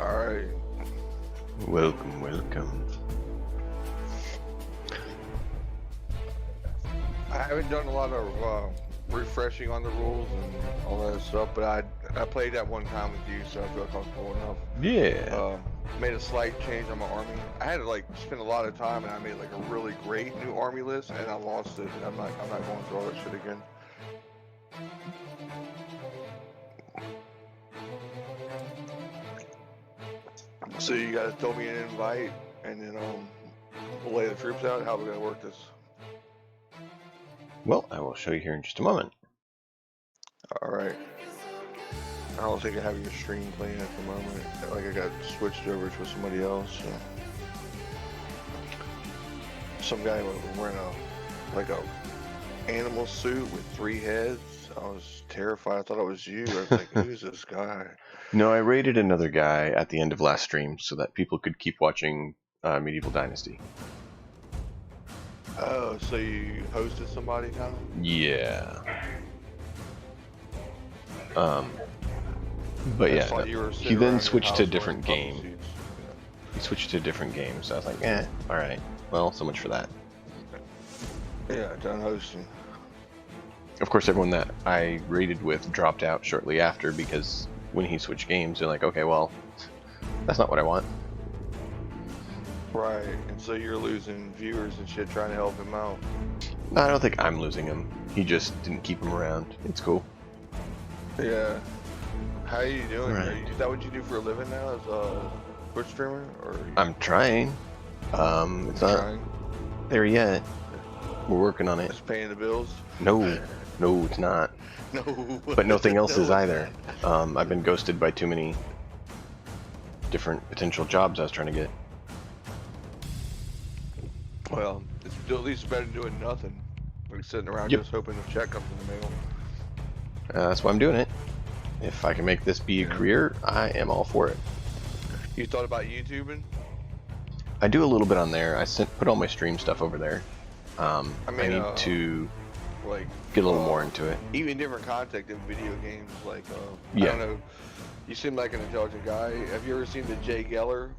Alright. Welcome, welcome. I haven't done a lot of refreshing on the rules and all that stuff, but I played that one time with you, so I feel comfortable enough. Yeah. Made a slight change on my army. I had to spend a lot of time, and I made a really great new army list, and I lost it. I'm not going through all that shit again. So you guys told me an invite, and then we'll lay the troops out. How are we gonna work this? Well, I will show you here in just a moment. All right. I don't think I have your stream playing at the moment. I got switched over to somebody else. So. Some guy wearing a animal suit with 3 heads. I was terrified. I thought it was you. I was like, who's this guy? No, I raided another guy at the end of last stream so that people could keep watching Medieval Dynasty. Oh, so you hosted somebody now? Yeah. But yeah, he then switched to a different game. He switched to a different game, so I was like, alright. Well, so much for that. Yeah, done hosting. Of course, everyone that I raided with dropped out shortly after because when he switched games, they're like, okay, well, that's not what I want. Right, and so you're losing viewers and shit trying to help him out. I don't think I'm losing him. He just didn't keep him around. It's cool. Yeah. How are you doing? Right. Is that what you do for a living now as a Twitch streamer? Or I'm trying. It's not there yet. We're working on it. It's paying the bills? No, it's not. No. But nothing else is either. I've been ghosted by too many different potential jobs I was trying to get. Well, it's at least better than doing nothing. Like sitting around just hoping the check comes in the mail. That's why I'm doing it. If I can make this be a career, I am all for it. You thought about YouTubing? I do a little bit on there. I put all my stream stuff over there. I need to get a little more into it. Even different content in video games, I yeah. don't know. You seem like an intelligent guy. Have you ever seen the Jay Geller,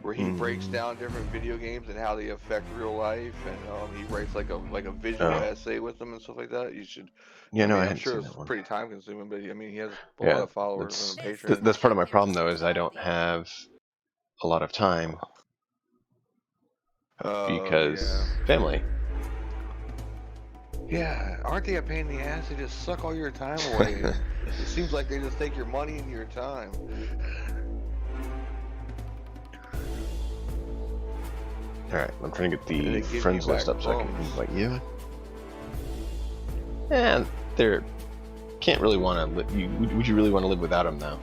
where he breaks down different video games and how they affect real life, and he writes like a visual essay with them and stuff like that? You should. Yeah, no, I'm sure it's pretty time consuming, but I mean, he has a lot of followers on Patreon. That's part of my problem, though, is I don't have a lot of time because family. Yeah, aren't they a pain in the ass? They just suck all your time away. It seems like they just take your money and your time. Alright, I'm trying to get the friends list up so I can invite you. And they're can't really want to live. Would you really want to live without them, though?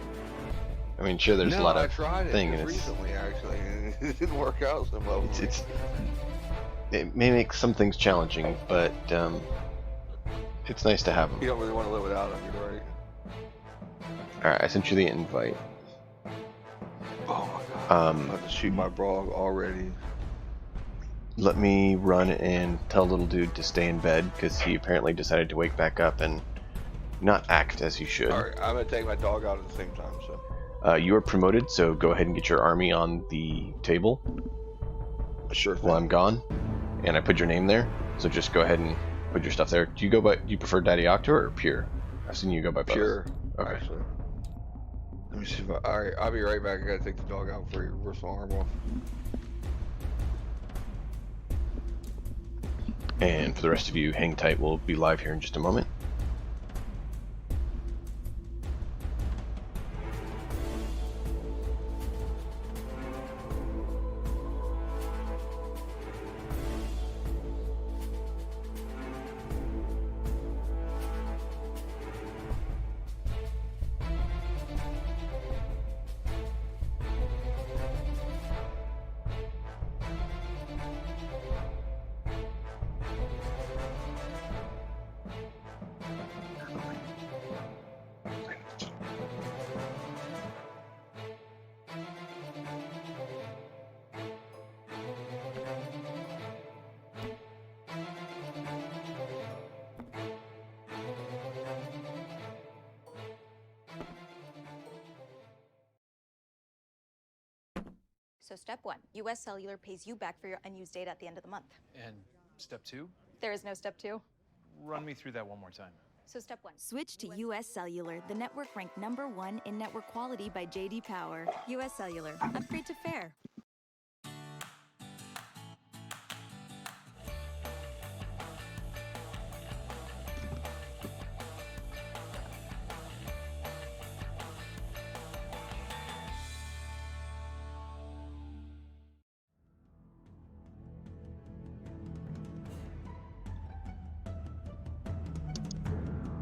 I mean, sure, there's a lot of thing, and recently, actually, and it didn't work out so well. It may make some things challenging, but it's nice to have them. You don't really want to live without them, you're right. Alright, I sent you the invite. Oh my god. I'm about to shoot my brog already. Let me run and tell little dude to stay in bed, because he apparently decided to wake back up and not act as he should. Alright, I'm going to take my dog out at the same time, so. You are promoted, so go ahead and get your army on the table. Sure thing. While I'm gone. And I put your name there, so just go ahead and put your stuff there. Do you prefer Daddy Octor or Pure? I've seen you go by both. Pure. Okay. Actually. Let me see if alright, I'll be right back. I gotta take the dog out for your reversal arm off. And for the rest of you, hang tight. We'll be live here in just a moment. So step 1, US Cellular pays you back for your unused data at the end of the month. And step 2? There is no step 2. Run me through that one more time. So step 1. Switch to US Cellular, the network ranked #1 in network quality by JD Power. US Cellular. Upgrade to fair.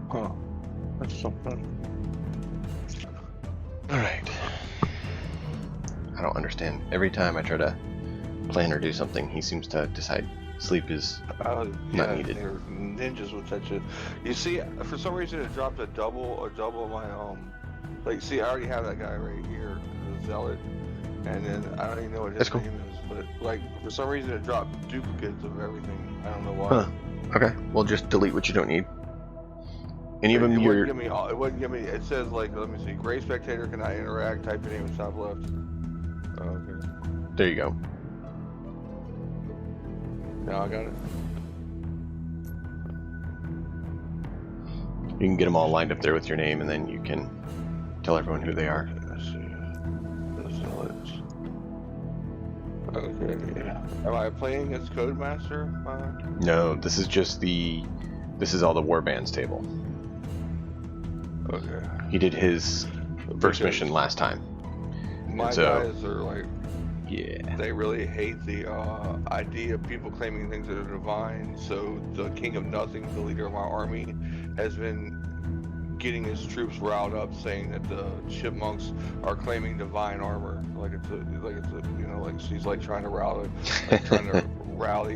Huh. That's something. Alright. I don't understand. Every time I try to plan or do something, he seems to decide sleep is not needed. They're ninjas with that shit. You see, for some reason it dropped a double of my like, see, I already have that guy right here, the zealot, and then I don't even know what his name is, but like for some reason it dropped duplicates of everything. I don't know why. Huh. Okay. Well, just delete what you don't need. Any of them It you're... wouldn't give me. It says like, let me see. Gray spectator cannot interact. Type your name in top left. Oh, okay. There you go. Now I got it. You can get them all lined up there with your name, and then you can tell everyone who they are. Let's see. The zealots. Okay. Am I playing as Codemaster? No, this is just the... This is all the warbands table. Okay. He did his first mission last time. My so, guys are like, yeah, they really hate the idea of people claiming things that are divine. So the King of Nothing, the leader of my army, has been getting his troops riled up, saying that the chipmunks are claiming divine armor. Like it's a, you know, like she's like trying to rally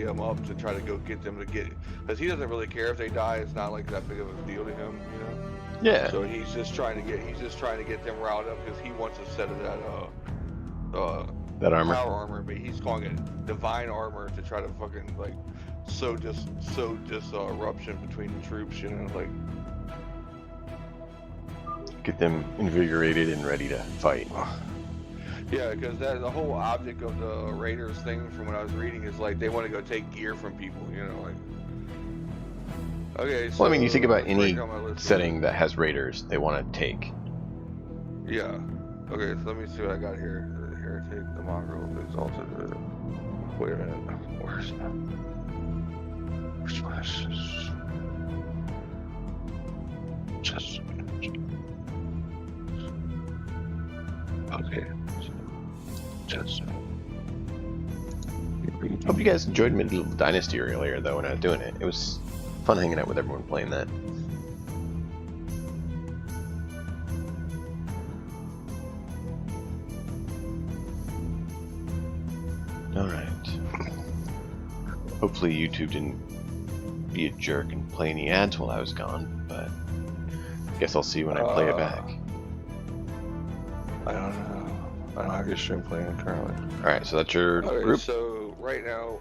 them up to try to go get them to get, because he doesn't really care if they die. It's not like that big of a deal to him, you know. yeah. So he's just trying to get them riled up because he wants a set of that armor. Power armor, but he's calling it divine armor to try to fucking like sow disruption between the troops, you know, like Get them invigorated and ready to fight. yeah, because that the whole object of the Raiders thing from when I was reading is like they want to go take gear from people, you know, like. Okay, so Well, I mean, you think about any list setting that has raiders, they want to take. Yeah. Okay, so let me see what I got here. The Heretic, the Mongrel, the Exalted. Wait a minute. Where's that? Where's my... Just... Okay. Just... Hope you guys enjoyed Medieval Dynasty earlier, though, when I was doing it. It was fun hanging out with everyone playing that. Alright. Hopefully YouTube didn't be a jerk and play any ads while I was gone, but I guess I'll see when I play it back. I don't know. I don't have your stream playing currently. Alright, so that's your group? So right now,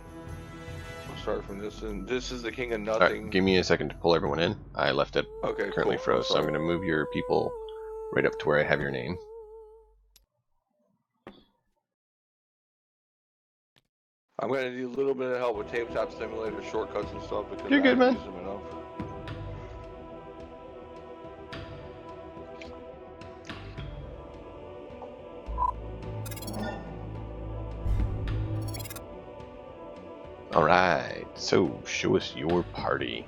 we'll start from this end. This is the King of Nothing. Alright, give me a second to pull everyone in. I left it currently cool. froze, so I'm going to move your people right up to where I have your name. I'm going to need a little bit of help with Tabletop Simulator shortcuts and stuff because You're I good, man. use them enough. Alright, so show us your party.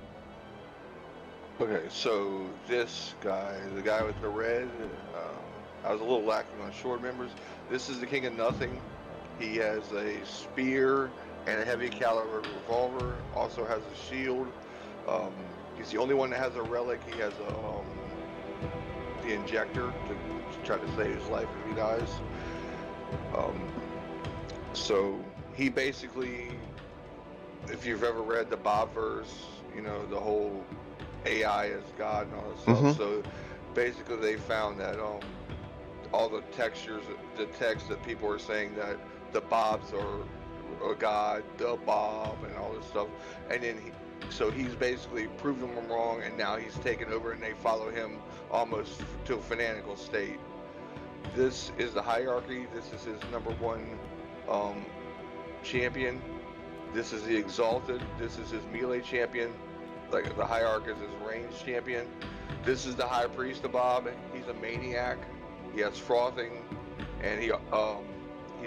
Okay, so this guy, the guy with the red, I was a little lacking on short members. This is the King of Nothing. He has a spear and a heavy caliber revolver. Also has a shield. He's the only one that has a relic. He has the injector to try to save his life if he dies. So he basically, if you've ever read the Bobverse, you know, the whole AI is God and all that stuff. So basically they found that all the textures, the text that people are saying that the Bobs are God, the Bob, and all this stuff. And then so he's basically proved them wrong, and now he's taken over, and they follow him almost to a fanatical state. This is the hierarchy. This is his #1 champion. This is the Exalted. This is his melee champion. Like the hierarchy is his range champion. This is the High Priest of Bob. He's a maniac. He has frothing, and he's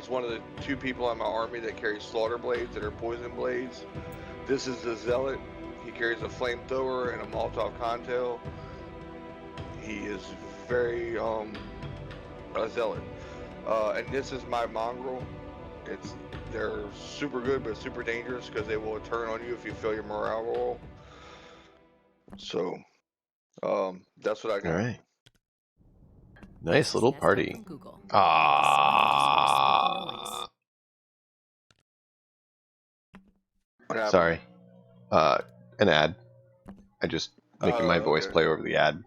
one of the 2 people in my army that carry slaughter blades that are poison blades. This is the Zealot. He carries a flamethrower and a Molotov cocktail. He is very a Zealot. And this is my Mongrel. They're super good but super dangerous because they will turn on you if you fail your morale roll. So that's what I got. All right. Nice little party. Google. Ah. What happened? Sorry. An ad. I just making my voice okay. play over the ad.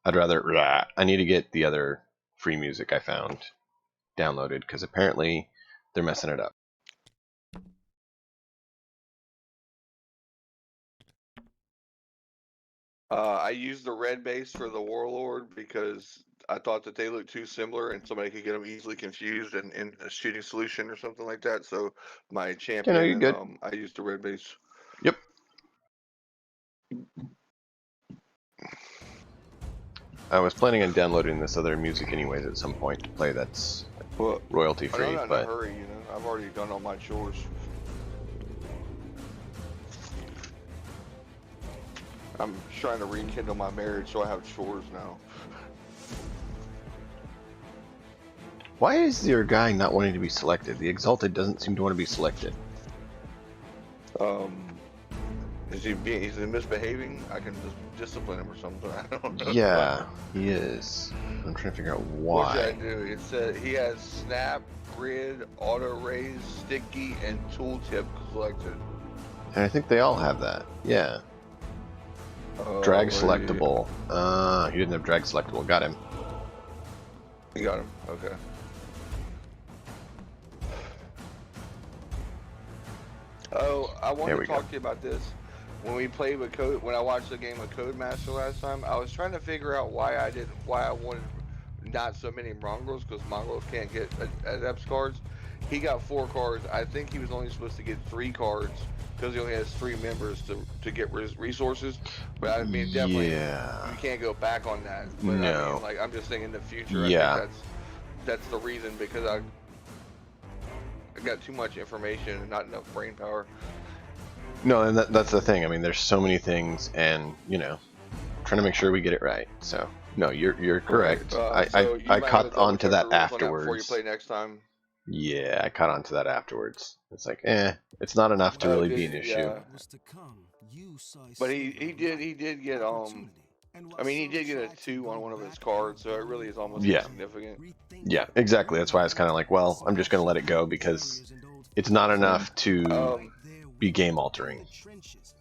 I'd rather. I need to get the other free music I found downloaded because apparently they're messing it up. I used the red base for the Warlord because I thought that they looked too similar and somebody could get them easily confused in a shooting solution or something like that. So my champion, Yeah, no, you're good. I used the red base. Yep. I was planning on downloading this other music anyways at some point to play that's royalty free, I'm not but in a hurry, you know. I've already done all my chores. I'm trying to rekindle my marriage, so I have chores now. why is your guy not wanting to be selected? The Exalted doesn't seem to want to be selected. Is he misbehaving? I can just discipline him or something. I don't know. Yeah, he is. I'm trying to figure out What should I why. do? It said he has snap, grid, auto raise, sticky, and tooltip selected. And I think they all have that. Yeah. Drag selectable. He didn't have drag selectable. Got him. You got him. Okay. Oh, I wanted to talk to you about this. When we played with Code, when I watched the game with Codemaster last time, I was trying to figure out why I wanted not so many Mongrels, because Mongrels can't get Adepts cards. He got 4 cards. I think he was only supposed to get 3 cards because he only has 3 members to get resources. But I mean, definitely, Yeah. you can't go back on that. But No. I mean, like, I'm just thinking in the future. Yeah. I think that's the reason, because I got too much information and not enough brain power. No, and that's the thing. I mean, there's so many things, and you know, trying to make sure we get it right. So, no, you're correct. Right. So I caught on to that afterwards. Before you play next time. Yeah, I caught on to that afterwards. It's like, it's not enough to really be an issue. Yeah. But he did get I mean, he did get a 2 on one of his cards, so it really is almost insignificant. Yeah, exactly. That's why I was kind of like, well, I'm just going to let it go because it's not enough to be game altering.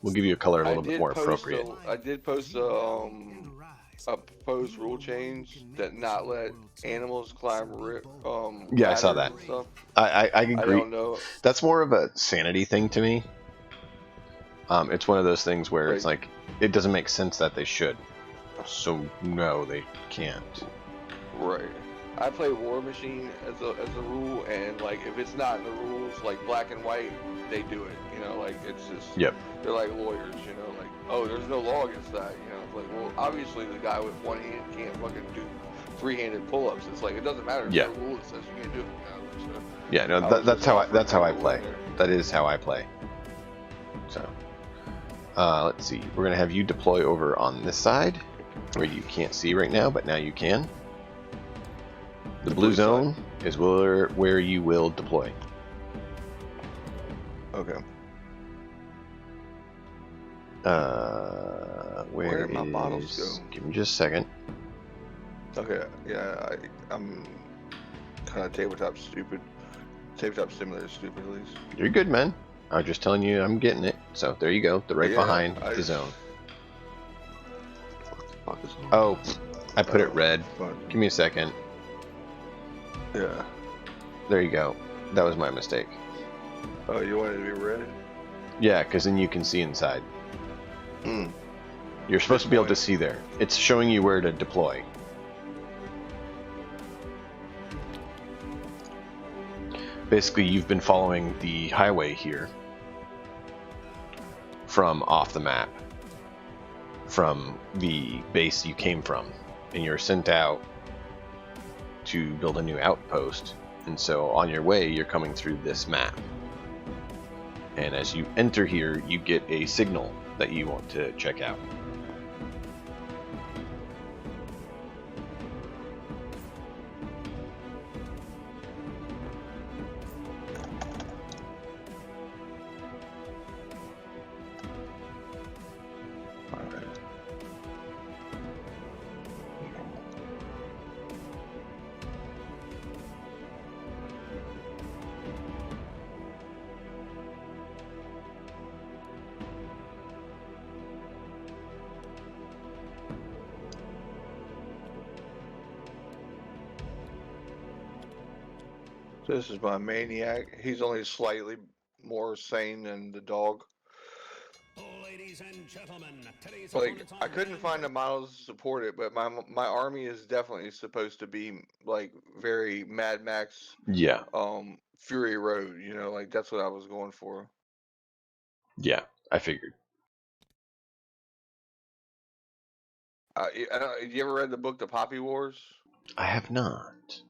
We'll give you a color a little bit more appropriate. I did post a proposed rule change that not let animals climb yeah, I saw that. I agree. I don't know. That's more of a sanity thing to me. It's one of those things where it's like, it doesn't make sense that they should. So no, they can't. Right. I play War Machine as a rule, and like if it's not in the rules, like black and white, they do it. You know, like it's just they're like lawyers. You know, like, oh, there's no law against that. You know, it's like, well, obviously the guy with one hand can't fucking do 3-handed pull-ups. It's like it doesn't matter. There's no rule that says you can't do it. You know, so yeah, no, that's how I play. That is how I play. So, let's see. We're gonna have you deploy over on this side, where you can't see right now, but now you can. The blue zone is where you will deploy. Okay. Where did my bottles go? Give me just a second. Okay, yeah, I'm kind of tabletop stupid. Tabletop simulator stupid, at least. You're good, man. I was just telling you I'm getting it. So there you go. They're right behind the zone. What the fuck is on? Oh, I put it red. Fun. Give me a second. Yeah. There you go. That was my mistake. Oh, you wanted it to be red? Yeah, because then you can see inside. Hmm. You're supposed to be able to see there. It's showing you where to deploy. basically you've been following the highway here from off the map, from the base you came from, and you're sent out to build a new outpost. And so on your way, you're coming through this map. And as you enter here, you get a signal that you want to check out. This is my maniac. He's only slightly more sane than the dog. Ladies and gentlemen, today's Like, I couldn't find the models to support it, but my army is definitely supposed to be like very Mad Max, Yeah, Fury Road. You know, like that's what I was going for. yeah, I figured. You ever read the book The Poppy Wars? I have not.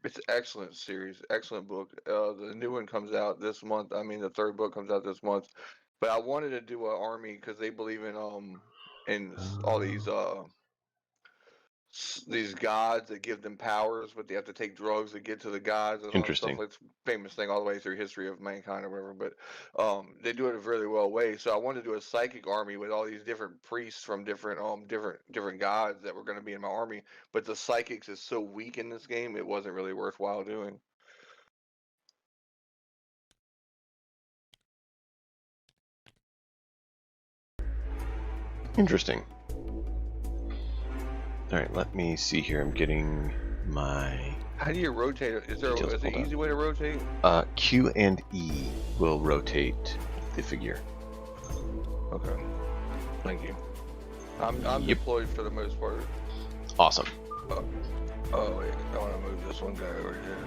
It's an excellent series, excellent book. The new one comes out this month. I mean, the third book comes out this month. But I wanted to do an army because they believe in all these gods that give them powers, but they have to take drugs to get to the gods and all that stuff. Interesting. It's a famous thing all the way through history of mankind or whatever. But they do it a really well way. So I wanted to do a psychic army with all these different priests from different gods that were going to be in my army. But the psychics is so weak in this game, it wasn't really worthwhile doing. Interesting. Alright, let me see here. I'm getting my... How do you rotate it? Is there an easy way to rotate? Q and E will rotate the figure. Okay. Thank you. I'm deployed for the most part. Awesome. Oh wait, I want to move this one guy over here.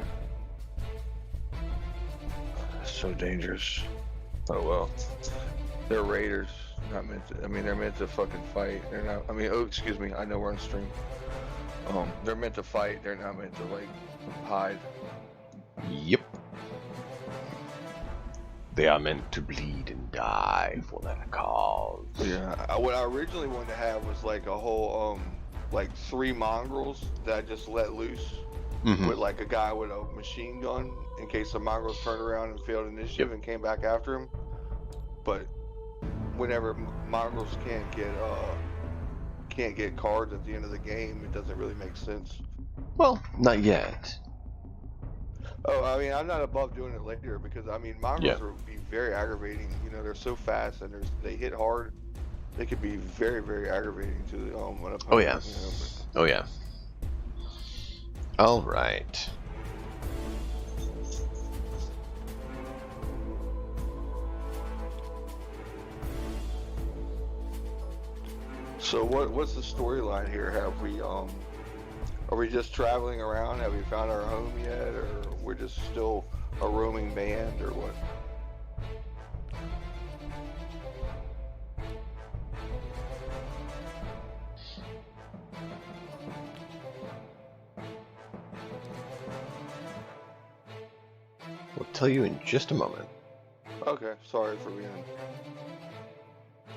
It's so dangerous. Oh well. They're raiders. Not meant to, I mean, they're meant to fucking fight. They're not. I mean, oh excuse me. I know we're on stream. They're meant to fight. They're not meant to like hide. Yep. They are meant to bleed and die for that cause. Yeah. What I originally wanted to have was like a whole like 3 mongrels that I just let loose with like a guy with a machine gun in case the mongrels turned around and failed initiative and came back after him. But whenever mongrels can't get cards at the end of the game, it doesn't really make sense. Well, not yet. Oh, I mean, I'm not above doing it later because I mean, mongrels would be very aggravating. You know, they're so fast and they hit hard. They could be very, very aggravating to the an opponent. Oh yeah. You know, Oh yeah. All right. So what's the storyline here? Have we are we just traveling around? Have we found our home yet, or we're just still a roaming band, or what? We'll tell you in just a moment. Okay, sorry for being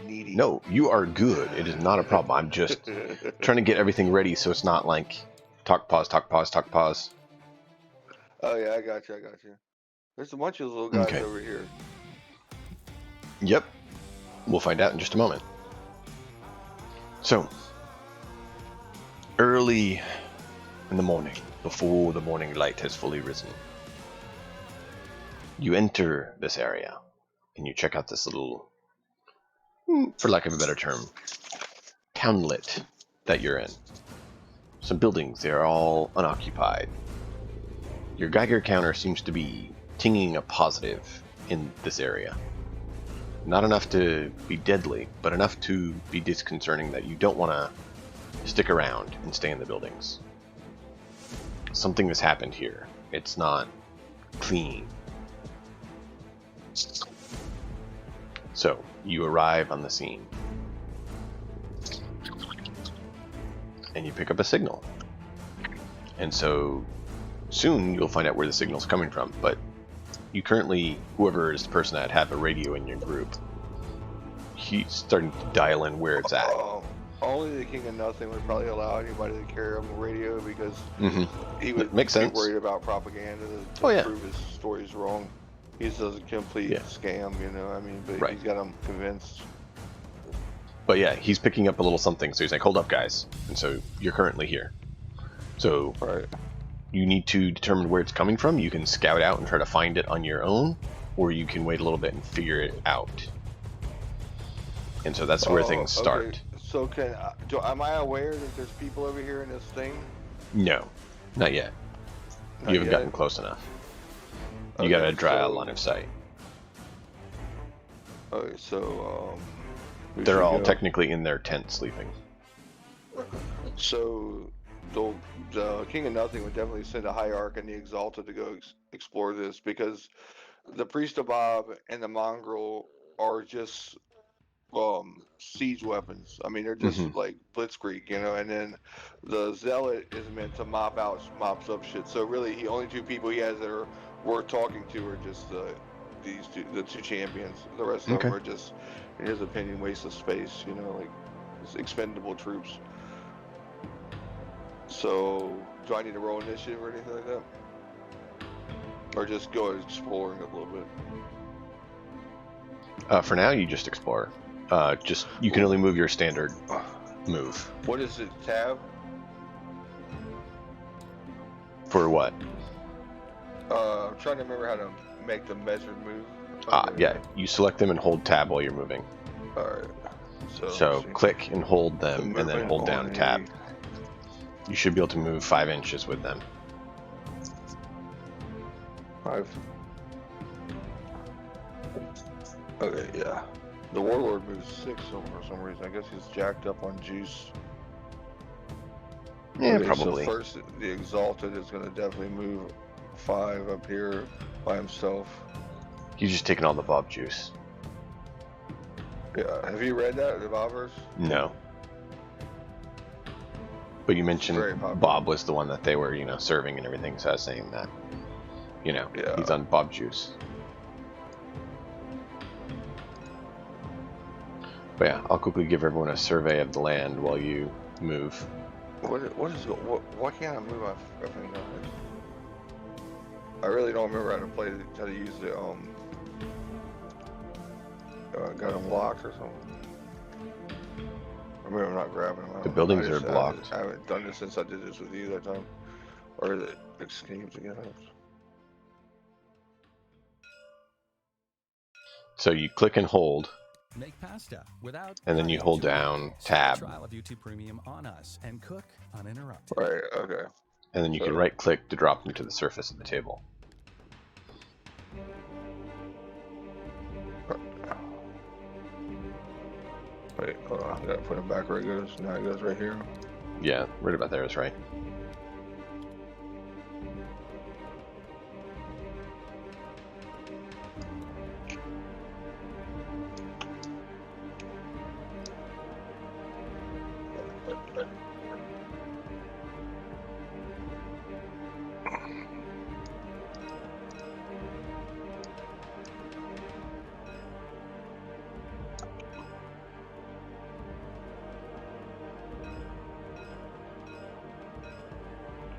needy. No, you are good. It is not a problem. I'm just trying to get everything ready so it's not like talk, pause, talk, pause, talk, pause. Oh yeah, I got you. There's a bunch of little guys over here. Yep. We'll find out in just a moment. So, early in the morning, before the morning light has fully risen, you enter this area and you check out this little, for lack of a better term, townlet that you're in. Some buildings, they're all unoccupied. Your Geiger counter seems to be tinging a positive in this area. Not enough to be deadly, but enough to be disconcerting that you don't want to stick around and stay in the buildings. Something has happened here. It's not clean. So you arrive on the scene, and you pick up a signal. And so soon you'll find out where the signal's coming from. But you currently, whoever is the person that had a radio in your group, he's starting to dial in where it's at. Only the King of Nothing would probably allow anybody to carry on the radio because he would Makes be sense. worried about propaganda to prove his stories wrong. He's a complete scam, you know. I mean, but he's got them convinced. But yeah, he's picking up a little something, so he's like, "Hold up, guys!" And so you're currently here. So you need to determine where it's coming from. You can scout out and try to find it on your own, or you can wait a little bit and figure it out. And so that's where things start. Okay. So am I aware that there's people over here in this thing? No, not yet. You haven't gotten close enough. You gotta draw a line of sight. Okay, so they're all technically in their tent sleeping. So the King of Nothing would definitely send a Hierarch and the Exalted to go explore this, because the Priest of Bob and the Mongrel are just siege weapons. I mean, they're just like blitzkrieg, you know. And then the Zealot is meant to mops up shit. So really, the only two people he has that are worth talking to are just the two champions. The rest of them are just, in his opinion, waste of space, you know, like it's expendable troops. So do I need to roll initiative or anything like that, or just go exploring a little bit? For now, you just explore. You can only move your standard move. What is it? Tab? For what? I'm trying to remember how to make the measured move. Yeah, you select them and hold tab while you're moving. Alright. So click and hold them, and then hold down tab. You should be able to move 5 inches with them. 5. Okay, yeah. The Warlord moves 6 for some reason. I guess he's jacked up on juice. Yeah, probably. So first, the Exalted is going to definitely move 5 up here by himself. He's just taking all the Bob juice. Yeah. Have you read that, the Bobverse? No. But you mentioned Bob was the one that they were, serving and everything, so I was saying that, he's on Bob juice. But yeah, I'll quickly give everyone a survey of the land while you move. Why can't I move my effing guys? I really don't remember how to use the got them locked or something. I remember I'm not grabbing them. The buildings are blocked. I haven't done this since I did this with you that time, or the schemes again. So you click and hold. Make pasta without and then you hold down tab. Trial of YouTube Premium on us and cook uninterrupted. Right, okay. And then you can right click to drop them to the surface of the table. Wait, hold on. I gotta put it back where it goes. Now it goes right here. Yeah, right about there is right.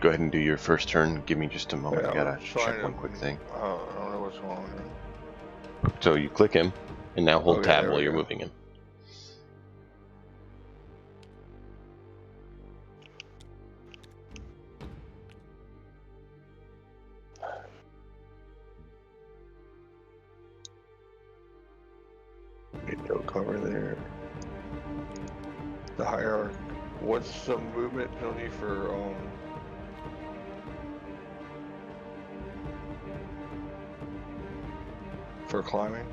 Go ahead and do your first turn. Give me just a moment. I gotta check one quick thing. I don't know what's going on here. So you click him, and now hold tab while you're moving him. No cover there. The Hierarch. What's some movement penalty for climbing?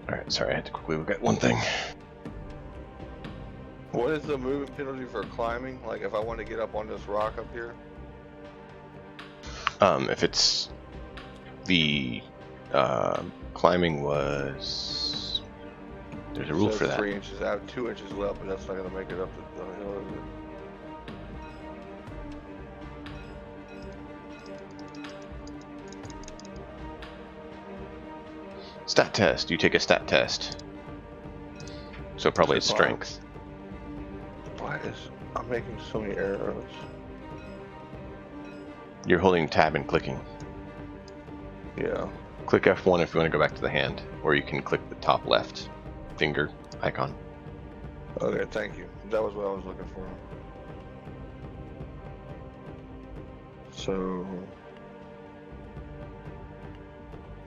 Alright, sorry, I had to quickly look at one thing. What is the movement penalty for climbing? Like if I want to get up on this rock up here? If it's the climbing was, there's a rule Says for that. 3 inches. I have 2 inches left, but that's not gonna make it up the hill, is it? Stat test. You take a stat test. So probably it's Is it fine? strength. Why is I'm making so many errors? You're holding tab and clicking. Yeah. Click F1 if you want to go back to the hand, or you can click the top left finger icon. Okay, thank you. That was what I was looking for. So,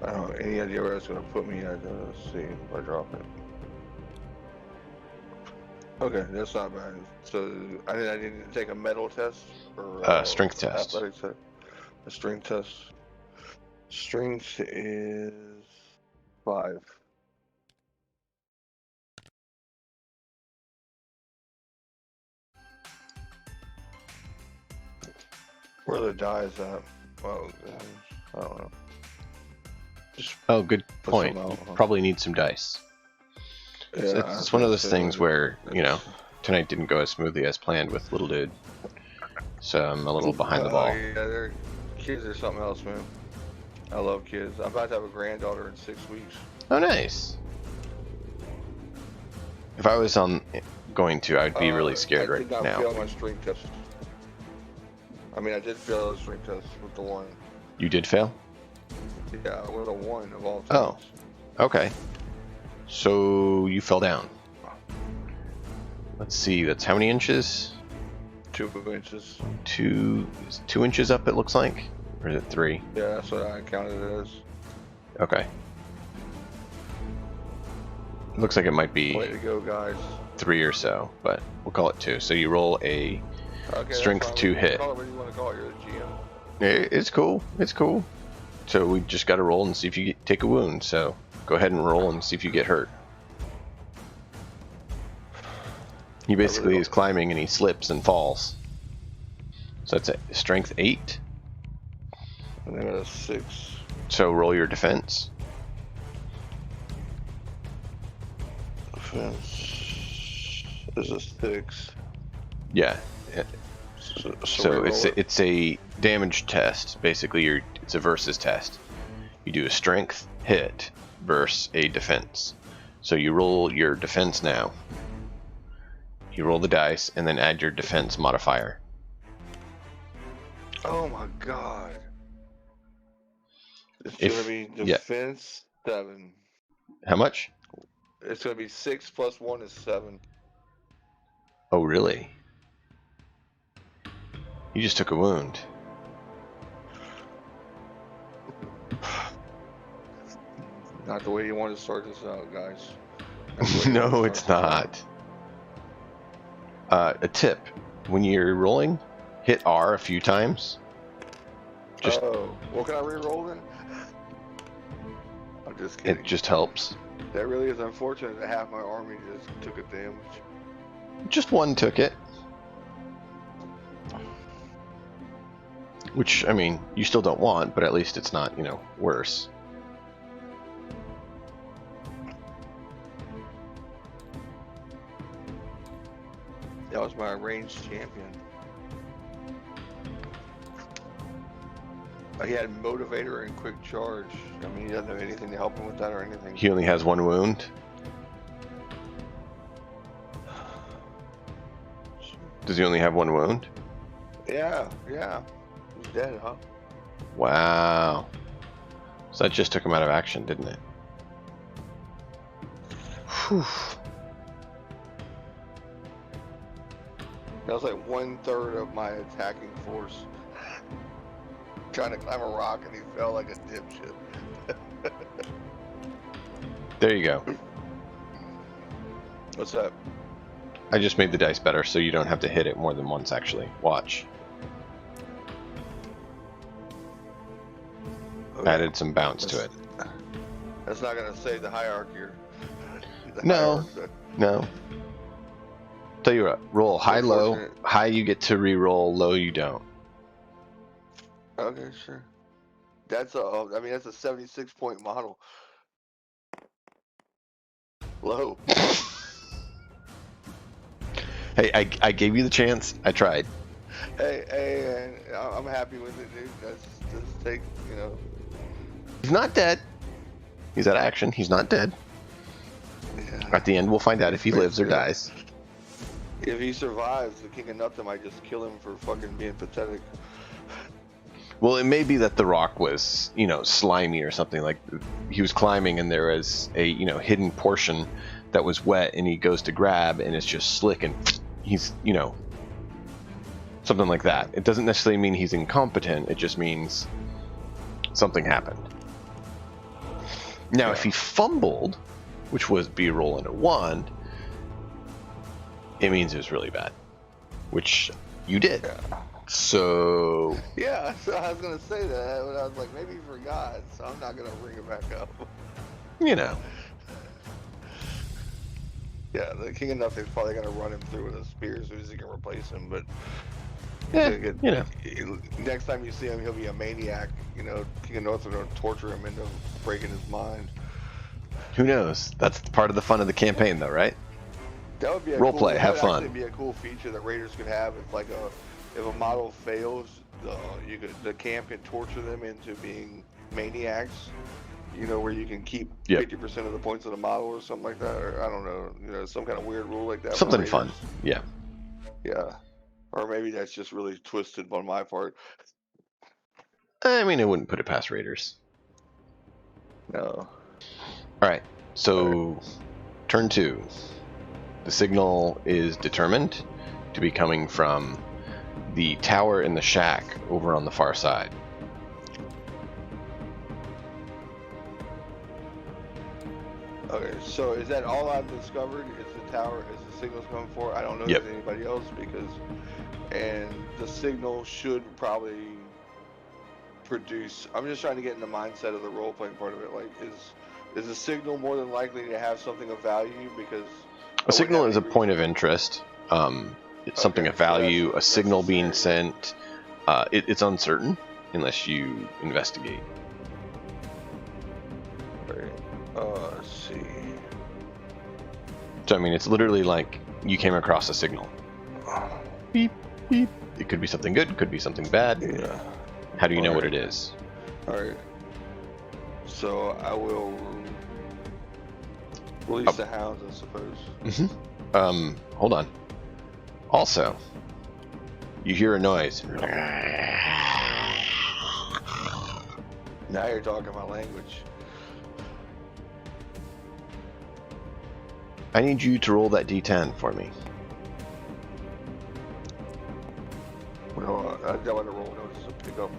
I don't know, any idea where it's going to put me at? Let's see if I drop it. Okay, that's not bad. So, I need to take a mental test or Strength test. athletics test. A strength test. Strength is 5. Where the die is at? Well, I don't know. Just Oh, good put point. some You out, huh? probably need some dice. Yeah, It's one of those that's things it. where, you know, tonight didn't go as smoothly as planned with little dude. So I'm a little behind the ball. Yeah, kids are something else, man. I love kids. I'm about to have a granddaughter in 6 weeks. Oh, nice. If I was going to, I'd be really scared I did right not fail now. my strength test. I mean, I did fail the strength test with the 1. You did fail? Yeah, with a 1 of all Oh. times. Okay. So you fell down. Let's see, that's how many inches? 2 inches. 2 inches up, it looks like? Or is it 3? Yeah, that's what I counted it as. Okay. Looks like it might be Way to go, guys. 3 or so, but we'll call it 2. So you roll a Okay, Strength that's fine. 2 hit. Call it what you want to call it. You're the GM. It's cool. It's cool. So we just got to roll and see if you take a wound. So go ahead and roll and see if you get hurt. He basically is climbing and he slips and falls. So that's a strength 8. And I got a 6. So roll your defense. Defense is a 6. Yeah. So we roll it. it's a damage test. Basically, it's a versus test. You do a strength hit versus a defense. So you roll your defense now. You roll the dice and then add your defense modifier. Oh my god. It's If- gonna be yeah. defense 7. How much? It's gonna be 6 plus 1 is 7. Oh, really? You just took a wound. Not the way you want to start this out, guys. Not the way you No, want to it's start not. A tip: when you're rolling, hit R a few times. this Just out. Oh, well, can I re-roll then? I'm just kidding. it just helps. That really is unfortunate that half my army just took a damage. Just one took it. Which, I mean, you still don't want, but at least it's not, you know, worse. That was my ranged champion. He had motivator and quick charge. I mean, he doesn't have anything to help him with that or anything. He only has one wound. Does he only have one wound? Yeah. He's dead, huh? Wow. So that just took him out of action, didn't it? Whew. That was like 1/3 of my attacking force. Trying to climb a rock and he fell like a dipshit. There you go. What's that? I just made the dice better so you don't have to hit it more than once, actually. Watch. Okay. Added some bounce to it. That's not gonna save the hierarchy. No, no. Tell you what, roll high, low. Unfortunate. High you get to re-roll, low you don't. Okay, sure. That's I mean, that's a 76-point model. Low. Hey, I gave you the chance. I tried. Hey, I'm happy with it, dude. Just take, you know. He's not dead. He's at action. He's not dead. Yeah. At the end, we'll find out if he lives or dies. If he survives, the King of Nothing might just kill him for fucking being pathetic. Well, it may be that the rock was, slimy or something. Like he was climbing and there was a, hidden portion that was wet, and he goes to grab and it's just slick, and he's, something like that. It doesn't necessarily mean he's incompetent. It just means something happened. Now, if he fumbled, which was be rolling a 1, it means it was really bad, which you did. Yeah. So Yeah, so I was gonna say that, but I was like, maybe he forgot, so I'm not gonna bring it back up. Yeah, the King of Nothing's probably gonna run him through with a spear as soon as he can replace him, but next time you see him, he'll be a maniac. King of Nothing will torture him into breaking his mind. Who knows? That's part of the fun of the campaign, though, right? That would be a Roleplay, have that would fun. actually be a cool feature that raiders could have. If a model fails, the camp can torture them into being maniacs. Where you can keep 50% of the points of the model or something like that, or I don't know, some kind of weird rule like that. Something fun, yeah. Yeah, or maybe that's just really twisted on my part. I mean, I wouldn't put it past raiders. No. All right, so turn 2. The signal is determined to be coming from the tower in the shack over on the far side. Okay, so is that all I've discovered? Is the tower? Is the signal's coming for? I don't know if there's anybody else and the signal should probably produce. I'm just trying to get in the mindset of the role playing part of it. Like, is the signal more than likely to have something of value? Because a signal is a point of interest. It's something of value. A signal being sent. It's uncertain unless you investigate. Let's see. So I mean, it's literally like you came across a signal. Beep, beep. It could be something good, could be something bad. Yeah. How do you know what it is? Alright. So I will release the hounds, I suppose. Hold on. Also, you hear a noise. Now you're talking my language. I need you to roll that D10 for me. Well, I don't want to roll notice to pick up.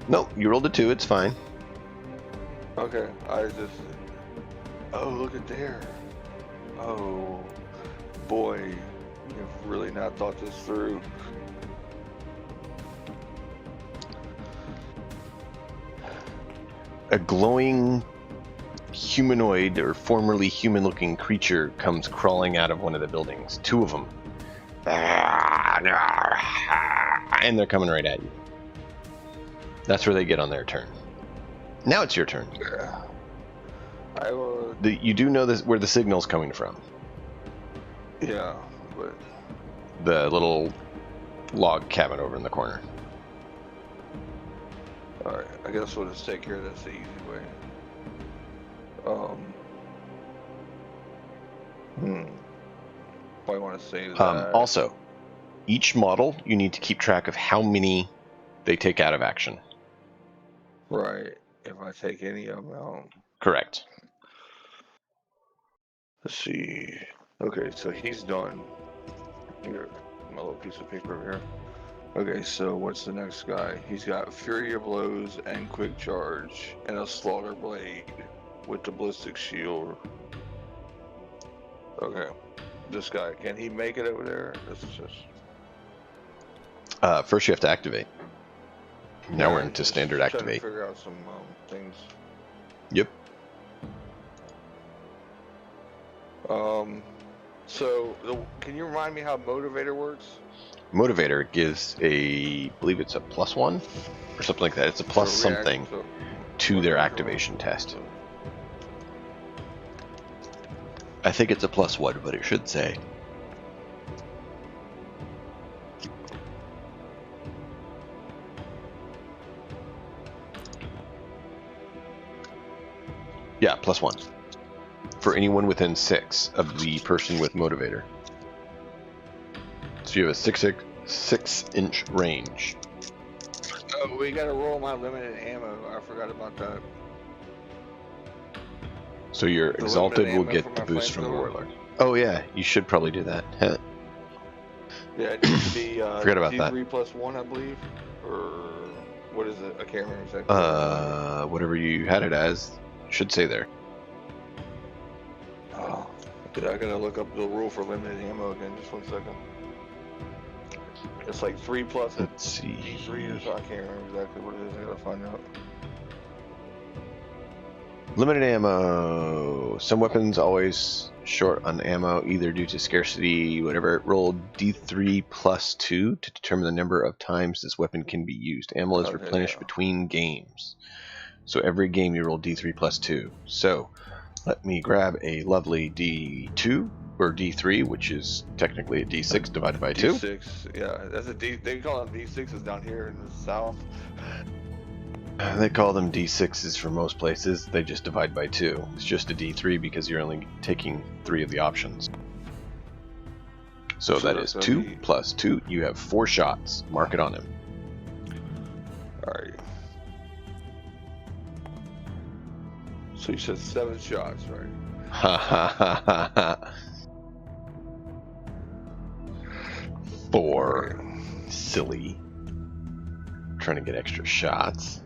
Nope, you rolled a 2, it's fine. Okay, oh, look at there. Oh, boy, you've really not thought this through. A glowing humanoid or formerly human-looking creature comes crawling out of one of the buildings. 2 of them. And they're coming right at you. That's where they get on their turn. Now it's your turn. Yeah. I will. You do know this, where the signal's coming from. Yeah, but The little log cabin over in the corner. alright, I guess we'll just take care of this the easy way. Probably want to save that. Also, each model, you need to keep track of how many they take out of action. Right. If I take any of them out. Correct. Let's see. Okay, so he's done. Here, my little piece of paper here. Okay, so what's the next guy? He's got Fury of Blows and Quick Charge and a Slaughter Blade with the Ballistic Shield. Okay, this guy, can he make it over there? This is just... First you have to activate. Now we're into standard trying to activate. figure out some things. Yep. Can you remind me how motivator works? Motivator gives I believe it's a +1 or something like that. It's a plus something to their activation test. I think it's a +1, but it should say. Yeah, +1 for anyone within 6 of the person with motivator. So you have a 6-inch range. Oh, we gotta roll my limited ammo. I forgot about that. So your The Exalted will limited ammo get for the my boost from the flamethrower? Warlord. Oh yeah, you should probably do that. Yeah, it needs to be Forgot about that. D3 +1, I believe, or what is it? I can't remember exactly. Whatever you had it as, should say there. Oh, yeah, I gotta look up the rule for limited ammo again. Just 1 second. It's like 3 plus a Let's see. D3 or so. I can't remember exactly what it is. I gotta find out. Limited ammo. Some weapons always short on ammo, either due to scarcity, whatever. Roll D3 +2 to determine the number of times this weapon can be used. Ammo is replenished between games. So every game you roll D3 +2. So let me grab a lovely D2 or D3, which is technically a D6 divided by 2. D6, yeah, that's a D. They call them D6s down here in the south. They call them D6s for most places. They just divide by 2. It's just a D3 because you're only taking 3 of the options. So that is 2 plus 2. You have 4 shots. Mark it on him. Alright. So you said 7 shots, right? Ha ha ha ha ha. 4. Right. Silly. Trying to get extra shots.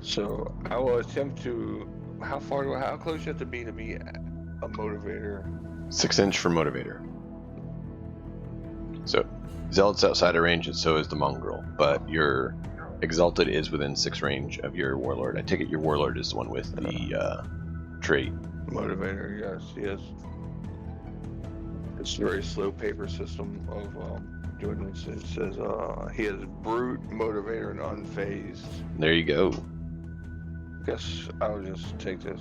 So I will attempt to. How close you have to be a motivator? 6-inch for motivator. So Zealot's outside of range, and so is the Mongrel. But your Exalted is within 6 range of your Warlord. I take it your Warlord is the one with the trait. Motivator, yes. It's a very slow paper system of doing this. It says he has brute, motivator, and unfazed. There you go. Guess I'll just take this.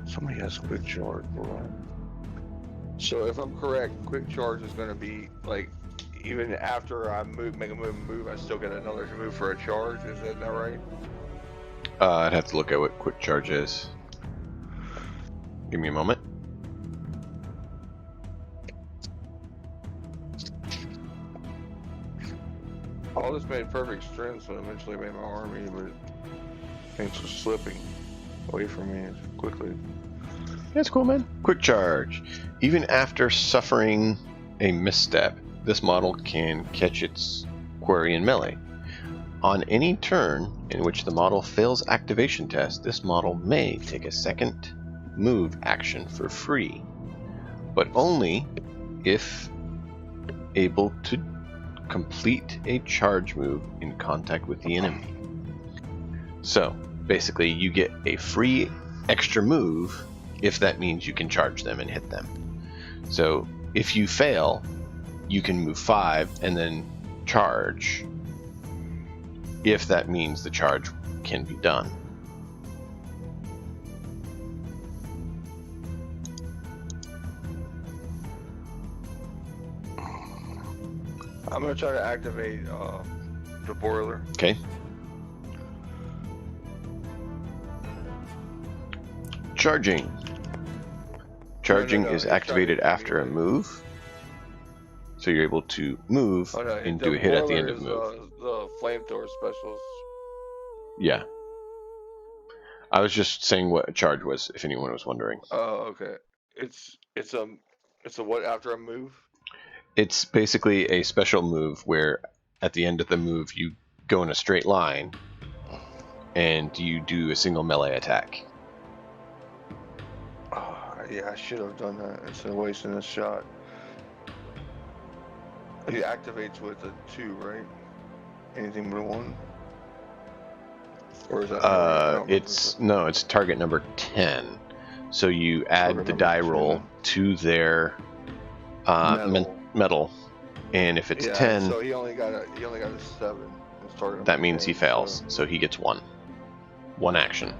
Somebody has quick charge. So if I'm correct, quick charge is going to be like even after I make a move, I still get another move for a charge. Is that not right? I'd have to look at what quick charge is. Give me a moment. All this made perfect strength, so eventually made my army, but things were slipping away from me quickly. That's cool, man. Quick charge. Even after suffering a misstep, this model can catch its quarry in melee. On any turn in which the model fails activation test, this model may take a second move action for free, but only if able to complete a charge move in contact with the enemy. So basically you get a free extra move if that means you can charge them and hit them. So if you fail, you can move 5 and then charge if that means the charge can be done. I'm going to try to activate the boiler. Okay. Charging. Charging is activated after a move. So you're able to move and do a hit at the end of move. The flamethrower specials. Yeah. I was just saying what a charge was, if anyone was wondering. Oh, okay. It's a what after a move? It's basically a special move where at the end of the move you go in a straight line and you do a single melee attack. Oh, yeah, I should have done that instead of wasting this shot. He activates with a 2, right? Anything but a 1? Or is that target? It's target number 10. So you add Target the number die roll 10. to their metal, and if it's 10, so he only got a 7. His target that number means 10, he fails. So he gets one action.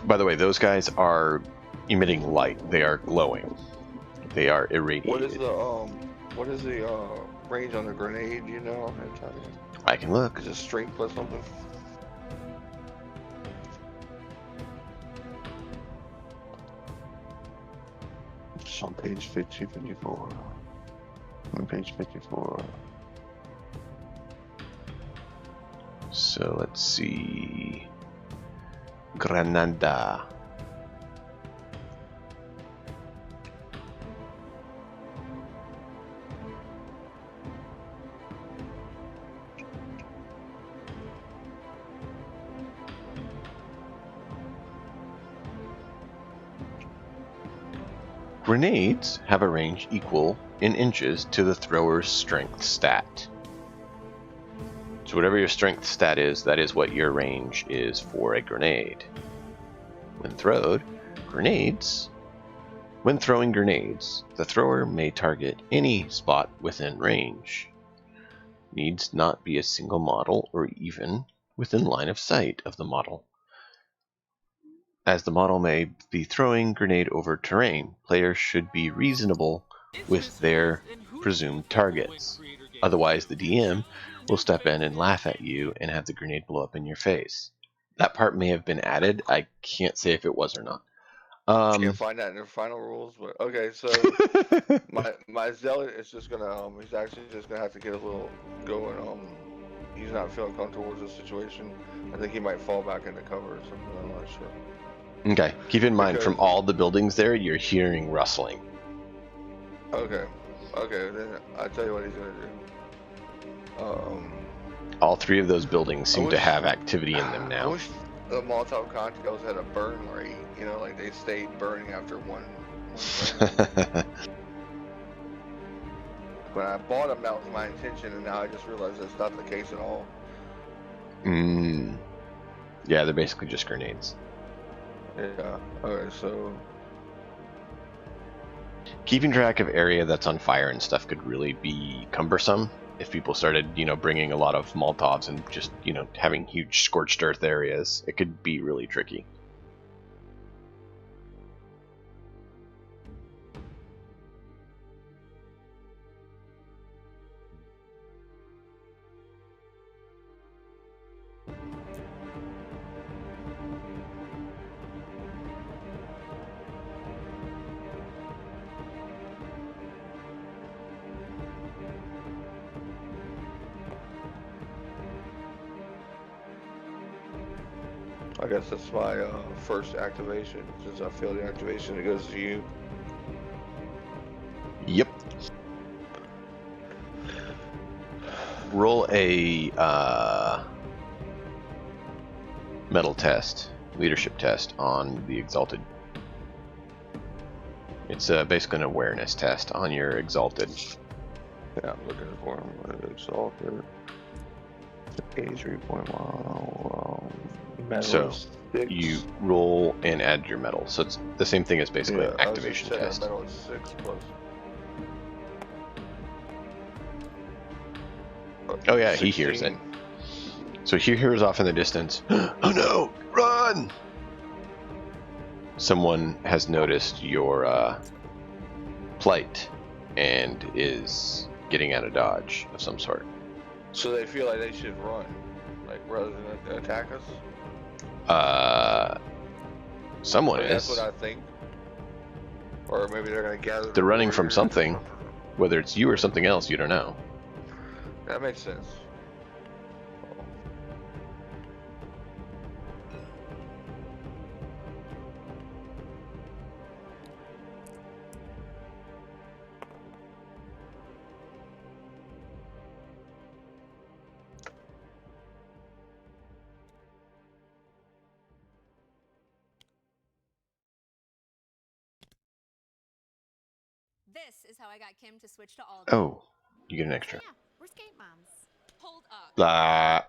By the way, those guys are emitting light. They are glowing. They are irradiated. What is the range on the grenade? Do you know? I can look. Is it strength plus something? It's on page 54. On page 54. So let's see. Granada. Grenades have a range equal in inches to the thrower's strength stat. So whatever your strength stat is, that is what your range is for a grenade. When throwing grenades, the thrower may target any spot within range. Needs not be a single model or even within line of sight of the model. As the model may be throwing grenade over terrain, players should be reasonable with their presumed targets. Otherwise, the DM will step in and laugh at you and have the grenade blow up in your face. That part may have been added. I can't say if it was or not. Can't find that in the final rules, but okay. So my zealot is just gonna he's actually just gonna have to get a little going. He's not feeling comfortable with this situation. I think he might fall back into cover or something. I'm not sure. Okay, keep in mind, from Because- all the buildings there, you're hearing rustling. Okay, then I tell you what he's gonna do. All three of those buildings seem to wish- have activity in them I now. wish the Molotov cocktails had a burn rate. You know, like they stayed burning after one burn. When I bought them, that was my intention, and now I just realized that's not the case at all. Yeah, they're basically just grenades. Yeah. Okay, so Keeping track of area that's on fire and stuff could really be cumbersome if people started, bringing a lot of Molotovs and just, having huge scorched earth areas. It could be really tricky. I guess that's my first activation. Since I failed the activation, it goes to you. Yep. Roll a metal test, leadership test on the Exalted. It's basically an awareness test on your Exalted. Yeah, I'm looking for him. Exalted. Age 3.1. So you roll and add your metal. So it's the same thing as basically an activation test. Metal is 6 plus. Oh yeah, 16. He hears it. So he hears off in the distance. Oh no! Run! Someone has noticed your plight and is getting out of dodge of some sort. So they feel like they should run, like rather than attack us. Someone is. That's what I think. Or maybe they're gonna gather. They're running from something, whether it's you or something else. You don't know. That makes sense. This is how I got Kim to switch to all. Oh, you get an extra. Yeah, we're skate moms. Hold up. Blah.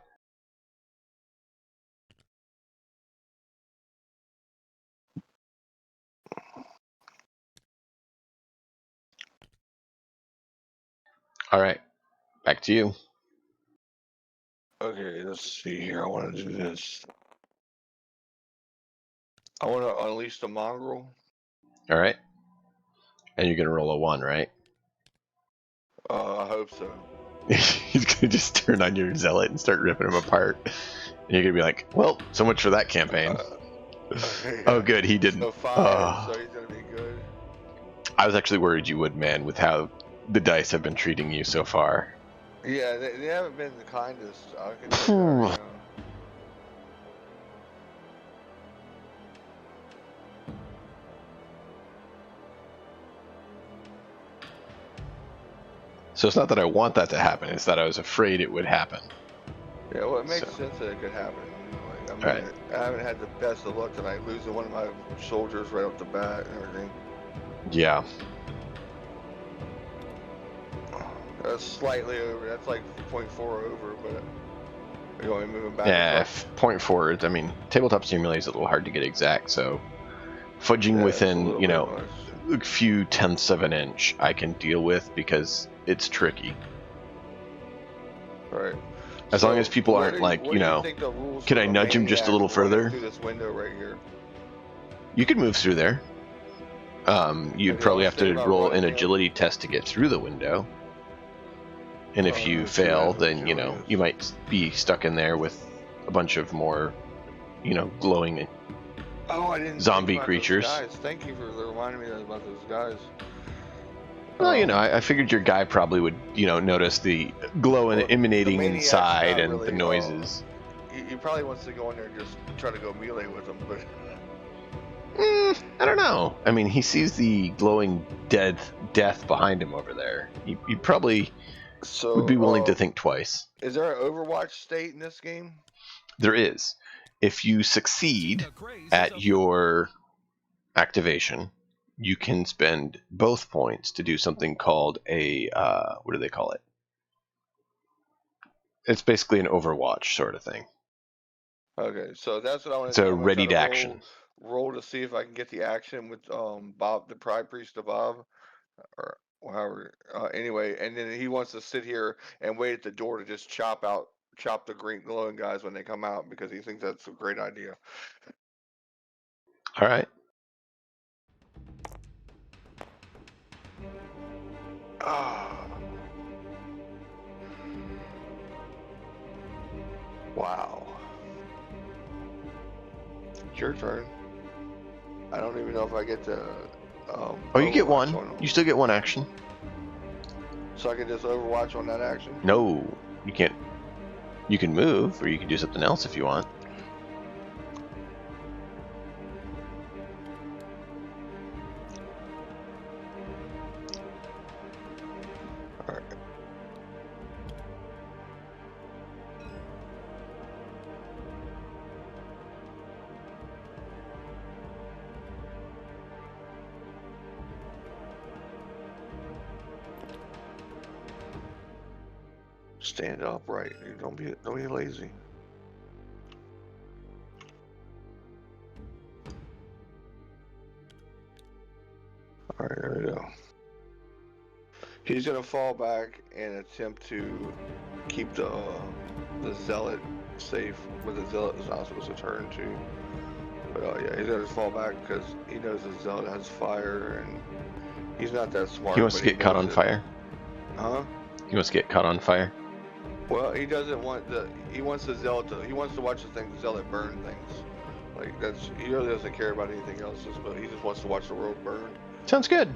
All right, back to you. Okay, let's see here. I want to do this. I want to unleash the mongrel. All right, and you're gonna roll a 1, right? I hope so. He's gonna just turn on your zealot and start ripping him apart. And you're gonna be like, well, so much for that campaign. Okay, Oh, good, he didn't. So 5, Oh. so he's gonna be good. I was actually worried you would, man, with how the dice have been treating you so far. Yeah, they haven't been the kindest. I can tell you that right now. So it's not that I want that to happen, it's that I was afraid it would happen. Yeah, well, it makes So. sense that it could happen. Like, I mean, Right. I haven't had the best of luck tonight, losing one of my soldiers right off the bat and everything. Yeah. That's slightly over. That's like 0.4 over, but you're only moving back. Yeah, 0.4. I mean, tabletop simulator is a little hard to get exact, so fudging within, you know, a few tenths of an inch I can deal with because it's tricky. Right. As long as people aren't like, you know, could I nudge him just a little further? Through this window right here. You could move through there. You'd probably have to roll an agility test to get through the window. And if you fail, then, you know, you might be stuck in there with a bunch of more, you know, glowing zombie creatures. Guys, thank you for reminding me about those guys. Well, you know, I figured your guy probably would, you know, notice the glow emanating inside and really, the noises. He probably wants to go in there and just try to go melee with them, but... I don't know. I mean, he sees the glowing death behind him over there. He probably would be willing to think twice. Is there an Overwatch state in this game? There is. If you succeed at your activation, you can spend both points to do something called a, what do they call it? It's basically an Overwatch sort of thing. Okay, so that's what I want It's to do. a ready to action. Roll to see if I can get the action with Bob, the Pride Priest of Bob, or however. Anyway, and then he wants to sit here and wait at the door to just chop the green glowing guys when they come out because he thinks that's a great idea. All right. Wow. It's your turn. I don't even know if I get to. Oh, you get one. You still get one action. So I can just Overwatch on that action? No, you can't. You can move, or you can do something else if you want. All right. Stand upright. Don't be lazy. All right, there we go. He's gonna fall back and attempt to keep the zealot safe, where the zealot is not supposed to turn to. But yeah, he's gonna fall back because he knows the zealot has fire, and he's not that smart. He wants to get caught on fire. Huh? He wants to get caught on fire. Well, he doesn't want he wants the zealot to, he wants to watch the zealot burn things. Like, he really doesn't care about anything else, but he just wants to watch the world burn. Sounds good.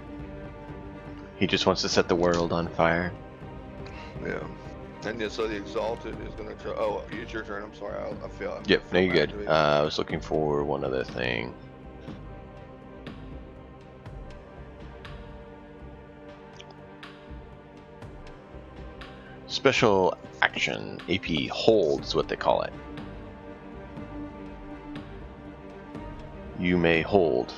He just wants to set the world on fire. Yeah. And then, so the Exalted is going to try. Oh, it's your turn. I'm sorry. I feel. Yep, no, you're good. I was looking for one other thing. Special action. AP hold is what they call it. You may hold.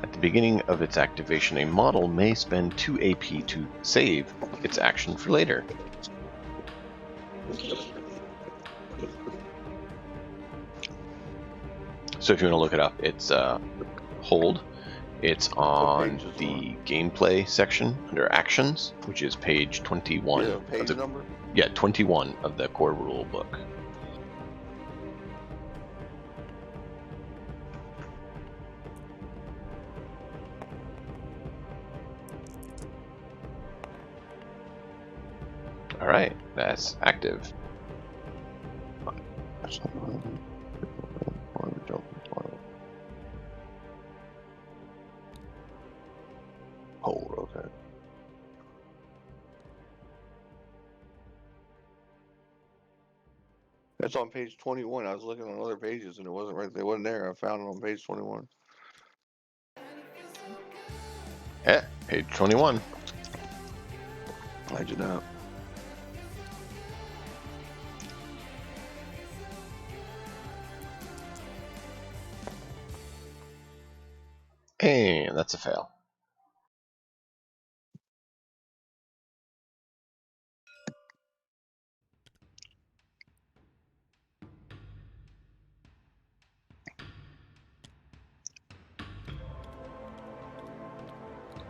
At the beginning of its activation, a model may spend 2 AP to save its action for later. So if you want to look it up, it's hold. It's on the gameplay section under actions, which is page 21. Yeah, page number? Yeah, 21 of the core rule book. All right, that's active. Hold, okay. That's on page 21. I was looking on other pages and it wasn't right. It wasn't there. I found it on page 21. Yeah, page 21. I did not. And that's a fail.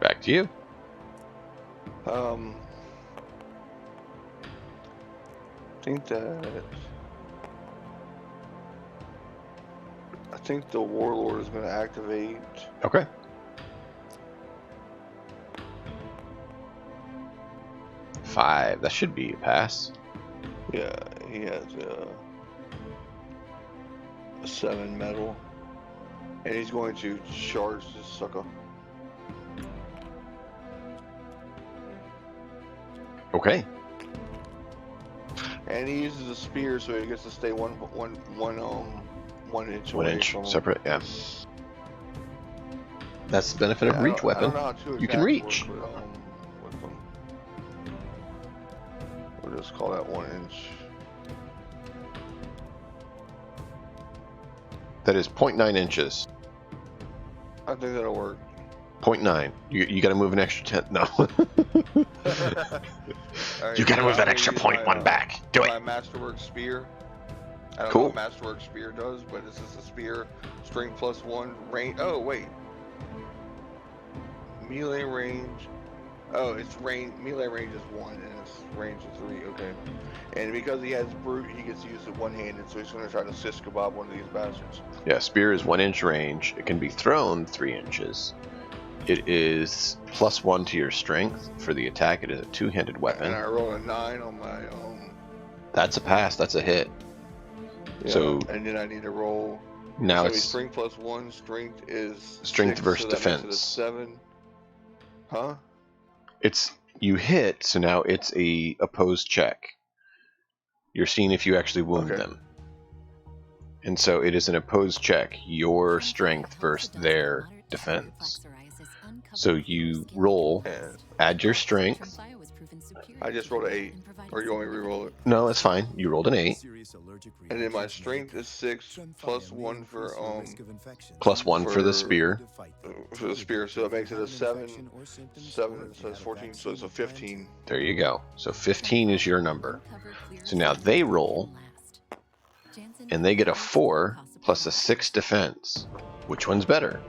Back to you. I think the Warlord is going to activate. Okay. Five. That should be a pass. Yeah, he has a 7 metal. And he's going to charge this sucker. Okay. And he uses a spear, so he gets to stay one inch away from him. Separate, yeah. That's the benefit of reach weapon. I don't know how two You can reach. Work with them. We'll just call that 1 inch. That is 0.9 inches. I think that'll work. 0.9. You got to move an extra 10. No. Right, You got to move that extra 0.1 back. Do it. My Masterwork spear. I don't Cool. know what Masterwork spear does, but this is a spear. Strength +1. Range. Oh wait. Melee range. Oh, it's range. Melee range is 1, and its range is 3. Okay. And because he has brute, he gets to use it one-handed, so he's going to try to sis kebab one of these bastards. Yeah, spear is 1 inch range. It can be thrown 3 inches. It is +1 to your strength for the attack. It is a two-handed weapon. And I roll a 9 on my That's a pass. That's a hit. Yeah, So and then I need to roll. now So it's strength +1. Strength is strength 6, versus so that makes it a defense. 7. Huh? It's you hit, so now it's a opposed check. You're seeing if you actually wound them. And so it is an opposed check, your strength versus their defense. So you roll, add your strength. I just rolled an 8. Or you want me to re-roll it? No, that's fine. You rolled an 8. And then my strength is 6 +1 for +1 for the spear. For the spear, so it makes it a 7. 7 says 14, so it's a 15. There you go. So 15 is your number. So now they roll, and they get a 4 plus a 6 defense. Which one's better?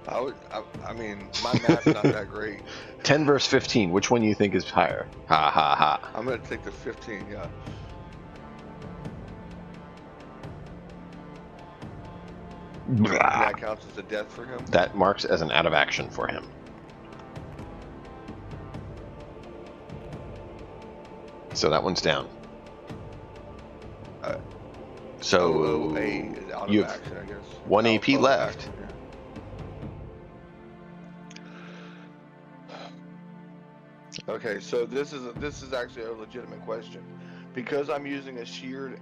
I mean, my math's not that great. 10 versus 15. Which one do you think is higher? Ha ha ha. I'm gonna take the 15. Yeah. That counts as a death for him. That marks as an out of action for him. So that one's down. So A is out you of have action, I guess. 1 AP left. Action, yeah. Okay, so this is actually a legitimate question, because I'm using a spear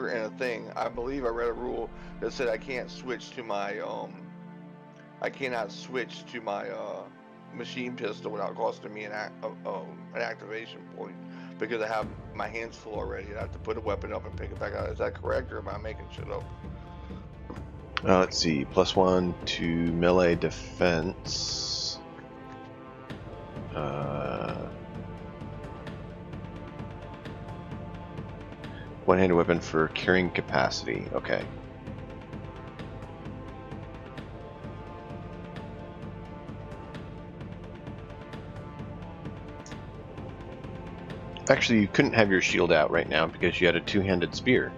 and a thing. I believe I read a rule that said I can't switch to my I cannot switch to my machine pistol without costing me an activation point, because I have my hands full already. I have to put a weapon up and pick it back out. Is that correct, or am I making shit up? Let's see. +1 to melee defense. One-handed weapon for carrying capacity. Okay. Actually, you couldn't have your shield out right now because you had a two-handed spear.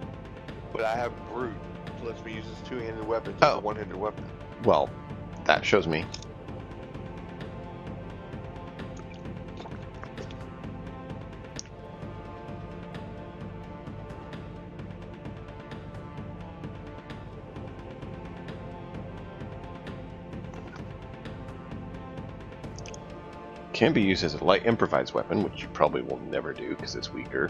But I have brute, so lets me use this two-handed weapon as a one-handed weapon. Well, that shows me. Can be used as a light improvised weapon, which you probably will never do because it's weaker.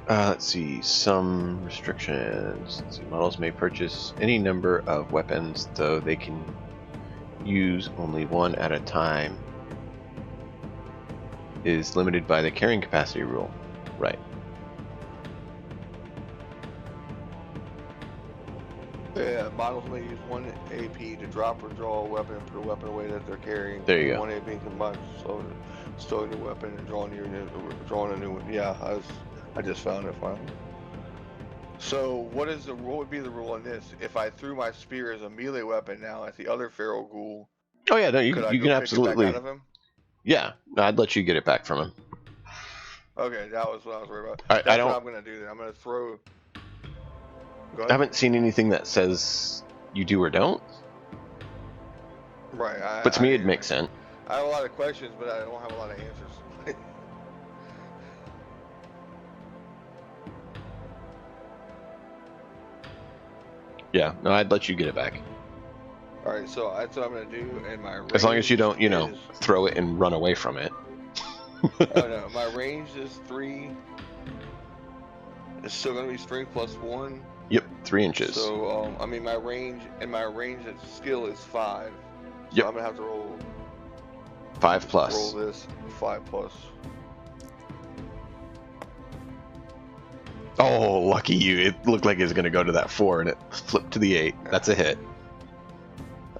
Let's see, some restrictions. Let's see, models may purchase any number of weapons, though they can use only one at a time. Is limited by the carrying capacity rule. Right. Yeah, models may use 1 AP to drop or draw a weapon and put a weapon away that they're carrying. There you go. 1 AP combined, so stowing the weapon and drawing a new one. Yeah, I just found it finally. So what would be the rule on this? If I threw my spear as a melee weapon now at the other feral ghoul, Oh yeah, no, you could I can go pick absolutely. it back out of him? Yeah, no, I'd let you get it back from him. Okay, that was what I was worried about. I That's don't. what I'm gonna do then. I'm gonna throw. Go ahead. I haven't seen anything that says you do or don't. Right. But to me, it makes sense. I have a lot of questions, but I don't have a lot of answers. Yeah, no, I'd let you get it back. All right, so that's what I'm gonna do, and my range As long as you don't, is, throw it and run away from it. Oh no, my range is 3. It's still gonna be strength +1. Yep, 3 inches. So I mean my range at skill is 5. So Yep. I'm gonna have to roll 5 plus. Roll this 5 plus. Oh, lucky you. It looked like it was going to go to that 4 and it flipped to the 8. That's a hit.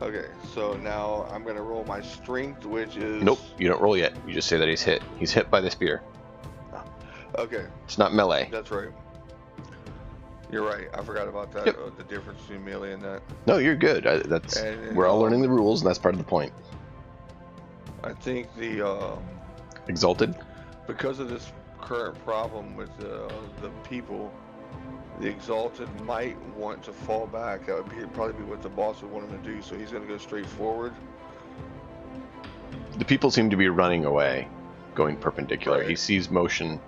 Okay, so now I'm gonna roll my strength, which is. Nope, you don't roll yet. You just say that he's hit. He's hit by the spear. Okay. It's not melee. That's right. You're right. I forgot about that. Yep. The difference between melee and that. No, you're good. We're all learning the rules, and that's part of the point. I think the Exalted? because of this current problem with the people, the Exalted might want to fall back. That would probably be what the boss would want him to do. So he's going to go straight forward. The people seem to be running away, going perpendicular. Right. He sees motion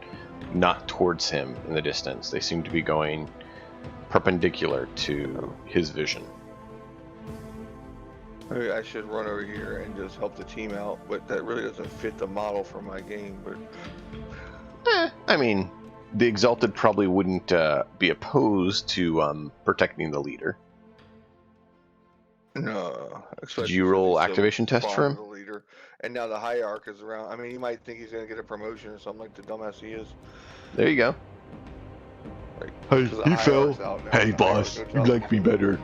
not towards him in the distance. They seem to be going perpendicular to his vision. Maybe I should run over here and just help the team out, but that really doesn't fit the model for my game. But I mean, the Exalted probably wouldn't be opposed to protecting the leader. no, Did you roll activation test for him? The leader, and now the hierarch is around. I mean, he might think he's gonna get a promotion or something like the dumbass he is. There you go. Like, Hey, 'cause the you fell. hierarch's out now. Hey, The boss, hierarch you goes out. like me better.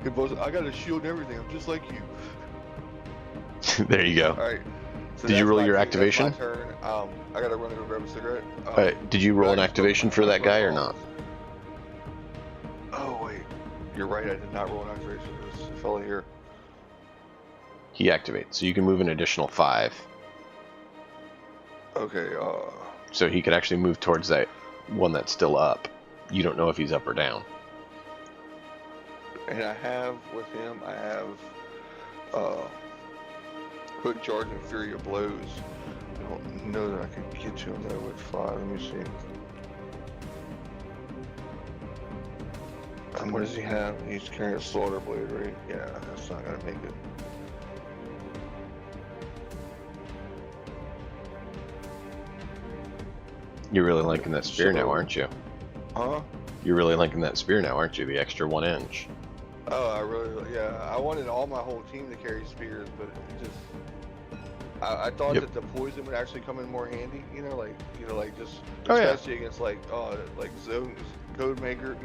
Hey, boss, I got a shield and everything. I'm just like you. There you go. All right. So Did you that's roll my your thing, activation? That's my turn. I gotta run and go grab a cigarette. Did you roll an activation for that guy or not? Oh wait, you're right. I did not roll an activation for this fella here. He activates, so you can move an additional 5. Okay. So he could actually move towards that one that's still up. You don't know if he's up or down. And I have with him, I have quick charge and fury of blows. I don't know that I can get to him though with 5. Let me see. What does he have? He's carrying a slaughter blade, right? Yeah, that's not gonna make it. You're really liking that spear now, So- aren't you? Huh? You're really liking that spear now, aren't you? The extra 1 inch. Oh, yeah. I wanted all my whole team to carry spears, but it just. I thought Yep. that the poison would actually come in more handy, like just Oh, yeah. especially against like zones, Codemaker,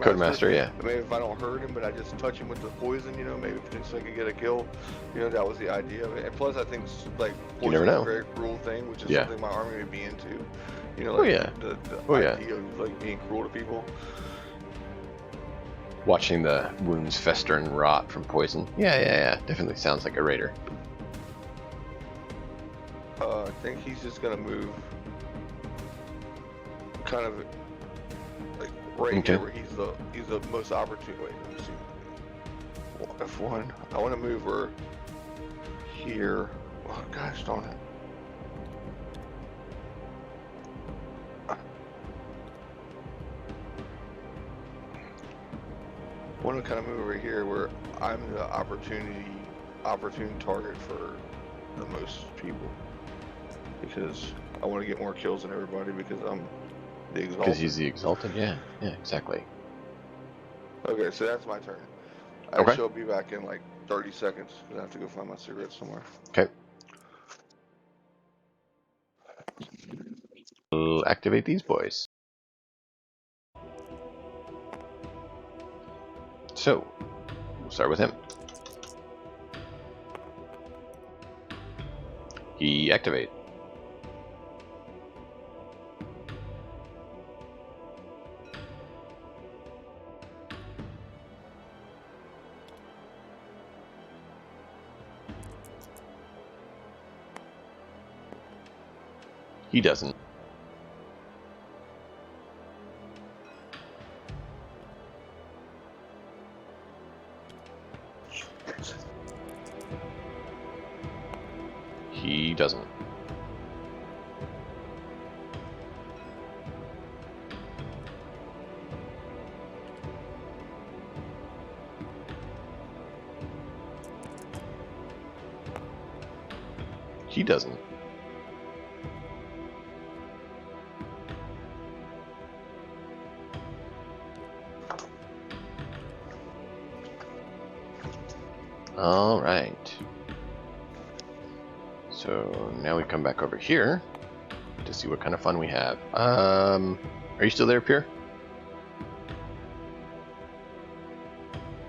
Codemaster, yeah. But maybe if I don't hurt him, but I just touch him with the poison, maybe potentially I could get a kill. That was the idea of it. And plus, I think like You never poison is know. a very cruel thing, which is Yeah. something my army would be into. Oh, yeah. The Oh, yeah. idea of like being cruel to people. Watching the wounds fester and rot from poison. Yeah. Definitely sounds like a raider. I think he's just gonna move kind of like right Okay. here where he's the most opportune. Wait, let me see. F1. I want to move her here. Oh gosh darn it. I want to kind of move over here where I'm the opportune target for the most people. Because I want to get more kills than everybody because I'm the Exalted. Because he's the Exalted? Yeah, exactly. Okay, so that's my turn. Okay. I shall be back in like 30 seconds because I have to go find my cigarettes somewhere. Okay. We'll activate these boys. So, we'll start with him. He activate. He doesn't. He doesn't. He doesn't. All right. So now we come back over here to see what kind of fun we have. Are you still there, Pierre?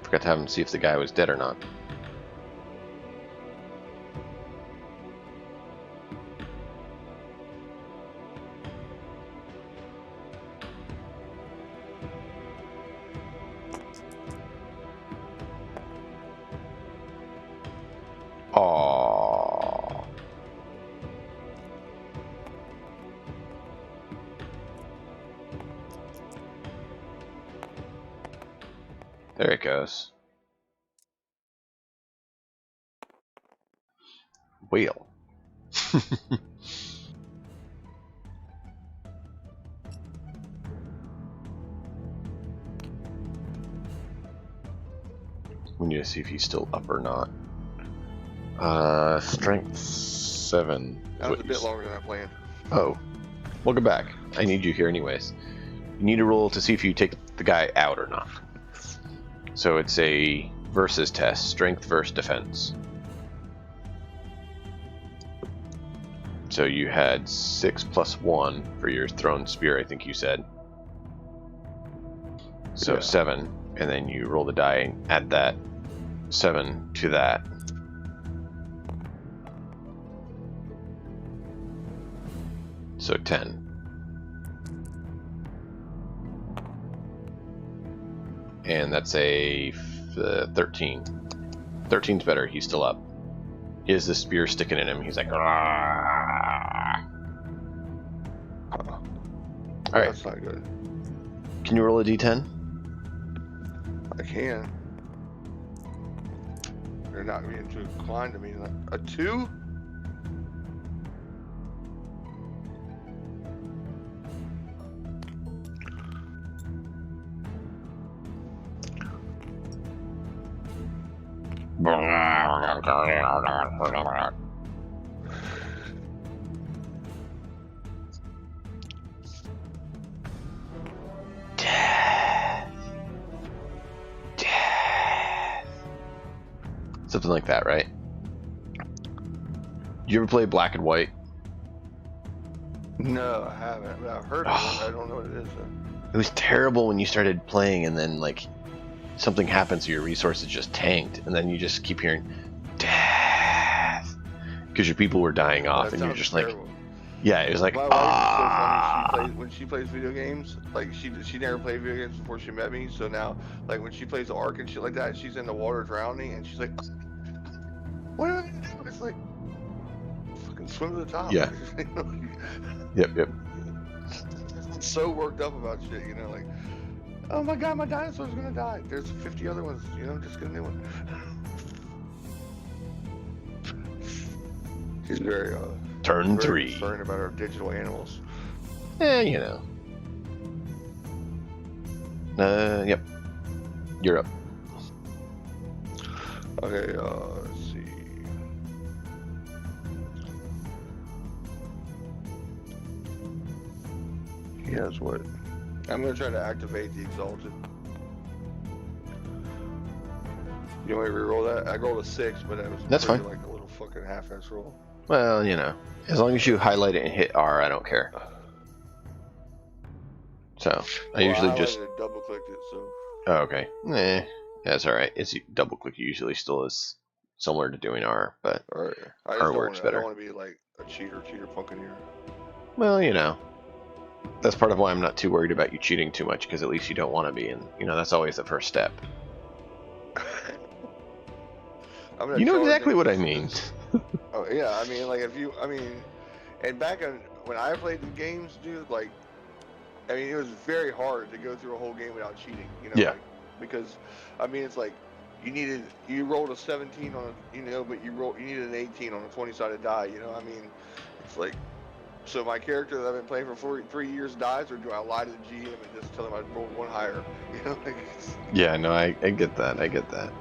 Forgot to have him see if the guy was dead or not. Aww. There it goes. Whale. We need to see if he's still up or not. Strength 7. That was a bit longer than I planned. Oh. Welcome back. I need you here anyways. You need to roll to see if you take the guy out or not. So it's a versus test. Strength versus defense. So you had 6 plus 1 for your thrown spear, I think you said. So Yeah. 7. And then you roll the die and add that 7 to that. So 10. And that's a 13. 13's better. He's still up. He has the spear sticking in him. He's like, "Argh." All right. That's not good. Can you roll a d10? I can. They're not being too inclined to me. A 2? Something like that, right? You ever play Black and White? No, I haven't. But I've heard of it. I don't know what it is. It was terrible when you started playing, and then like something happens, so your resources just tanked, and then you just keep hearing death because your people were dying off, That and you're sounds just terrible. like, yeah, it was like, My wife is so funny. When she plays video games, like she never played video games before she met me. So now, like when she plays the Ark and shit like that, she's in the water drowning, and she's like, "What am I gonna do?" It's like, fucking swim to the top. Yeah. Yep. I'm so worked up about shit, you know, like, oh my god, my dinosaur's gonna die. There's 50 other ones, you know, just get a new one. She's very Turn very 3. concerned about our digital animals. You know. Yep. You're up. Okay, let's see. He has what? I'm gonna try to activate the Exalted. You want me to reroll that? I rolled a 6, but it was That's fine. like a little fucking half-ass roll. Well, you know, as long as you highlight it and hit R, I don't care. So I usually just double clicked it, so. Oh, okay. That's all right. It's double click usually still is similar to doing R, but Alright. I R works I better. don't want to be like a cheater punk in here. Well, you know, that's part of why I'm not too worried about you cheating too much, because at least you don't want to be, and you know that's always the first step. You know exactly what I mean. Oh yeah, I mean, like and back when I played the games, dude, like, I mean, it was very hard to go through a whole game without cheating, you know, Yeah. like, because, I mean, it's like, you rolled a 17 on a, you know, but you needed an 18 on a 20-sided die, you know, I mean, it's like, so my character that I've been playing for 3 years dies, or do I lie to the GM and just tell him I rolled one higher, you know, like, Yeah, no, I get that. I get that.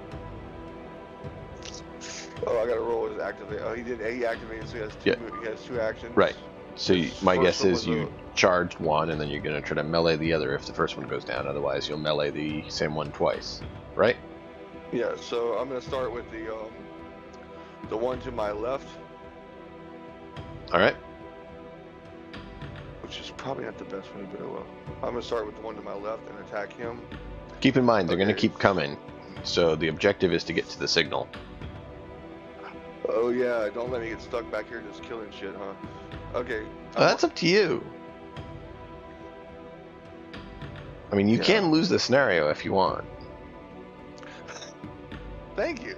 oh, I gotta roll his activate. Oh, he activated, so he has 2 actions. Right. So my First guess one is was you charged one, and then you're gonna try to melee the other if the first one goes down. Otherwise, you'll melee the same one twice, right? Yeah. So I'm gonna start with the one to my left, All right. which is probably not the best one, but oh well. I'm gonna start with the one to my left and attack him. Keep in mind they're gonna Okay. keep coming, so the objective is to get to the signal. Oh yeah, don't let me get stuck back here just killing shit, huh? Okay. That's up to you. I mean, you Yeah. can lose the scenario if you want. Thank you.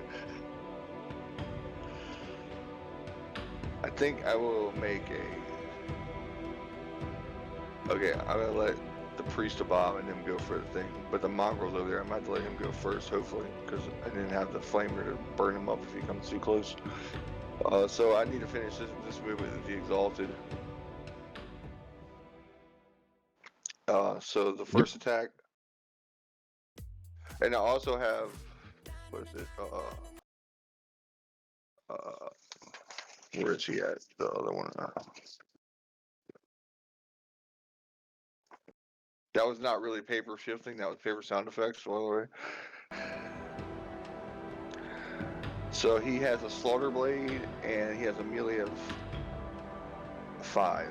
I think I will make Okay, I'm gonna let the priest of Bob and him go for the thing, but the mongrel's over there. I might have to let him go first, hopefully, because I didn't have the flamer to burn him up if he comes too close. So I need to finish this move with the Exalted. So the first attack, and I also have, what is it? Where is he at? The other one. That was not really paper shifting. That was paper sound effects, by the way. So he has a slaughter blade, and he has a melee of 5.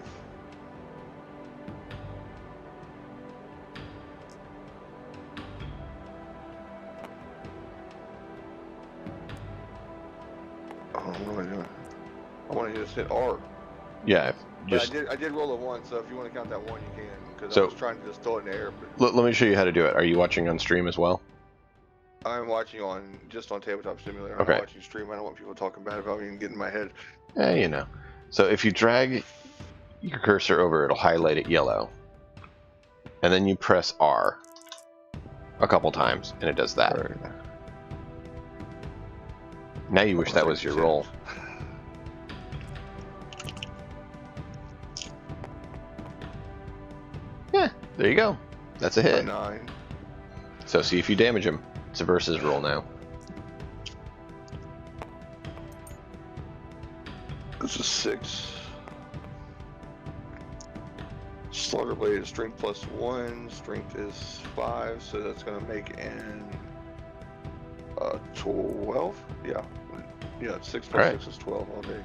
Oh, what am I doing? I want to just hit R. Yeah, But just I did roll a 1, so if you want to count that 1, you can. Because So- I was trying to just throw it in the air. But let me show you how to do it. Are you watching on stream as well? I'm watching just on Tabletop Simulator. I'm Okay. not watching stream. I don't want people talking bad about me and getting in my head. You know. So if you drag your cursor over, it'll highlight it yellow. And then you press R a couple times, and it does that. Right. Now you wish that was your roll. Yeah, there you go. That's a hit. 9. So see if you damage him. It's a versus roll now. This is 6. Slaughter blade is strength plus 1. Strength is 5, so that's gonna make an 12. Yeah. Yeah, 6 All plus right. 6 is 12 all day.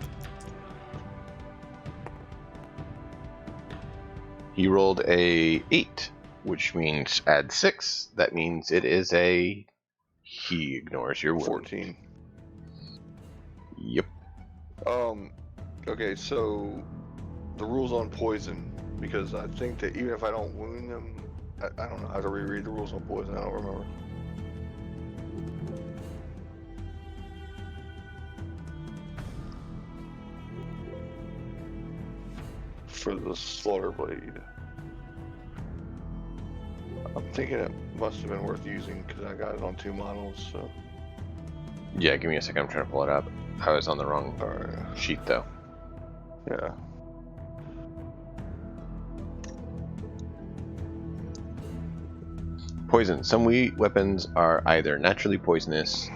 He rolled a 8, which means add 6. That means it is a... He ignores your wound. 14. Yep. Okay, so the rules on poison, because I think that even if I don't wound them, I don't know. I have to reread the rules on poison. I don't remember. For the slaughter blade, I'm thinking it must have been worth using because I got it on 2 models. So Yeah, give me a second. I'm trying to pull it up. I was on the wrong all right. sheet, though. Yeah. Poison. Some weapons are either naturally poisonous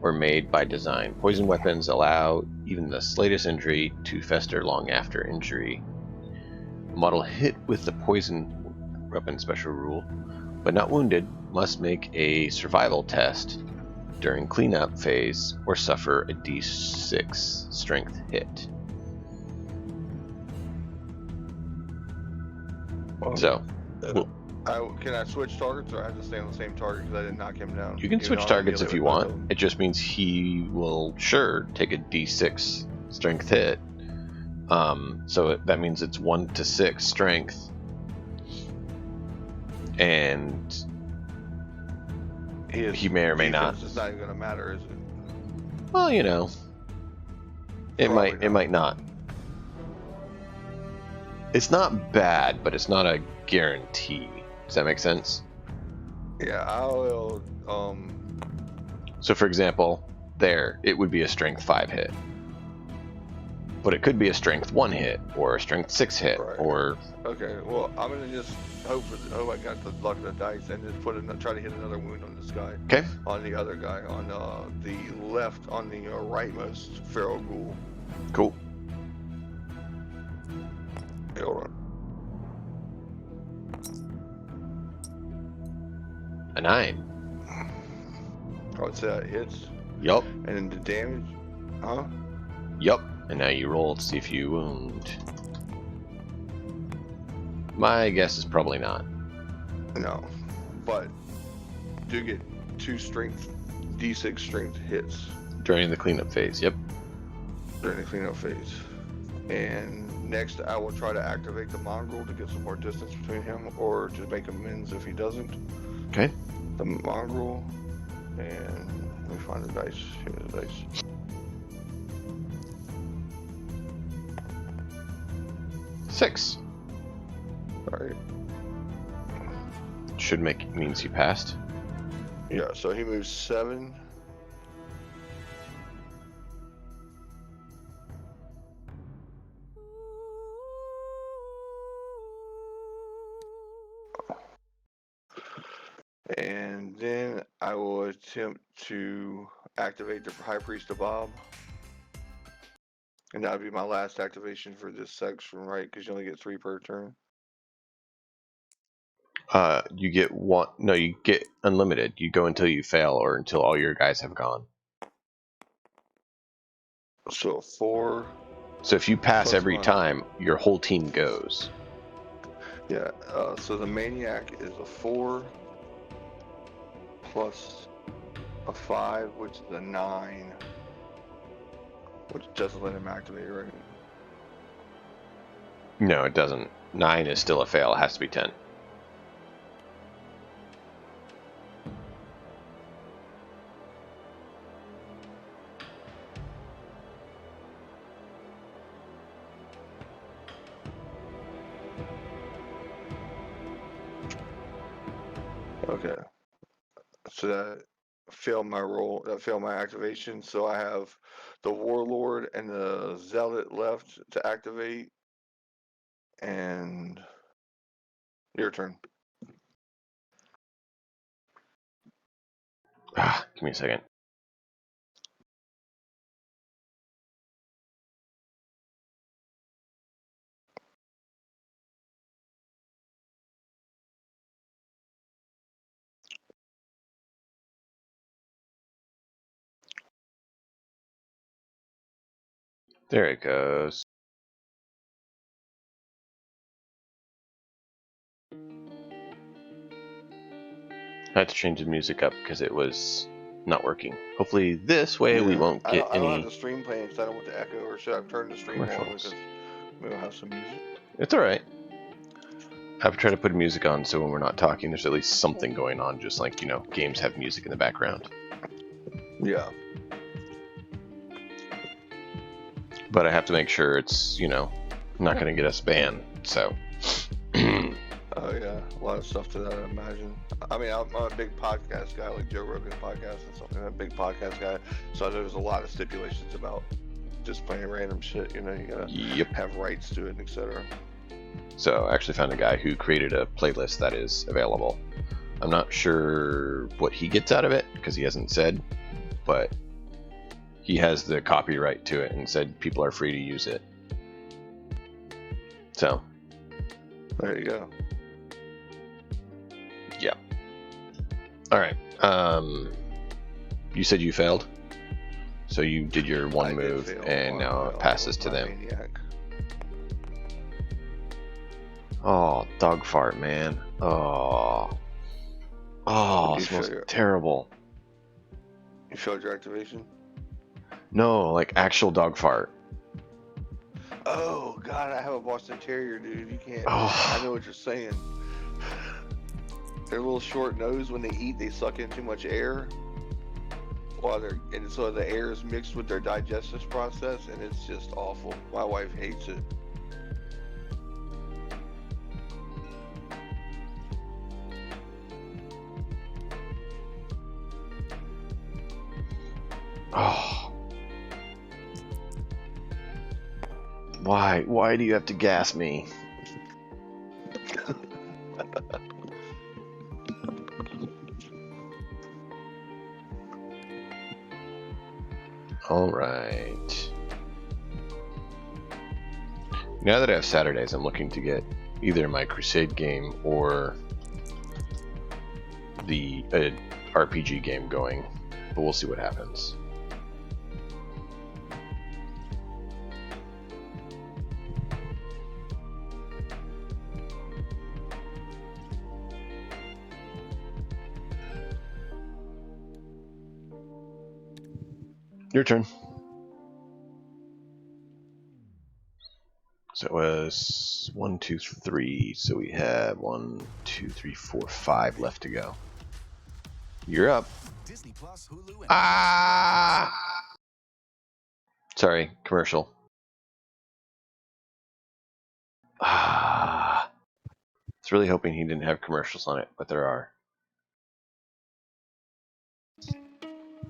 or made by design. Poison weapons allow even the slightest injury to fester long after injury. A model hit with the poison weapon special rule, but not wounded, must make a survival test during cleanup phase or suffer a d6 strength hit. So, Can I switch targets, or I have to stay on the same target because I didn't knock him down? you can Even switch though I'm targets melee if you with both want. of them? It just means he will sure take a d6 strength hit. So that means it's 1 to 6 strength, and he may or may not. It's not even gonna matter, is it? Well, you know, it might not. It's not bad, but it's not a guarantee. Does that make sense? Yeah, I will. So, for example, there it would be a strength 5 hit, but it could be a strength 1 hit or a strength 6 hit, Right. or Okay, well, I'm gonna just hope I got the luck of the dice and just try to hit another wound on this guy. okay. On the other guy, on the left, on the rightmost feral ghoul. Cool. Okay, hold on. A 9. I would say that hits. Yup. And then the damage, huh? Yup. And now you roll to see if you wound. My guess is probably not. No, but do get 2 d6 strength hits During the cleanup phase, yep. during the cleanup phase. And next, I will try to activate the mongrel to get some more distance between him, or to make amends if he doesn't. Okay. The mongrel, and let me find the dice. Here's the dice. Six. All right. Should means you passed. Yeah, so he moves 7. And then I will attempt to activate the High Priest of Bob. And that would be my last activation for this section, right? Because you only get 3 per turn. You get one. No, you get unlimited. You go until you fail or until all your guys have gone. So 4. So if you pass Plus every 1. time, your whole team goes. Yeah, so the Maniac is a 4 plus a 5, which is a 9. Which doesn't let him activate, right? No, it doesn't. 9 is still a fail. It has to be 10. Okay. So that failed my roll. That failed my activation. So I have the Warlord and the Zealot left to activate. And your turn. Give me a second. There it goes. I had to change the music up because it was not working. Hopefully this way we won't I get don't have any the stream playing because I don't want the echo, or should I turn the stream on commercials. because we'll have some music? It's alright. I've tried to put music on so when we're not talking there's at least something going on, just like, you know, games have music in the background. Yeah. But I have to make sure it's, you know, not going to get us banned, so. Oh yeah, a lot of stuff to that, I imagine. I mean, I'm a big podcast guy, like Joe Rogan's podcast and something. I'm a big podcast guy, so I know there's a lot of stipulations about just playing random shit. You know, you gotta have rights to it, etc. So I actually found a guy who created a playlist that is available. I'm not sure what he gets out of it because he hasn't said, but he has the copyright to it and said people are free to use it. So there you go. Yeah. All right. You said you failed, so you did your one move, and now it passes to them. Maniac. Oh, dog fart, man. Oh, it smells terrible. You showed your activation? No, like actual dog fart. Oh God, I have a Boston Terrier, dude. You can't. Oh. I know what you're saying. Their little short nose, when they eat, they suck in too much air. And so the air is mixed with their digestive process, and it's just awful. My wife hates it. Oh. Why do you have to gas me? All right. Now that I have Saturdays, I'm looking to get either my Crusade game or the RPG game going, but we'll see what happens. Your turn. So it was 1, 2, 3. So we have 1, 2, 3, 4, 5 left to go. You're up. Disney Plus, Hulu, and Ah! Sorry, commercial. Ah. I was really hoping he didn't have commercials on it, but there are.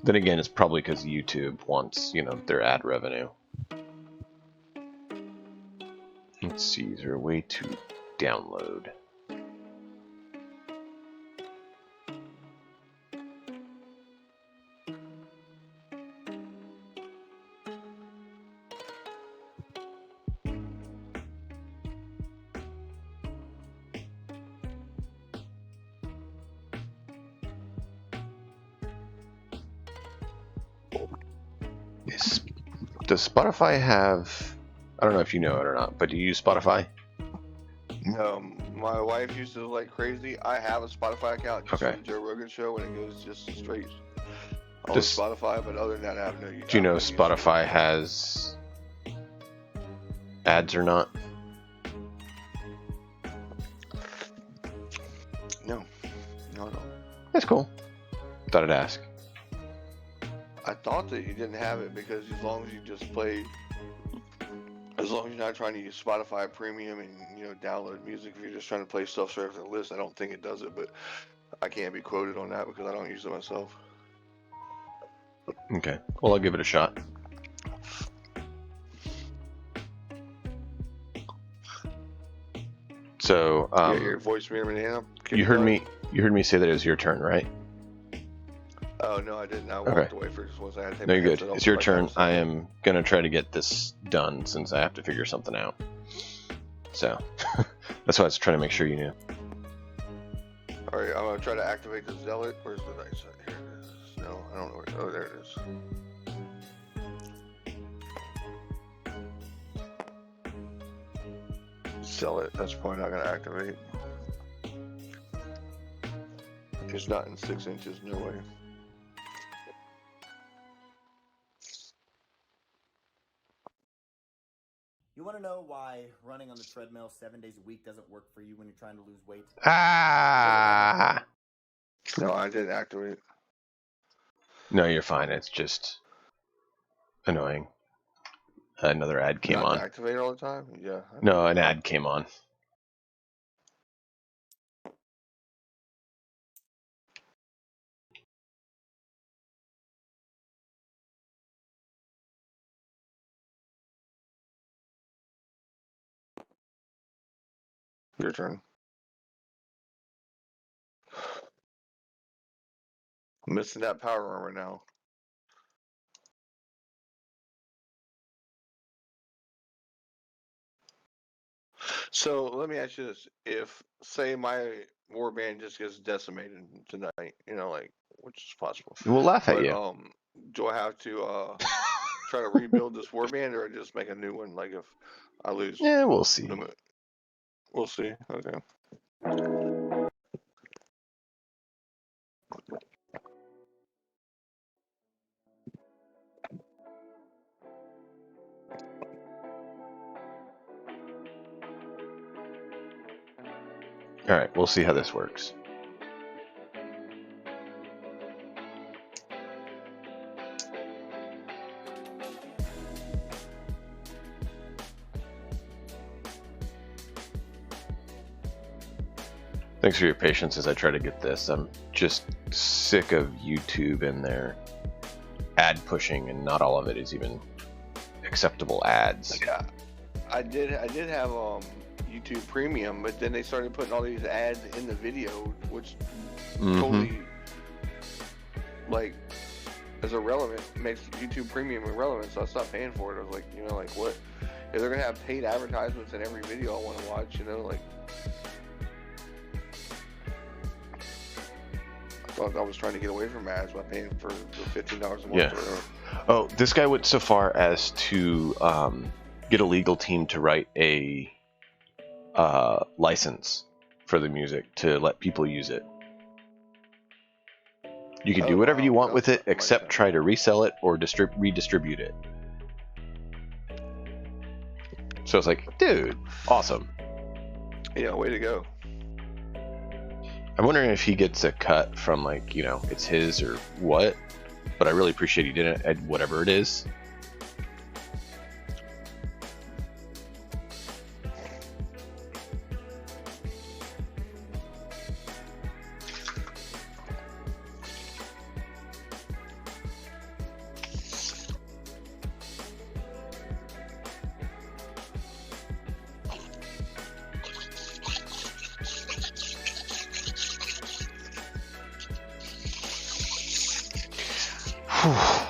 Then again, it's probably because YouTube wants, you know, their ad revenue. Let's see, is there a way to download? Does Spotify have... I don't know if you know it or not, but do you use Spotify? No, my wife uses it like crazy. I have a Spotify account just for the Joe Rogan show, and it goes just straight on Spotify. But other than that, I have no. Do you know Spotify has ads or not? No. That's cool. Thought I'd ask. I thought that you didn't have it because as long as you just play, as long as you're not trying to use Spotify Premium and, you know, download music, if you're just trying to play stuff straight off the list, I don't think it does it, but I can't be quoted on that because I don't use it myself. Okay, well, I'll give it a shot. So, your voice banana. You heard me say that it was your turn, right? Oh no, I didn't. I walked away for just once. I had to take no, my you're good. headset off It's your my turn. house. I am gonna try to get this done since I have to figure something out. So that's why I was trying to make sure you knew. All right, I'm gonna try to activate the zealot. Where's the dice? Here it is. No, I don't know where. Oh, there it is. Resell it. That's probably not going to activate. It's not in 6 inches, no way. You want to know why running on the treadmill 7 days a week doesn't work for you when you're trying to lose weight? Ah! No, I didn't activate. No, you're fine. It's just annoying. Another ad came Not on. to activate all the time? Yeah. No, an ad came on. Your turn. I'm missing that power armor now. So let me ask you this: if, say, my warband just gets decimated tonight, you know, like, which is possible, We'll laugh at but you. do I have to try to rebuild this warband, or just make a new one? Like, if I lose, Yeah, we'll see. We'll see. Okay. All right, we'll see how this works. Thanks for your patience as I try to get this. I'm just sick of YouTube and their ad pushing, and not all of it is even acceptable ads. Yeah, I did have YouTube Premium, but then they started putting all these ads in the video, which totally, like, is irrelevant. Makes YouTube Premium irrelevant, so I stopped paying for it. I was like, you know, like, what? If they're gonna have paid advertisements in every video I want to watch, you know, like, I thought I was trying to get away from ads by paying for the $15 a month. Yeah. Or whatever. Oh, this guy went so far as to get a legal team to write a license for the music to let people use it. You can do whatever you want with it, except try to resell it or redistribute it. So it's like, dude, awesome. Yeah, way to go. I'm wondering if he gets a cut from, like, you know, it's his or what, but I really appreciate he did it, whatever it is.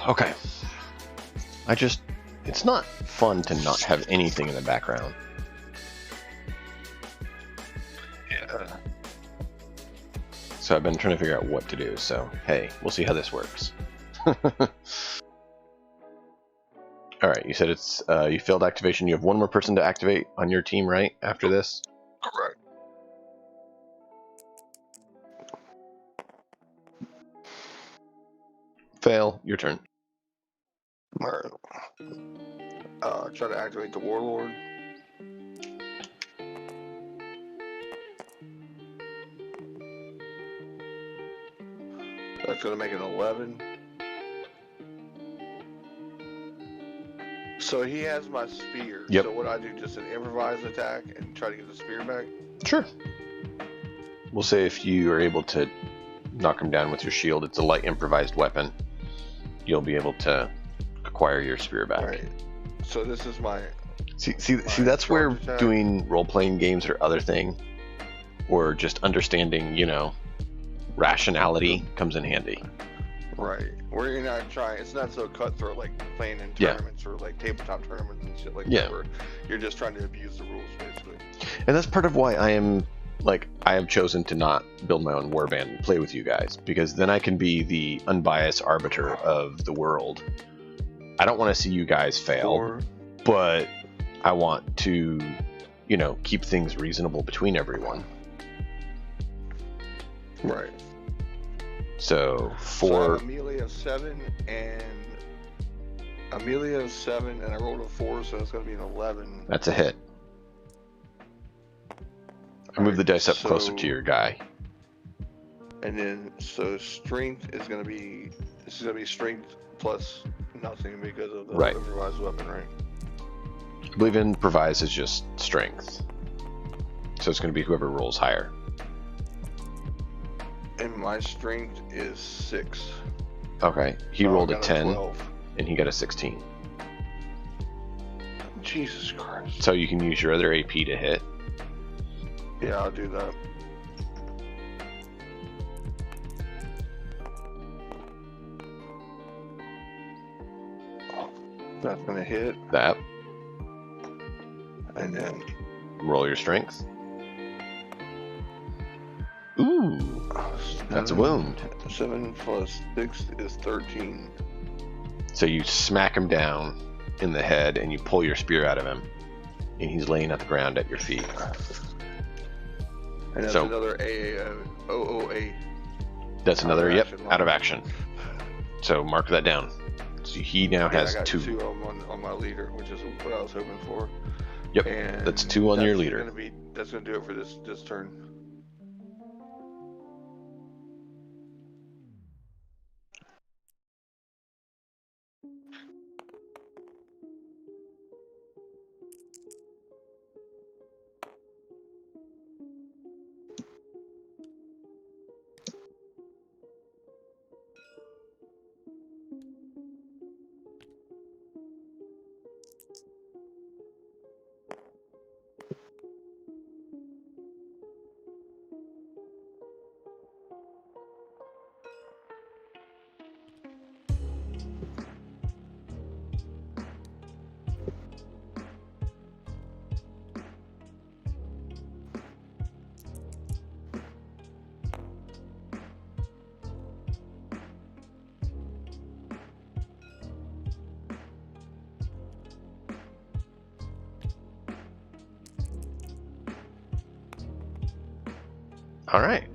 Okay. It's not fun to not have anything in the background. Yeah. So I've been trying to figure out what to do, so hey, we'll see how this works. Alright, you said it's you failed activation. You have one more person to activate on your team, right, after this? Correct. Fail, your turn. Alright. Try to activate the Warlord. That's going to make it 11. So he has my spear. Yep. So what I do, just an improvised attack and try to get the spear back? Sure. We'll say if you are able to knock him down with your shield, it's a light improvised weapon, you'll be able to acquire your spear back. Alright. So this is my... See, that's where doing role-playing games or other thing, or just understanding, you know, rationality comes in handy. Right. Where you're not trying, it's not so cutthroat like playing in tournaments or like tabletop tournaments and shit like that, where you're just trying to abuse the rules, basically. And that's part of why I have chosen to not build my own warband and play with you guys, because then I can be the unbiased arbiter of the world. I don't want to see you guys fail, but I want to you know, keep things reasonable between everyone. Right. So So I have for a melee of 7 and a melee of 7, and I rolled a 4, so it's going to be an 11. that's a hit. I move the dice up closer to your guy. And then, so strength is going to be, this is going to be strength plus nothing because of the Right. improvised weapon, right? I believe improvise is just strength. So it's going to be whoever rolls higher. And my strength is 6. Okay. He So I rolled a got 10 12. and he got a 16. Jesus Christ. So you can use your other AP to hit. Yeah, I'll do that. That's going to hit, That. and then Roll your strength. Ooh. That's a wound. 7 plus 6 is 13. So you smack him down in the head and you pull your spear out of him. And he's laying at the ground at your feet. And that's So- another OOA. That's another, Out of yep, action out of line. action. So mark that down. So he now Yeah, has I got 2. 2 on my leader, which is what I was hoping for. Yep, And that's 2 on your that's leader. That's gonna do it for this turn. All right.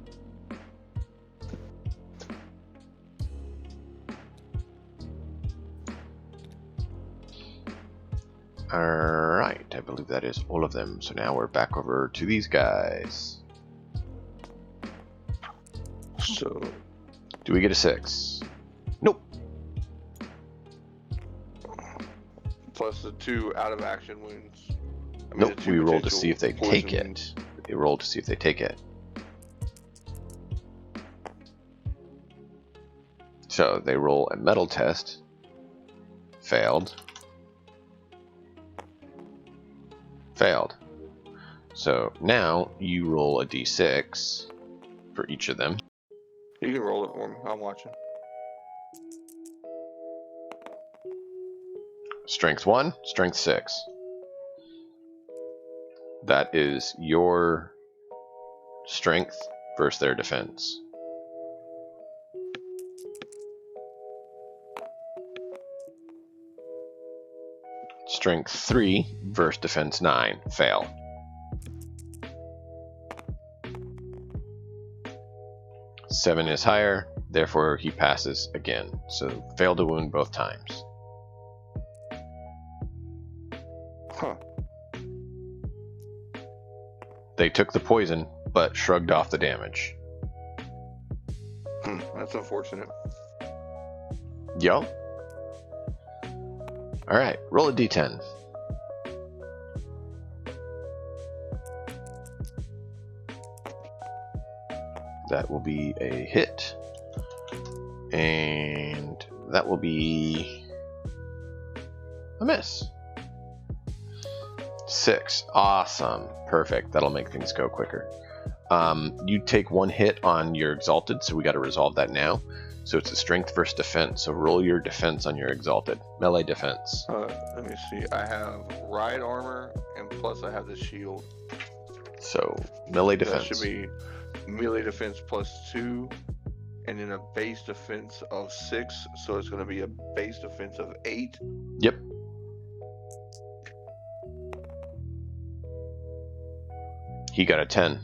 All right. I believe that is all of them. So now we're back over to these guys. So Do we get a 6? Nope. plus the 2 out of action wounds. I mean, Nope. the 2 We roll to potential see if they poison take wounds. it. They roll to see if they take it. So they roll a metal test. Failed. Failed. So now you roll a d6 for each of them. You can roll it for me. I'm watching. Strength 1, strength 6. That is your strength versus their defense. Strength 3 versus defense 9. Fail. Seven is higher, therefore he passes again. So fail to wound both times. Huh. They took the poison, but shrugged off the damage. That's unfortunate. Yo. Alright, roll a d10. That will be a hit. And that will be a miss. 6. Awesome. Perfect. That'll make things go quicker. You take 1 hit on your exalted, so we got to resolve that now. So it's a strength versus defense. So roll your defense on your exalted. Melee defense. Let me see. I have ride armor, and plus I have the shield. So melee defense. That should be melee defense plus 2, and then a base defense of 6. So it's going to be a base defense of 8. Yep. He got a 10.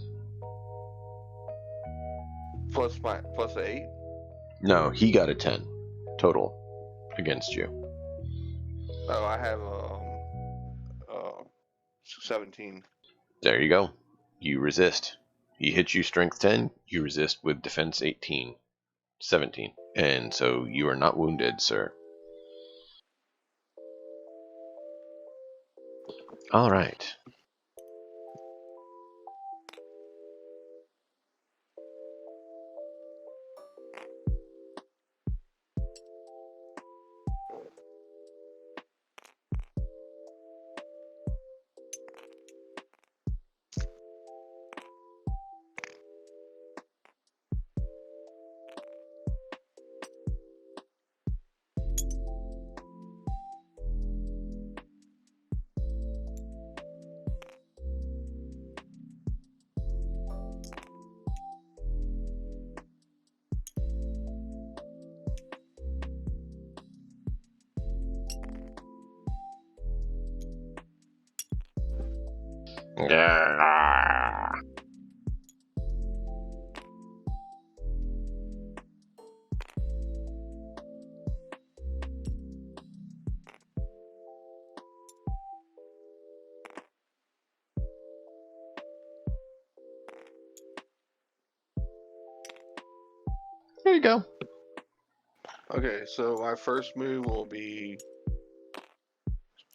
Plus an 8. No, he got a 10 total against you. Oh, I have 17. There you go. You resist. He hits you strength 10. You resist with defense 17. And so you are not wounded, sir. All right. There you go. Okay, so my first move will be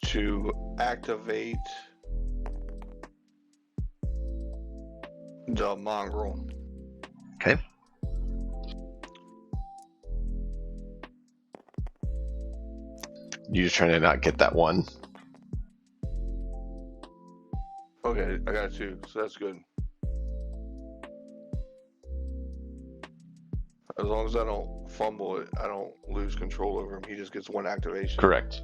to activate the mongrel. Okay. You just trying to not get that one. Okay, I got 2, so that's good. As long as I don't fumble it, I don't lose control over him. He just gets 1 activation. Correct.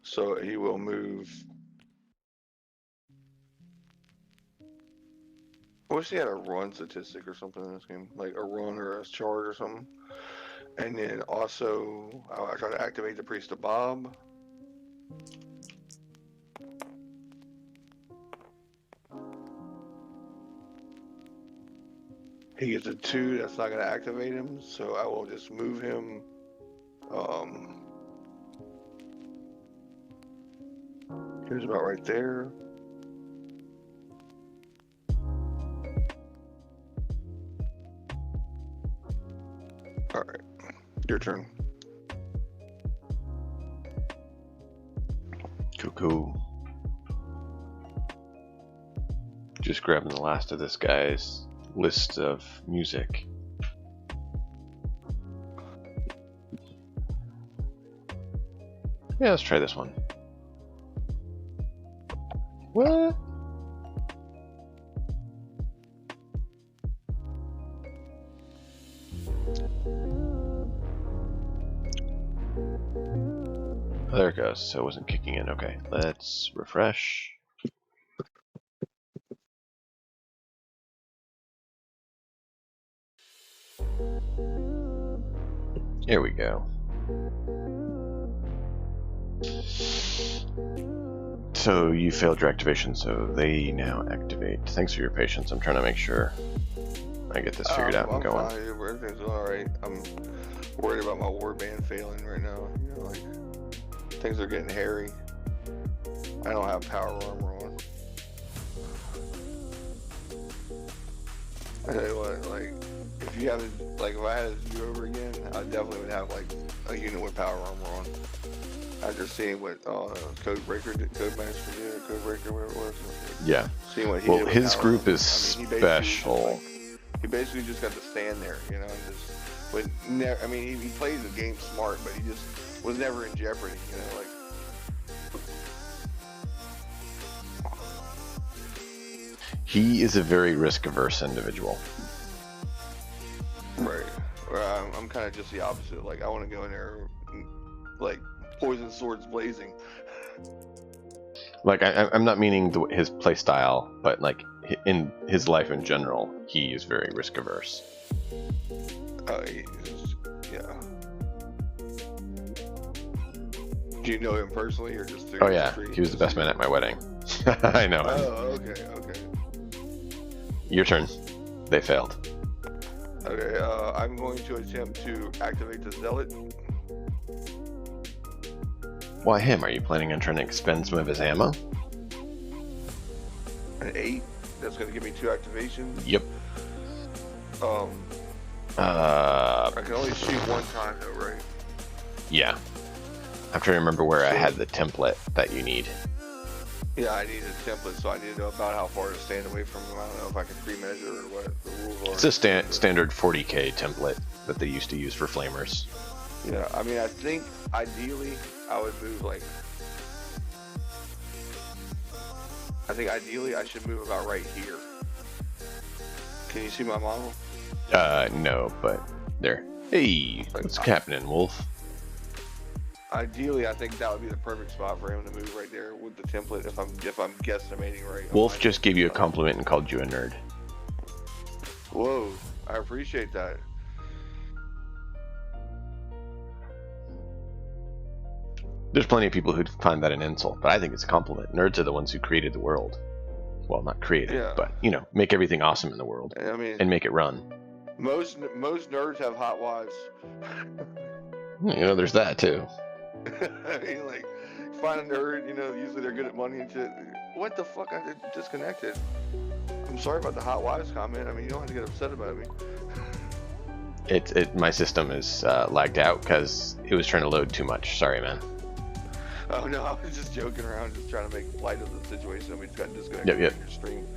So he will move. I wish he had a run statistic or something in this game, like a run or a charge or something. And then also, I try to activate the Priest of Bob. He gets a 2, that's not going to activate him, so I will just move him. Here's about right there. Alright, your turn. Cool. Just grabbing the last of this guy's list of music. Yeah, let's try this one. What? Oh, there it goes. So it wasn't kicking in. Okay, let's refresh. Here we go. So you failed your activation, so they now activate. Thanks for your patience. I'm trying to make sure I get this figured out and going. Fine. Everything's alright. I'm worried about my warband failing right now. You know, like, things are getting hairy. I don't have power armor on. I tell you what, like, if you have, like, if I had to do over again, I definitely would have, like, a unit with power armor on. After seeing what Codebreaker did, Codemaster did, or Codebreaker, whatever it was. Yeah. Seeing what he well, did with his power group armor. is I mean, he basically special. he basically just got to stand there, you know, and just. But never, I mean, he plays the game smart, but he just was never in jeopardy, you know, like. He is a very risk-averse individual. Right. I'm kind of just the opposite. Like, I want to go in there, like, poison swords blazing. Like, I'm not meaning his play style, but like in his life in general, he is very risk-averse. Yeah. Do you know him personally, or just through Oh yeah, the street? he was the best man at my wedding. I know him. Oh, okay. your turn. They failed. Okay, I'm going to attempt to activate the zealot. Why him? Are you planning on trying to expend some of his ammo? An 8. That's going to give me 2 activations. Yep. I can only shoot 1 time though, right? Yeah. I'm trying to remember where I had the template that you need. Yeah, I need a template, so I need to know about how far to stand away from them. I don't know if I can pre-measure or what the rules are. It's a standard 40k template that they used to use for flamers. Yeah, I mean, I think ideally I would move like. I think ideally I should move about right here. Can you see my model? No, but there. Hey, what's happening, Wolf? Ideally, I think that would be the perfect spot for him to move right there with the template. If I'm guesstimating right. Wolf just gave you a compliment and called you a nerd. Whoa, I appreciate that. There's plenty of people who'd find that an insult, but I think it's a compliment. Nerds are the ones who created the world. Well, not created, Yeah. but, you know, make everything awesome in the world. I mean, and make it run. most nerds have hot wives. You know, there's that, too. I mean, like, find a nerd, you know, usually they're good at money and shit. What the fuck? I disconnected. I'm sorry about the hot wives comment. I mean, you don't have to get upset about me. My system is lagged out because it was trying to load too much. Sorry, man. Oh no, I was just joking around, just trying to make light of the situation. We just got disconnected Yep. from your stream.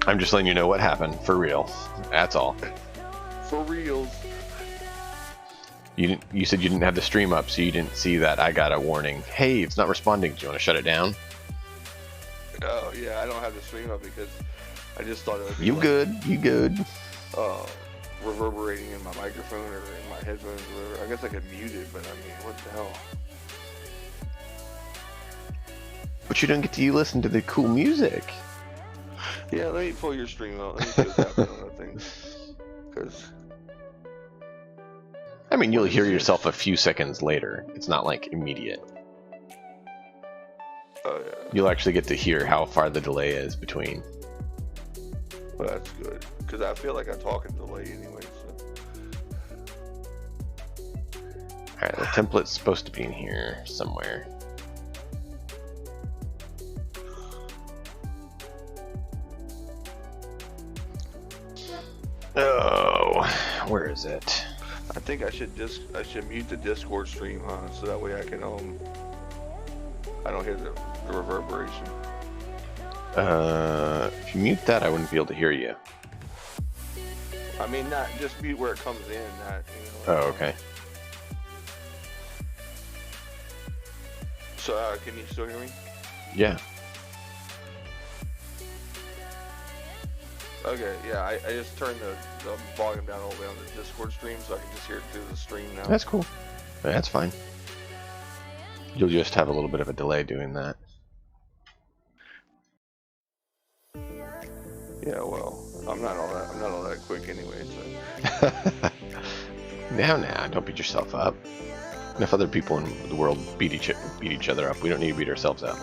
I'm just letting you know what happened, for real. That's all. For reals. You said you didn't have the stream up, so you didn't see that I got a warning. Hey, it's not responding. Do you want to shut it down? Oh yeah, I don't have the stream up because I just thought it would be You like, good? You good? reverberating in my microphone or in my headphones or whatever. I guess I could mute it, but I mean, what the hell? But you don't get to listen to the cool music. Yeah, let me pull your stream out. Let me see what's happening on that thing. Because I mean, you'll hear yourself a few seconds later. It's not like immediate. oh yeah, You'll actually get to hear how far the delay is between. well, that's good. Because I feel like I talk in delay anyway. So. Alright, the template's supposed to be in here somewhere. Oh, where is it? I think I should mute the Discord stream, huh? So that way I can I don't hear the reverberation. If you mute that, I wouldn't be able to hear you. I mean, not just mute where it comes in. Not, you know. Oh, okay. So can you still hear me? Yeah. Okay, yeah, I just turned the volume down all the way on the Discord stream so I can just hear it through the stream now. That's cool. That's fine. You'll just have a little bit of a delay doing that. Yeah, well, I'm not all that quick anyway. So. Now, don't beat yourself up. Enough other people in the world beat each other up. We don't need to beat ourselves up.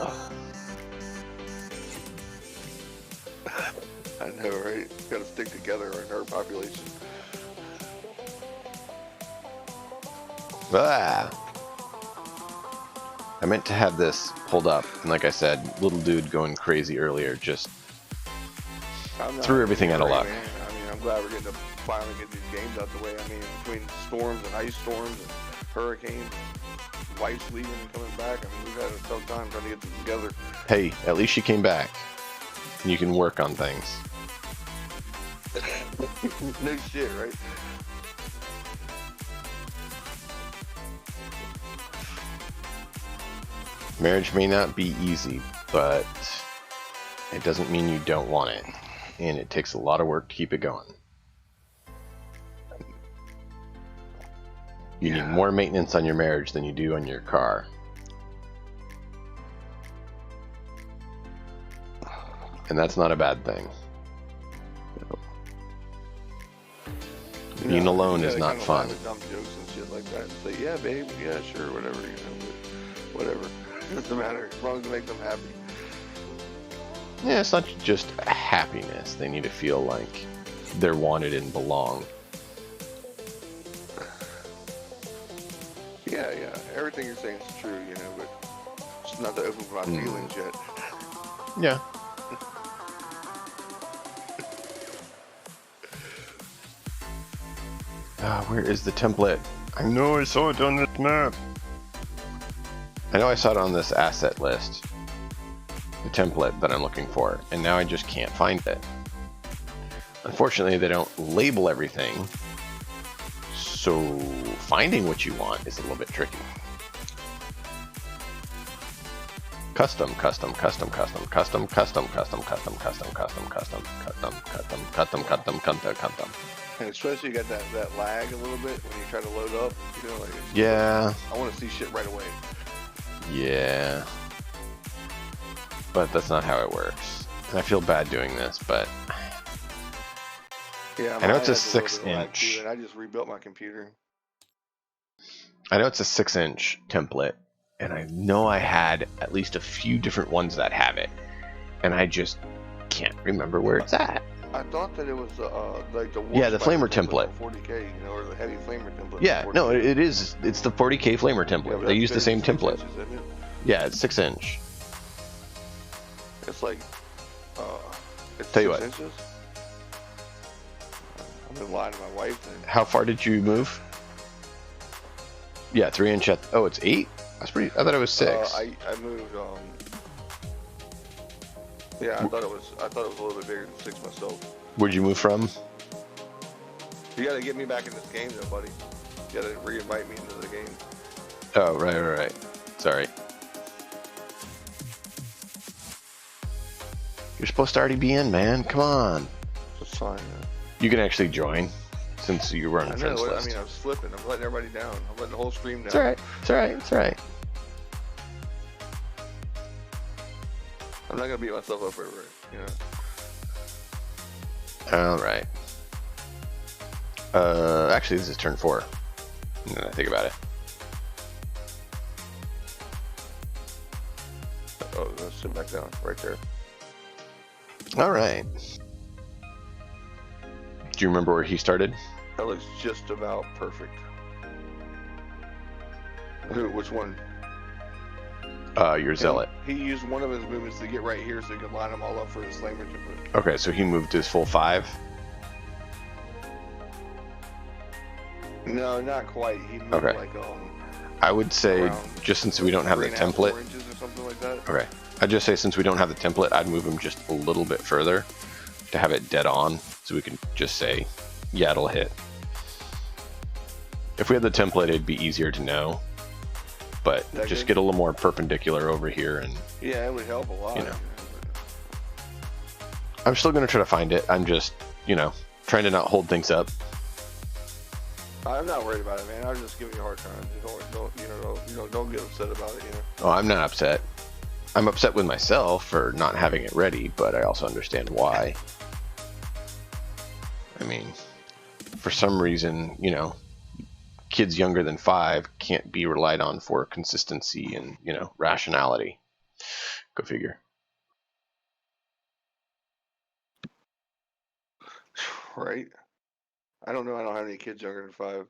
I know, right? Gotta stick together in our population. Ah! I meant to have this pulled up, and like I said, little dude going crazy earlier just threw everything out of luck. Man. I mean, I'm glad we're getting to finally get these games out the way. I mean, between storms and ice storms and hurricanes, and wives leaving and coming back, I mean, we've had a tough time trying to get this together. Hey, at least you came back. And you can work on things. No shit, right? Marriage may not be easy, but it doesn't mean you don't want it. And it takes a lot of work to keep it going. You need more maintenance on your marriage than you do on your car. And that's not a bad thing. Being alone is not fun. Dumb jokes and shit like that. And say, yeah, babe, yeah, sure, whatever, you know, but whatever. Doesn't matter as long as it makes them happy. Yeah, it's not just happiness. They need to feel like they're wanted and belong. Yeah, everything you're saying is true, you know, but it's not to open my feelings yet. Yeah. Where is the template? I know I saw it on this map. I know I saw it on this asset list. The template that I'm looking for, and now I just can't find it. Unfortunately, they don't label everything, so finding what you want is a little bit tricky. Custom. And especially you got that lag a little bit when you try to load up, you know, like Yeah. I want to see shit right away. Yeah. But that's not how it works. And I feel bad doing this, but Yeah, I know it's a mine has little 6 bit of lag inch. too, and I just rebuilt my computer. I know it's a 6-inch template, and I know I had at least a few different ones that have it, and I just can't remember where it's at. I thought that it was like the Yeah, the flamer template. for 40K, you know, or the heavy flamer template. Yeah, for no, 40K. it is. It's the 40K flamer Yeah, template. but They that's use the been same 6 template. inches, isn't it? Yeah, it's 6-inch. It's like it's Tell you 6 what. inches. I've been lying to my wife then. How far did you move? Yeah, 3-inch. Oh, it's 8. That's pretty. I thought it was 6. I moved. Yeah, I thought it was a little bit bigger than 6 myself. Where'd you move from? You got to get me back in this game, though, buddy. You got to re-invite me into the game. Oh, right. Sorry. You're supposed to already be in, man. Come on. That's fine. Yeah. You can actually join since you were on the I friends know. list. I mean, I'm slipping. I'm letting everybody down. I'm letting the whole stream down. It's alright. It's alright. It's alright. I'm not gonna beat myself up over it. You know. Alright. Actually, this is turn 4. Now that I think about it. Oh, let's sit back down right there. Alright. Do you remember where he started? That looks just about perfect. Who? Which one? Your zealot. He used one of his movements to get right here so he could line them all up for his flamer template. Okay, so he moved his full 5. No, not quite. He moved Okay. like I would say, around just since we don't have the 3.5, template. 4 inches or something like that. Okay. I'd just say since we don't have the template, I'd move him just a little bit further to have it dead on, so we can just say, yeah, it'll hit. If we had the template, it'd be easier to know. But That just good? get a little more perpendicular over here, and Yeah, it would help a lot. You know. I'm still going to try to find it. I'm just, trying to not hold things up. I'm not worried about it, man. I was just giving you a hard time. Don't get upset about it. Oh, I'm not upset. I'm upset with myself for not having it ready, but I also understand why. I mean, for some reason, kids younger than 5 can't be relied on for consistency and, rationality. Go figure. Right? I don't know. I don't have any kids younger than 5.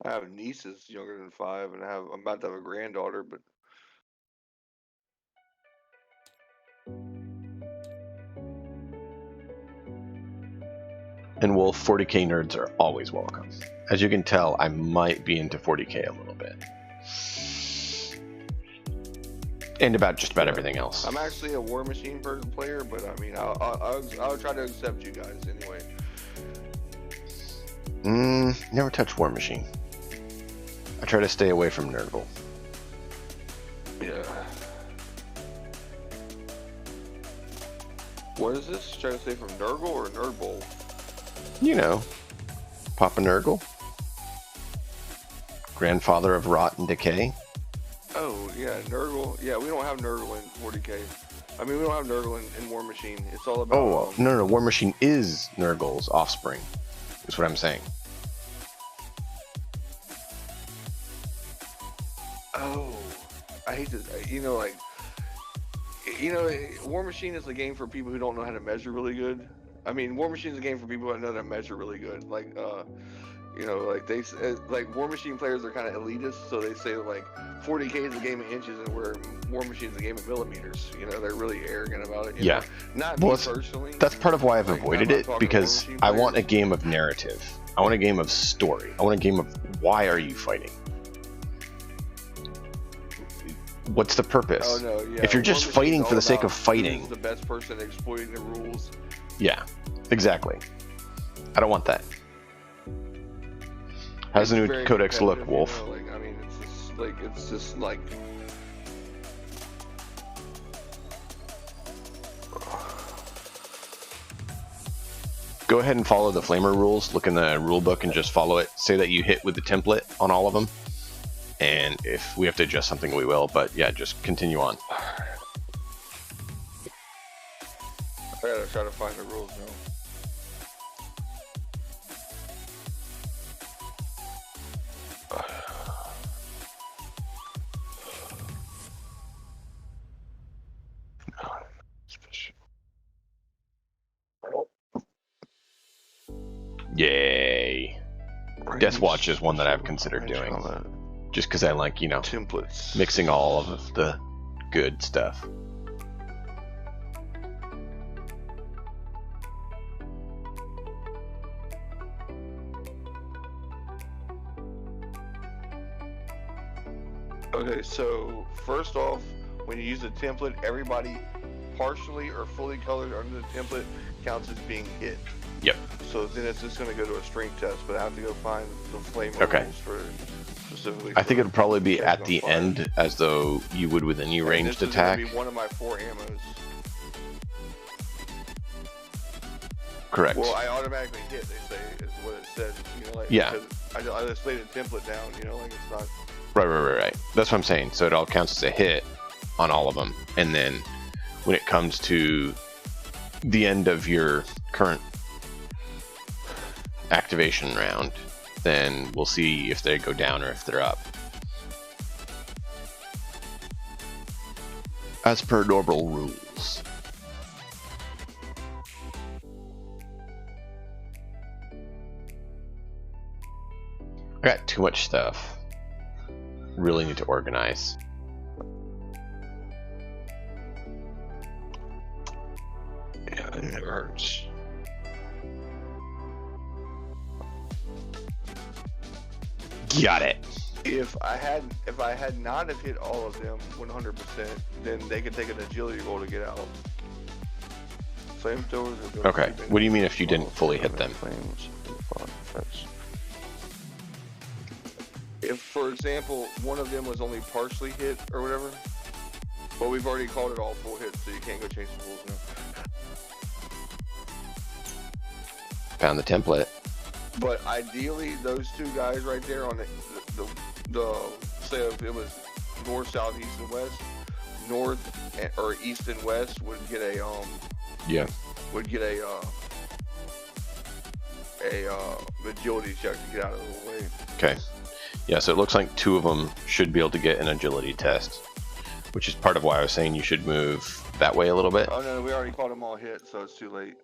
I have nieces younger than 5, and I'm about to have a granddaughter, but And Wolf, 40K nerds are always welcome. As you can tell, I might be into 40K a little bit. And just about everything else. I'm actually a War Machine player, but I mean, I'll try to accept you guys anyway. Never touch War Machine. I try to stay away from Nurgle. Yeah. What is this? Trying to say from Nurgle or Nerd Bowl? Papa Nurgle. Grandfather of rot and decay. Oh, yeah, Nurgle. Yeah, we don't have Nurgle in 40K. I mean, we don't have Nurgle in War Machine. It's all about... Oh, no, War Machine is Nurgle's offspring. Is what I'm saying. Oh. I hate to, War Machine is a game for people who don't know how to measure really good. I mean, War Machine is a game for people who know how to measure really good. Like War Machine players are kind of elitist, so they say like 40K is a game of inches, and where War Machine is a game of millimeters. They're really arrogant about it. Yeah. Not Well, me personally. That's part of why I've Like, avoided I'm not it, talking because War Machine I want a players. game of narrative. I want a game of story. I want a game of why are you fighting? What's the purpose? Oh no, yeah. If you're War just Machine's fighting for all the sake of about fighting, who's the best person exploiting the rules. yeah, exactly. I don't want that. How's the It's new very codex look, competitive, Wolf? It's just like. Go ahead and follow the flamer rules. Look in the rule book and just follow it. Say that you hit with the template on all of them. And if we have to adjust something, we will. But yeah, just continue on. I gotta try to find the rules now. Yay. Death Watch is one that I've considered doing. Just because I like, Templates. mixing all of the good stuff. Okay, so first off, when you use a template, everybody partially or fully colored under the template counts as being hit. Yep. So then it's just going to go to a strength test, but I have to go find the flame Okay. rules for specifically. I think for it'll probably be checking at on the fire. end, as though you would with any And ranged this attack. is going to be one of my 4 ammos. Correct. Well, I automatically hit, they say, is what it said. Yeah. because I just laid a template down, like it's not. Right. That's what I'm saying. So it all counts as a hit on all of them. And then when it comes to the end of your current activation round, then we'll see if they go down or if they're up. As per normal rules. I got too much stuff. Really need to organize. Yeah, it never hurts. Got it. If I had not have hit all of them 100%, then they could take an agility roll to get out. Flamethrowers are Okay. What do you mean if you didn't fully hit them? Flames. If, for example, one of them was only partially hit or whatever, but we've already called it all full hits, so you can't go change the rules now. Found the template. But ideally, those two guys right there on the say if it was north, south, east, and west, north or east and west would get a Yeah. agility check to get out of the way. Okay. Yeah, so it looks like 2 of them should be able to get an agility test, which is part of why I was saying you should move that way a little bit. Oh no, we already called them all hit, so it's too late.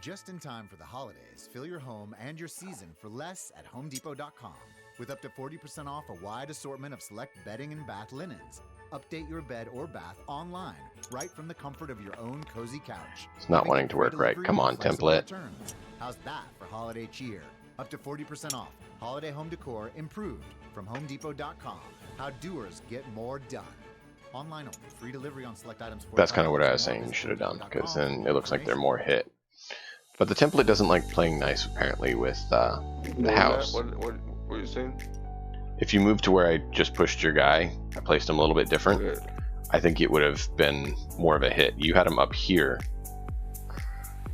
Just in time for the holidays, fill your home and your season for less at HomeDepot.com. With up to 40% off a wide assortment of select bedding and bath linens. Update your bed or bath online, right from the comfort of your own cozy couch. It's not wanting to work right. Come on, template. Returns. How's that for holiday cheer? Up to 40% off. Holiday home decor improved from HomeDepot.com. How doers get more done. Online only. Free delivery on select items. That's kind of what I was saying you should have done, because then it looks like they're more hit. But the template doesn't like playing nice, apparently, with the house. What were you saying? If you move to where I just pushed your guy, I placed him a little bit different. Okay. I think it would have been more of a hit. You had him up here,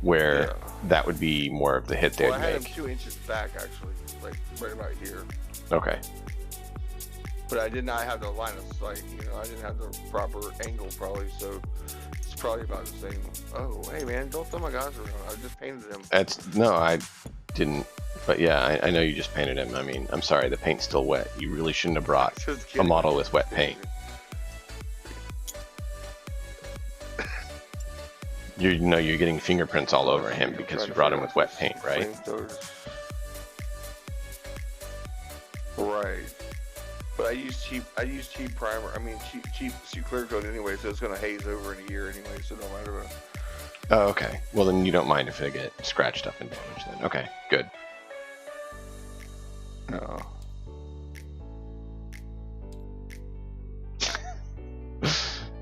where that would be more of the hit they'd Well, I had make. him 2 inches back, actually, like right about here. Okay. But I did not have the line of sight. I didn't have the proper angle, probably. So it's probably about the same. Oh, hey man, don't throw my guys around. I just painted them. I didn't. But yeah, I know you just painted him. I mean, I'm sorry, the paint's still wet. You really shouldn't have brought a model with wet paint. You know you're getting fingerprints all over him because you brought him with wet paint, right? Right. But I use cheap primer. I mean cheap clear coat anyway, so it's gonna haze over in a year anyway, so no matter what. Oh, okay. Well, then you don't mind if they get scratched up and damaged then. Okay, good. No.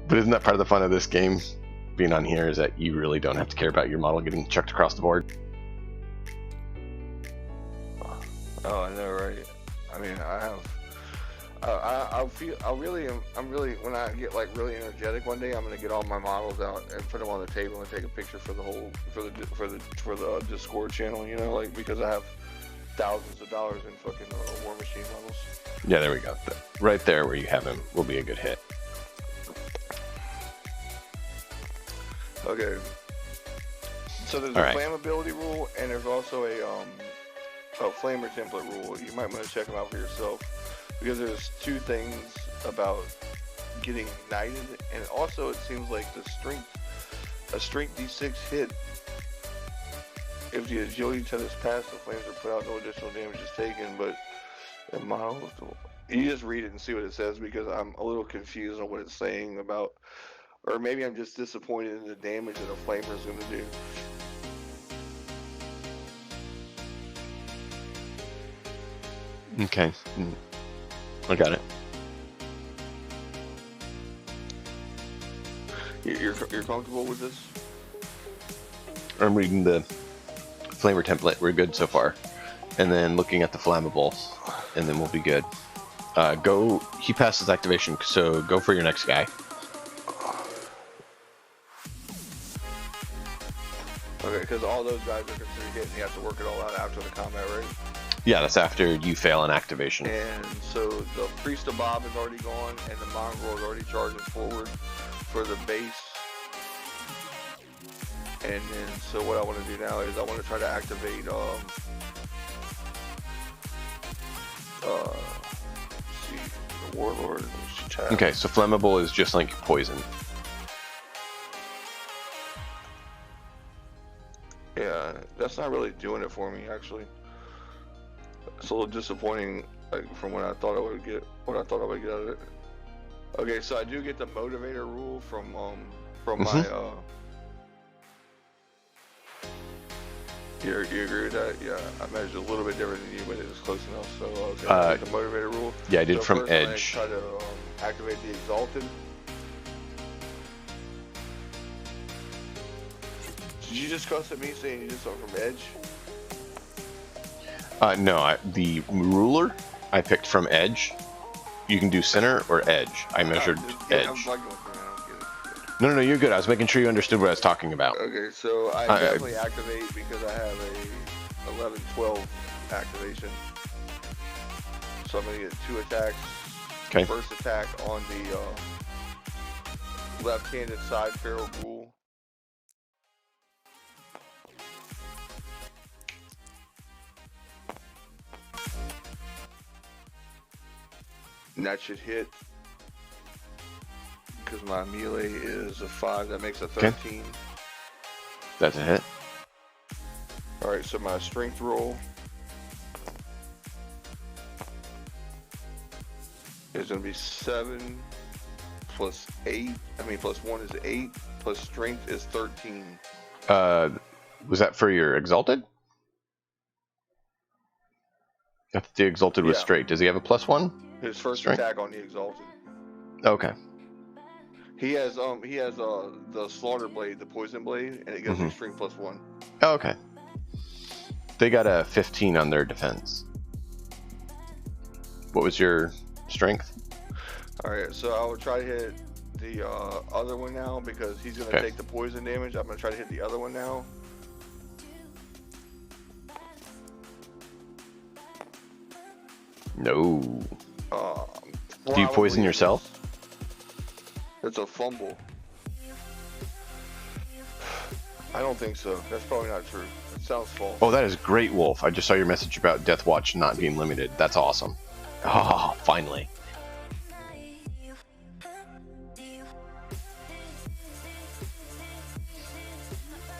But isn't that part of the fun of this game? Being on here is that you really don't have to care about your model getting chucked across the board. Oh, I know, right? I mean, I'm really, when I get like really energetic one day, I'm gonna get all my models out and put them on the table and take a picture for the whole, for the Discord channel, you know, like, because I have thousands of dollars in fucking War Machine models. Yeah, there we go. Right there where you have him will be a good hit. Okay. So there's a flammability rule, and there's also a flamer template rule. You might want to check them out for yourself, because there's two things about getting ignited, and also it seems like a strength D6 hit. If the agility test is passed, the flames are put out, no additional damage is taken. But the model, you just read it and see what it says, because I'm a little confused on what it's saying about. Or maybe I'm just disappointed in the damage that a flamer is going to do. Okay. I got it. You're comfortable with this? I'm reading the flamer template. We're good so far. And then looking at the flammable, and then we'll be good. He passes activation, so go for your next guy. Okay, because all those guys are considered hit, and you have to work it all out after the combat, right? Yeah, that's after you fail an activation. And so the Priest of Bob is already gone, and the Mongrel is already charging forward for the base. And then, so what I want to do now is I want to try to activate, let's see, the Warlord. Okay, so flammable is just like poison. Yeah, that's not really doing it for me, actually. It's a little disappointing, like, from what I thought I would get. What I thought I would get out of it. Okay, so I do get the motivator rule from my You agree with that? Yeah, I measured a little bit different than you, but it was close enough. So I get the motivator rule. Yeah, I did so from first Edge. I try to activate the Exalted. Did you just cuss at me saying you did something from Edge? No, the ruler I picked from Edge. You can do center or Edge. I measured Edge. No, you're good. I was making sure you understood what I was talking about. Okay, so I definitely activate because I have a 11-12 activation. So I'm going to get 2 attacks. Okay. First attack on the left-handed side Feral Ghoul. And that should hit, because my melee is a 5, that makes a 13. Okay. That's a hit. Alright, so my strength roll is going to be 7 plus 8. Plus 1 is 8, plus strength is 13. Was that for your Exalted? I thought the Exalted was straight. Does he have a +1? His first strength? attack on the Exalted. Okay. He has the Slaughter Blade, the Poison Blade, and it gives him strength +1. Oh, okay. They got a 15 on their defense. What was your strength? Alright, so I will try to hit the other one now, because he's going to take the poison damage. I'm going to try to hit the other one now. No. Do you poison yourself? It's a fumble. I don't think so. That's probably not true. Let's Sounds false. Oh, that is great, Wolf. I just saw your message about Death Watch not being limited. That's awesome. Oh, finally.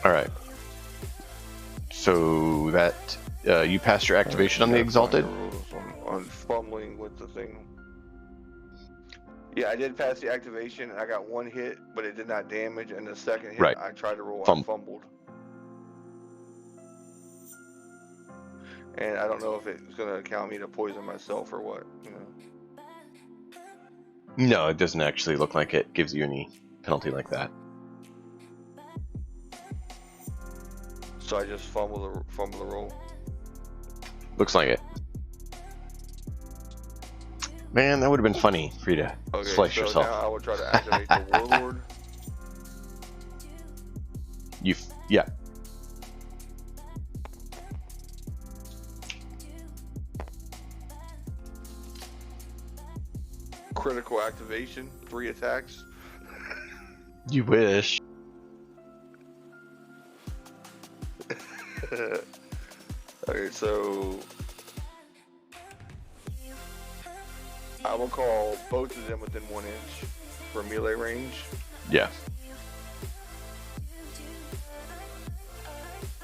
Alright. So that you passed your activation on the Exalted? I'm fumbling with the thing. Yeah, I did pass the activation, and I got one hit, but it did not damage, and the second hit, Right. I tried to roll, I fumbled. And I don't know if it's going to count me to poison myself or what, you know. No, it doesn't actually look like it gives you any penalty like that. So I just fumble the roll. Looks like it. Man, that would have been funny for you to slice so yourself. Now I will try to activate the Warlord. Yeah. Critical activation, 3 attacks. You wish. Okay, so I will call both of them within 1 inch for melee range. Yeah.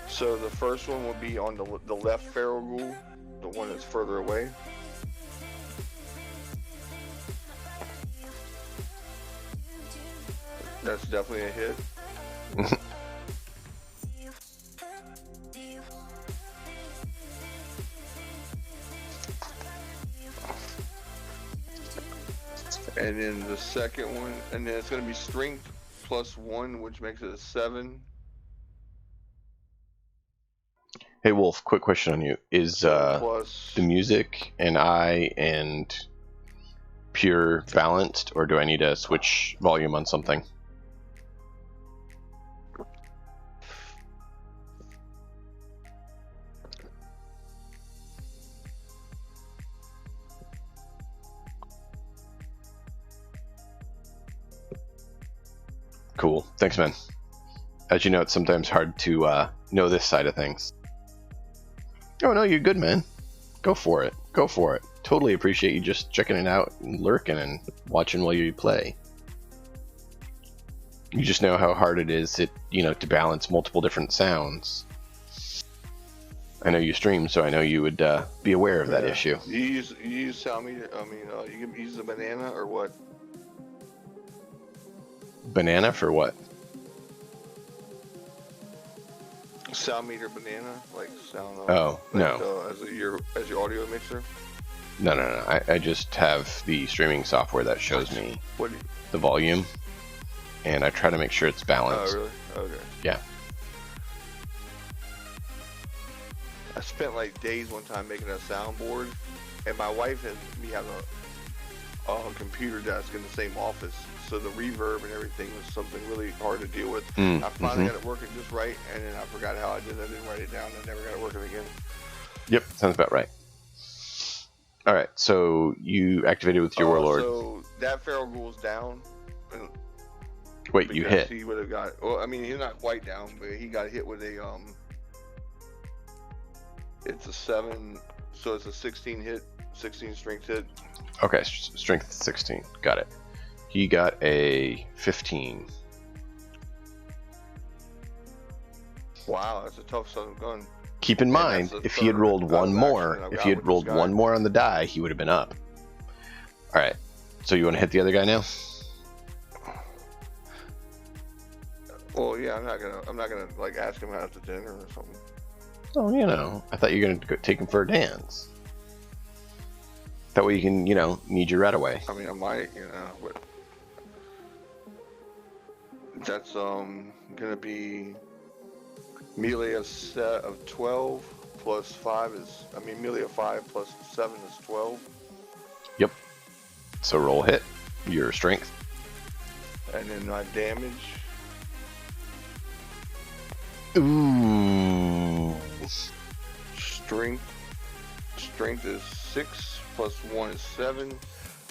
So the first one will be on the left feral ghoul, the one that's further away. That's definitely a hit. And then the second one, and then it's going to be strength +1, which makes it a 7. Hey Wolf, quick question on you. Is the music and I and pure balanced, or do I need to switch volume on something? Cool. Thanks, man. As you know, it's sometimes hard to know this side of things. Oh, no, you're good, man. Go for it. Go for it. Totally appreciate you just checking it out and lurking and watching while you play. You just know how hard it is to balance multiple different sounds. I know you stream, so I know you would be aware of that issue. You use sound meter. I mean, you can use the banana or what? Banana for what? Sound meter banana, like sound. Oh, like, no. As your audio mixer. No. I just have the streaming software that shows me the volume, and I try to make sure it's balanced. Oh, really? Okay. Yeah. I spent like days one time making a soundboard, and my wife and me have a computer desk in the same office, so the reverb and everything was something really hard to deal with. I finally got it working just right, and then I forgot how I did it. I didn't write it down. I never got it working again. Yep, sounds about right. All right, so you activated with your Warlord. So that feral ghoul's down. Wait, you hit? He would have got. Well, I mean, he's not quite down, but he got hit with a It's a 7, so it's a 16 hit, 16 strength hit. Okay, strength 16. Got it. He got a 15. Wow, that's a tough son of a gun. Keep in mind, if he had rolled one more, on the die, he would have been up. All right. So you want to hit the other guy now? Well, yeah, I'm not gonna like ask him out to dinner or something. Oh, I thought you were gonna take him for a dance. That way you can, need your rat away. I mean, I might, but that's gonna be melee of 12 plus 5 is, melee of 5 plus 7 is 12. Yep. So roll hit your strength. And then my damage. Ooh. Strength is 6 plus 1 is 7,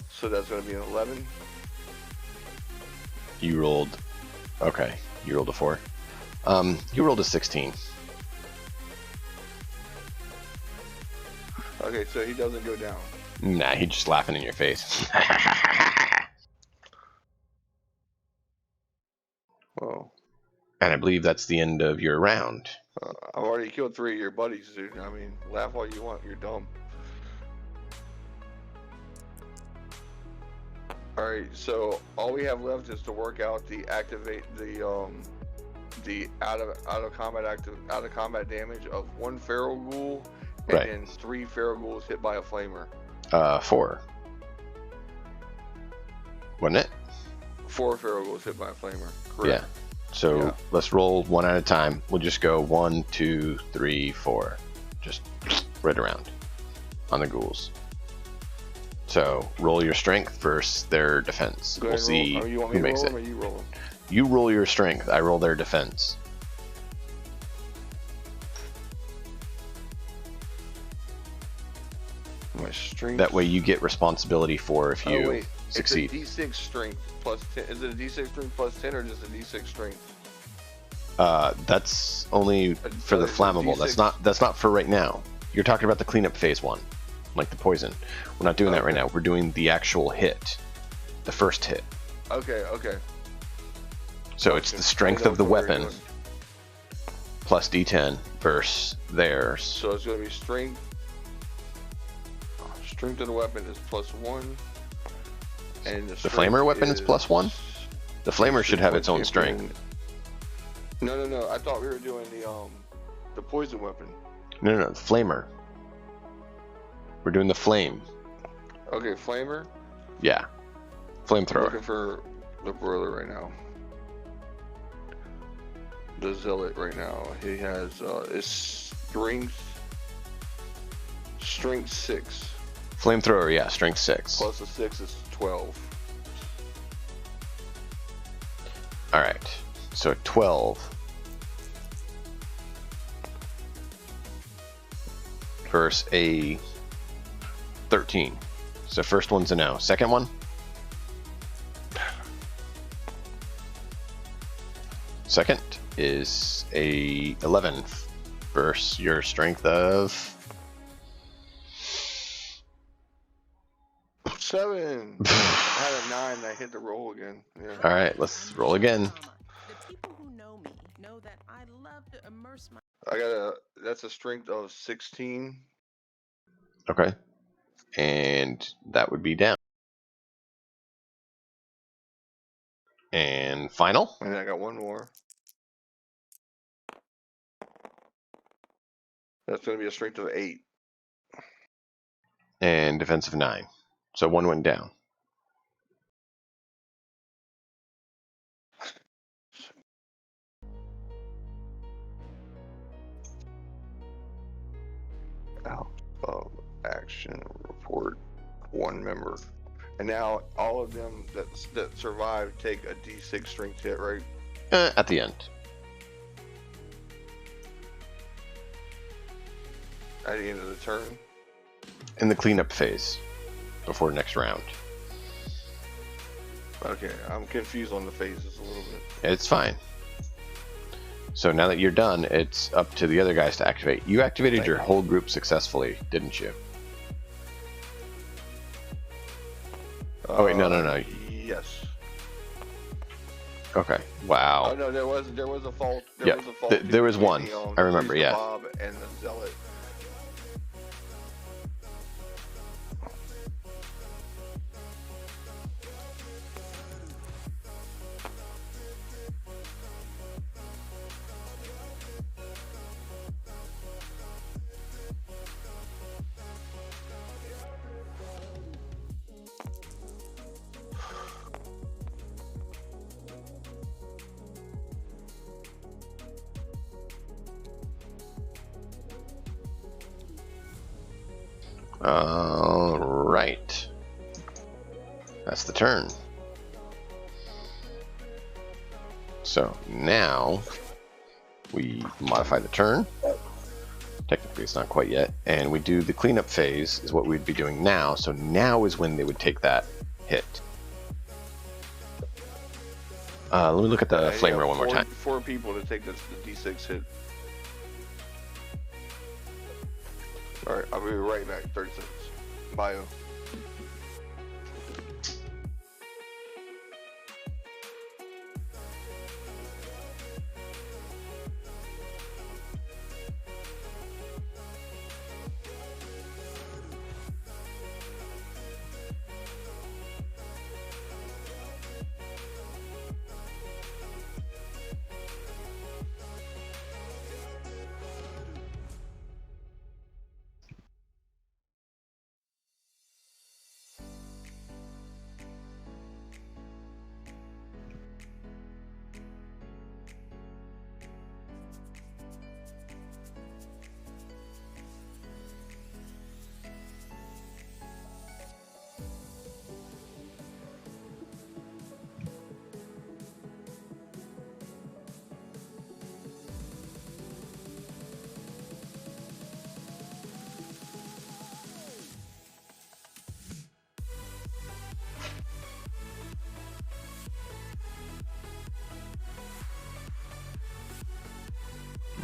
so that's going to be an 11. You rolled. Okay, you rolled a 4. You rolled a 16. Okay, so he doesn't go down. Nah, he's just laughing in your face. Whoa. And I believe that's the end of your round. I've already killed 3 of your buddies, dude. I mean, laugh all you want. You're dumb. All right, so all we have left is to work out the activate the out of combat damage of 1 feral ghoul and Right. then 3 feral ghouls hit by a flamer. 4. Wasn't it? 4 feral ghouls hit by a flamer. Correct. Yeah. So Yeah. let's roll one at a time. We'll just go 1, 2, 3, 4. Just right around on the ghouls. So roll your strength versus their defense. Go We'll ahead and roll. see Oh, you want me who to makes roll it. them or you roll them? You roll your strength. I roll their defense. My strength. That way you get responsibility for if you Oh wait, succeed. It's a D6 strength plus 10. Is it a D6 strength plus 10 or just a D6 strength? That's only for the It's a flammable. D6. That's not for right now. You're talking about the cleanup phase 1, like the poison. We're not doing that right Okay. now. We're doing the actual hit, the first hit. Okay. So it's the Gotcha. strength I didn't of the know what we were weapon doing. plus D10 versus theirs. So it's going to be strength. Strength of the weapon is plus 1. And The flamer weapon is plus 1? The flamer should have its own strength. No. I thought we were doing the poison weapon. No, the flamer. We're doing the flame. Okay, flamer. Yeah. I'm Flamethrower. looking for the broiler right now. The zealot right now. He has his strength 6 Flamethrower, yeah, strength 6. plus a 6 is 12. Alright. So 12. Versus a 13. So first one's a no. Second one? Second is a 11 versus your strength of 7. I had a 9 and I hit the roll again. Yeah. Alright, let's roll again. The people who know me know that I love to immerse my That's a strength of 16. Okay. And that would be down. And final? And I got one more. That's going to be a strength of 8. And defensive 9. So one went down. Out of action report 1 member. And now all of them that survive take a D6 strength hit, right? At the end. At the end of the turn. In the cleanup phase. Before next round. Okay, I'm confused on the phases a little bit. It's fine. So now that you're done, it's up to the other guys to activate. You activated your whole group successfully, didn't you? Oh wait, no. Yes. Okay. Wow. Oh no, there was a fault. Yeah, Was a fault there was between one. the, I remember, the yeah. Bob and the zealot. Alright. That's the turn. So now we modify the turn. Technically it's not quite yet. And we do the cleanup phase is what we'd be doing now. So now is when they would take that hit. Let me look at the flamer one more time. 4 people to take the D6 hit. Alright, I'll be right back. 30 seconds. Bio.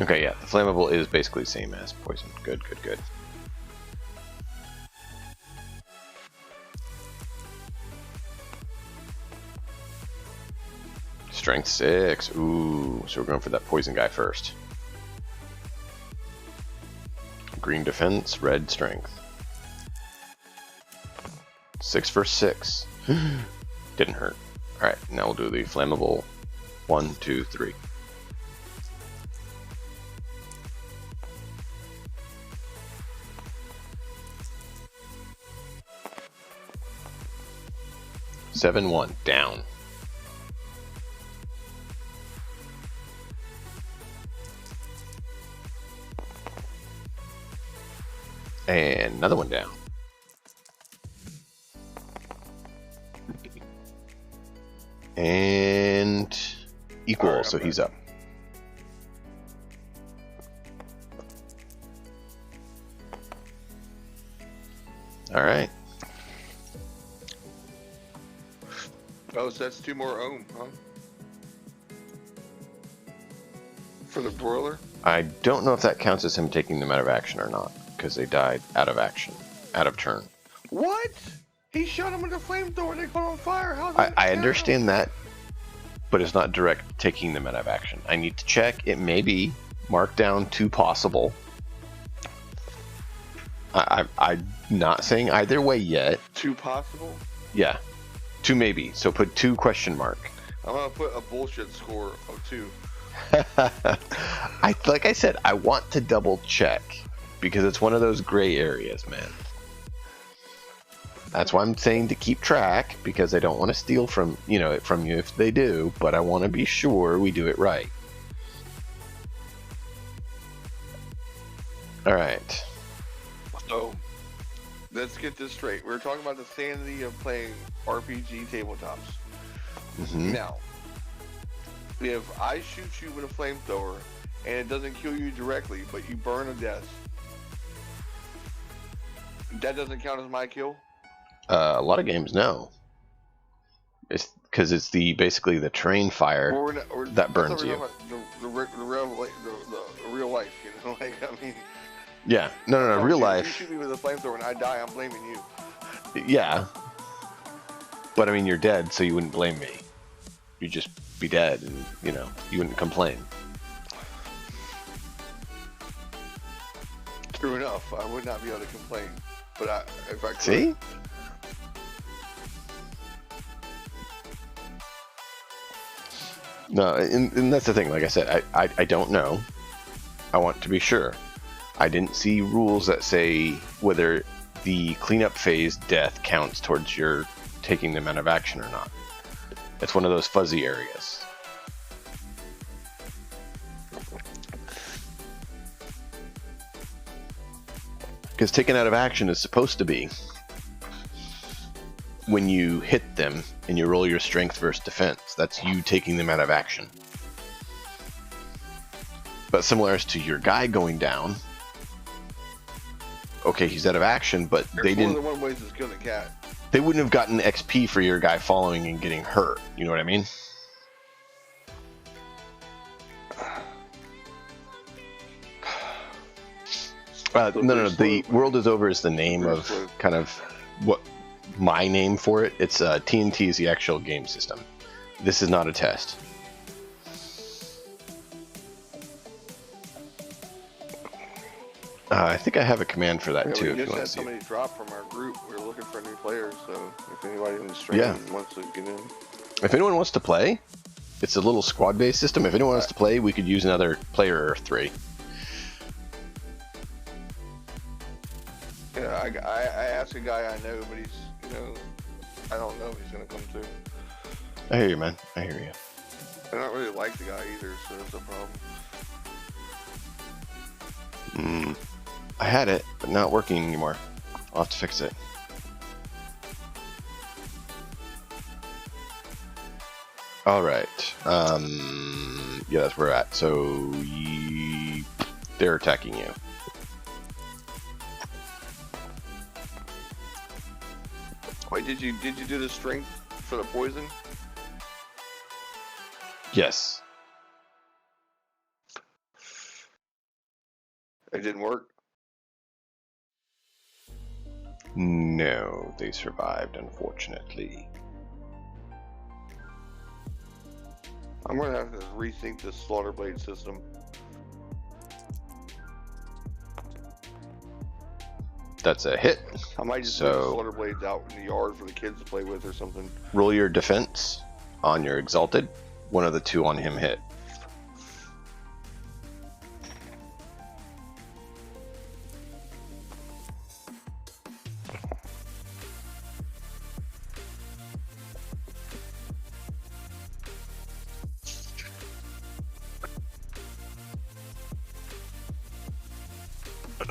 Okay, yeah, the flammable is basically the same as poison. Good, good, good. Strength 6. Ooh, so we're going for that poison guy first. Green defense, red strength. 6 for 6. Didn't hurt. Alright, now we'll do the flammable 1, 2, 3. Seven, 1, down. And another one down. And equal, right, so he's up. All right. Oh, so that's 2 more ohm, huh? For the broiler? I don't know if that counts as him taking them out of action or not, because they died out of action, out of turn. What? He shot him with a flamethrower and they caught on fire. How I understand that, but it's not direct taking them out of action. I need to check. It may be marked down 2 possible. I'm not saying either way yet. 2 possible? Yeah. 2 maybe. So put 2 question mark. I'm gonna put a bullshit score of 2. Like I said, I want to double check because it's one of those gray areas, man. That's why I'm saying to keep track, because I don't want to steal from you if they do, but I want to be sure we do it right. All right. So let's get this straight. We're talking about the sanity of playing RPG tabletops. Mm-hmm. Now, if I shoot you with a flamethrower and it doesn't kill you directly, but you burn to death, that doesn't count as my kill? A lot of games, no. It's because it's basically the terrain fire that burns you. The real life, you know, like, I mean. Yeah, no, real life. If you shoot me with a flamethrower and I die, I'm blaming you. Yeah, but I mean, you're dead, so you wouldn't blame me. You'd just be dead, and you wouldn't complain. True enough, I would not be able to complain, but if I could. See. No, and that's the thing. Like I said, I don't know. I want to be sure. I didn't see rules that say whether the cleanup phase death counts towards your taking them out of action or not. It's one of those fuzzy areas. Because taken out of action is supposed to be when you hit them and you roll your strength versus defense. That's you taking them out of action. But similar as to your guy going down, okay, he's out of action, but they didn't. More than one way to kill the cat. They wouldn't have gotten XP for your guy following and getting hurt. You know what I mean? No. The World is Over is the name of kind of what my name for it. It's TNT is the actual game system. This is not a test. I think I have a command for that too. We if you just want had to see it. somebody drop from our group. We're looking for new players, so if anybody in the stream wants to get in. If anyone wants to play, it's a little squad-based system. If anyone wants to play, we could use another player or 3. Yeah, I asked a guy I know, but he's, I don't know if he's gonna come through. I hear you, man. I hear you. I don't really like the guy either, so that's a problem. I had it, but not working anymore. I'll have to fix it. All right. Yeah, that's where we're at. So they're attacking you. Wait, did you do the strength for the poison? Yes. It didn't work? No, they survived, unfortunately. I'm gonna have to rethink this slaughter blade system. That's a hit. I might just put the slaughter blades out in the yard for the kids to play with or something. Roll your defense on your exalted. One of the 2 on him hit.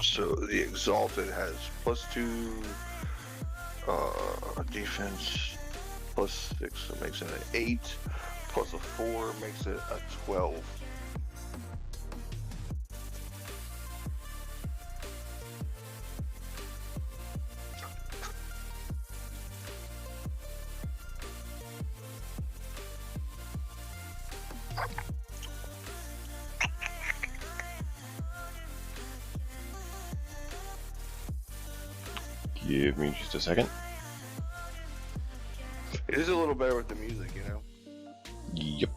So the Exalted has +2 defense, +6, so it makes it an 8, plus a 4 makes it a 12. Give me just a second. It is a little better with the music, you know? Yep.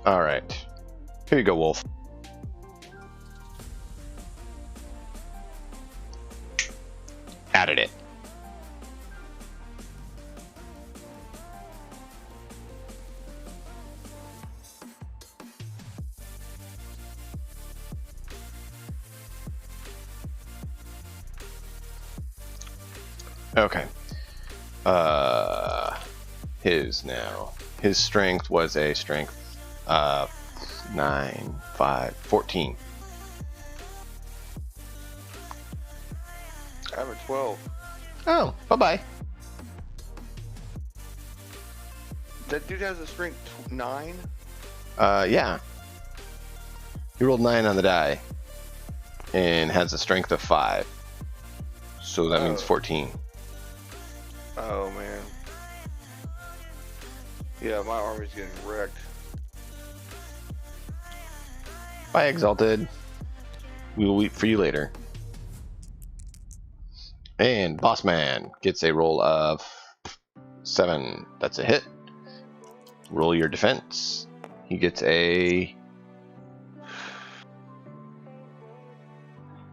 Alright. Here you go, Wolf. Added it. Okay. His strength was a strength 9, 5, 14. I have a 12. Oh, bye-bye. That dude has a strength 9? Yeah. He rolled 9 on the die and has a strength of 5. So that means 14. Oh, man. Yeah, my army's getting wrecked. Bye, Exalted. We will weep for you later. And Boss Man gets a roll of 7. That's a hit. Roll your defense. He gets a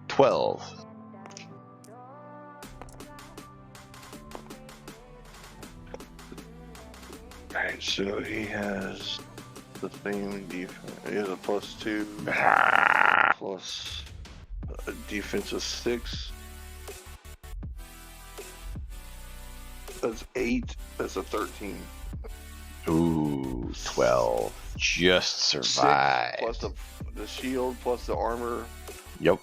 12. Alright, so he has the same defense. He has a +2 plus a defense of 6. That's 8. That's a 13. Ooh, 12. Just survived. 6 plus the shield plus the armor. Yep.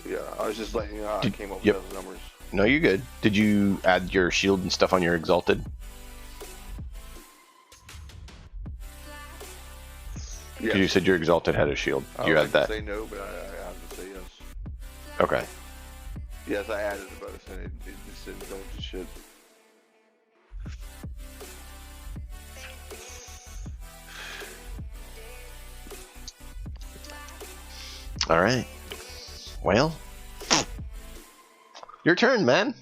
Yeah, I was just letting you know how I came up Yep. with those numbers. No, you're good. Did you add your shield and stuff on your Exalted? Yes. You said your Exalted had a shield. You I add that? say no, but I have to say yes. Okay. Yes, I added the bonus and it just didn't go into shit. All right. Well, your turn, man.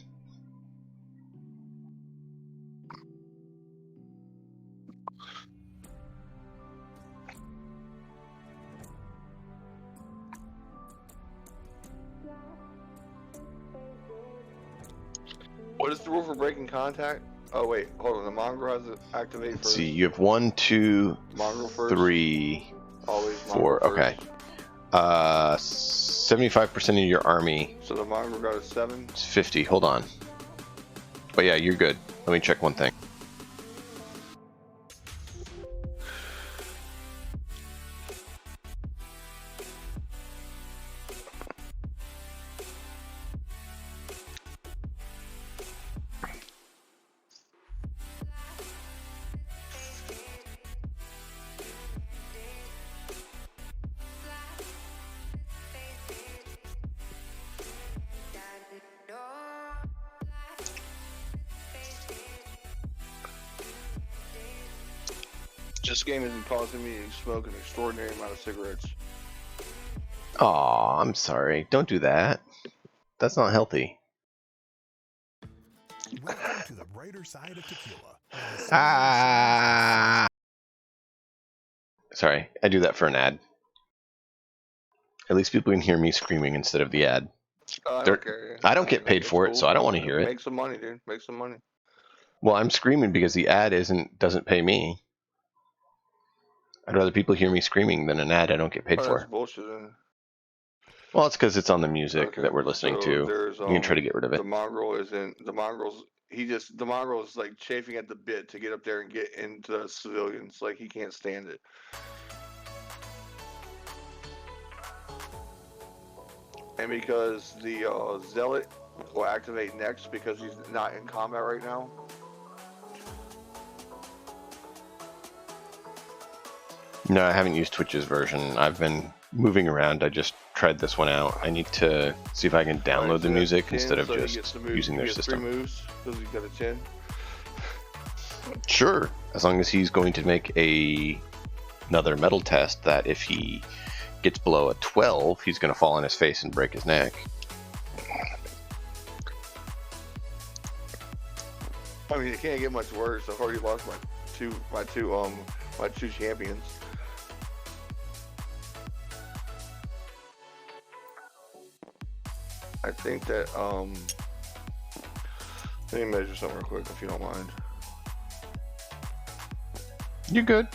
What is the rule for breaking contact? Oh wait, hold on. The mongrel has to activate Let's first. see. You have 1, 2, Mongrel first. 3, Always 4. mongrel Okay. first. 75% of your army. So the mongrel got a 7. It's 50. Hold on. But yeah, you're good. Let me check one thing. This game isn't causing me to smoke an extraordinary amount of cigarettes. Aw, I'm sorry. Don't do that. That's not healthy. Welcome to the brighter side of tequila. Ah! Sorry, I do that for an ad. At least people can hear me screaming instead of the ad. I don't care. I don't get paid for it, so I don't want to hear it. Make some money, dude. Make some money. Well, I'm screaming because the ad doesn't pay me. I'd rather people hear me screaming than an ad I don't get paid for. That's bullshit. Well, it's because it's on the music that we're listening to. You can try to get rid of it. The mongrel isn't. The mongrel's. The mongrel is like chafing at the bit to get up there and get into the civilians. Like he can't stand it. And because the zealot will activate next because he's not in combat right now. No, I haven't used Twitch's version. I've been moving around. I just tried this one out. I need to see if I can download the music 10, instead of so just using their system. 3 moves because he's got a 10. Sure, as long as he's going to make another metal test that if he gets below a 12, he's going to fall on his face and break his neck. I mean, it can't get much worse. I've already lost my two champions. I think that let me measure something real quick if you don't mind. You're good.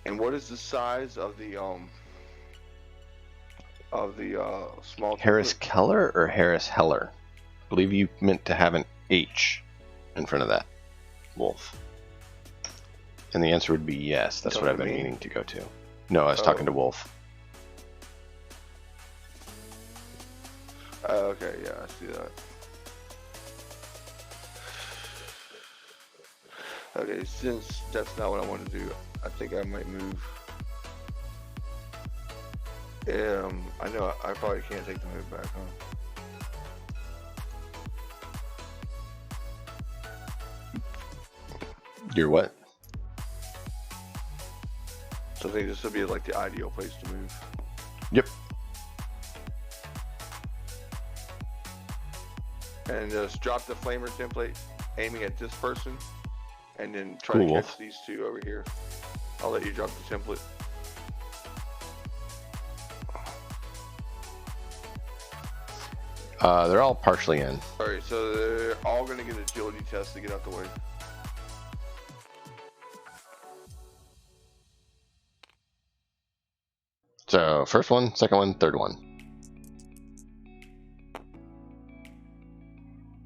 And what is the size of the small Harris template? Keller or Harris Heller? I believe you meant to have an H in front of that. Wolf. And the answer would be yes. That's what I've been meaning to go to. No, I was talking to Wolf. Okay, yeah, I see that. Okay, since that's not what I want to do, I think I might move. I know I probably can't take the move back, huh? You're what? So I think this would be like the ideal place to move. Yep. And just drop the flamer template, aiming at this person, and then try to catch these two over here. I'll let you drop the template. They're all partially in. Alright, so they're all going to get agility tests to get out the way. So, first one, second one, third one.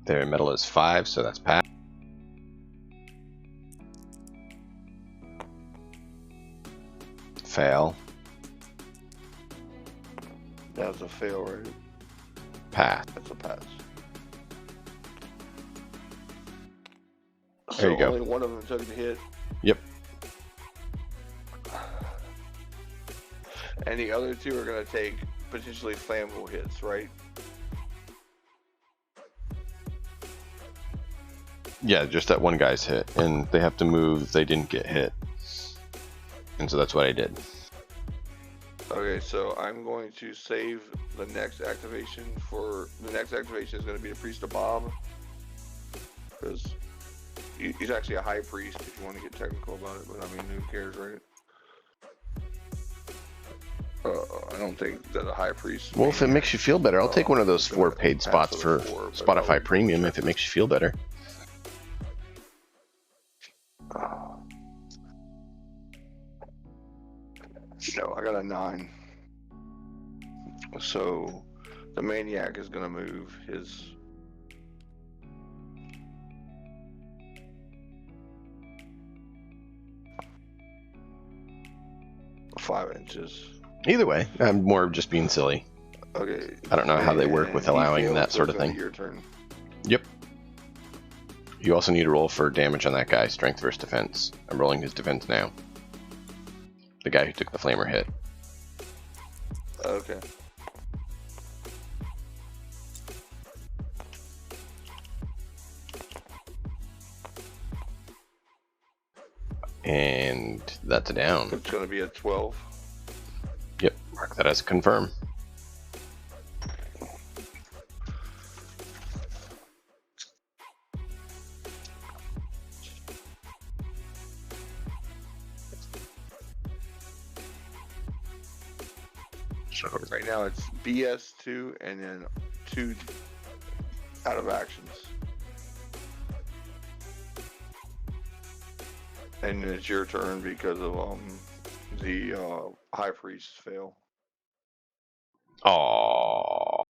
Their metal is 5, so that's passed. Fail. That's a fail, right? Pass. That's a pass. There you go. Only one of them took the hit. Yep. And the other two are going to take potentially flammable hits, right? Yeah, just that one guy's hit, and they have to move if they didn't get hit. And so that's what I did. Okay, so I'm going to save the next activation for the next activation is going to be the Priest of Bob, because he's actually a high priest if you want to get technical about it. But I mean, who cares, right? I don't think that a high priest. Well, if it makes you feel better, I'll take one of those 4 paid spots for Spotify Premium if it makes you feel better. No, I got a 9. So the maniac is going to move his. $5 inches. Either way, I'm more just being silly. Okay. I don't know how they work with allowing that sort of thing. Your turn. Yep. You also need to roll for damage on that guy, strength versus defense. I'm rolling his defense now. The guy who took the flamer hit. Okay. And that's a down. It's going to be a 12. Yep, mark that as a confirm. So right now it's BS2 and then 2 out of actions. And it's your turn because of the high priest fail. Oh.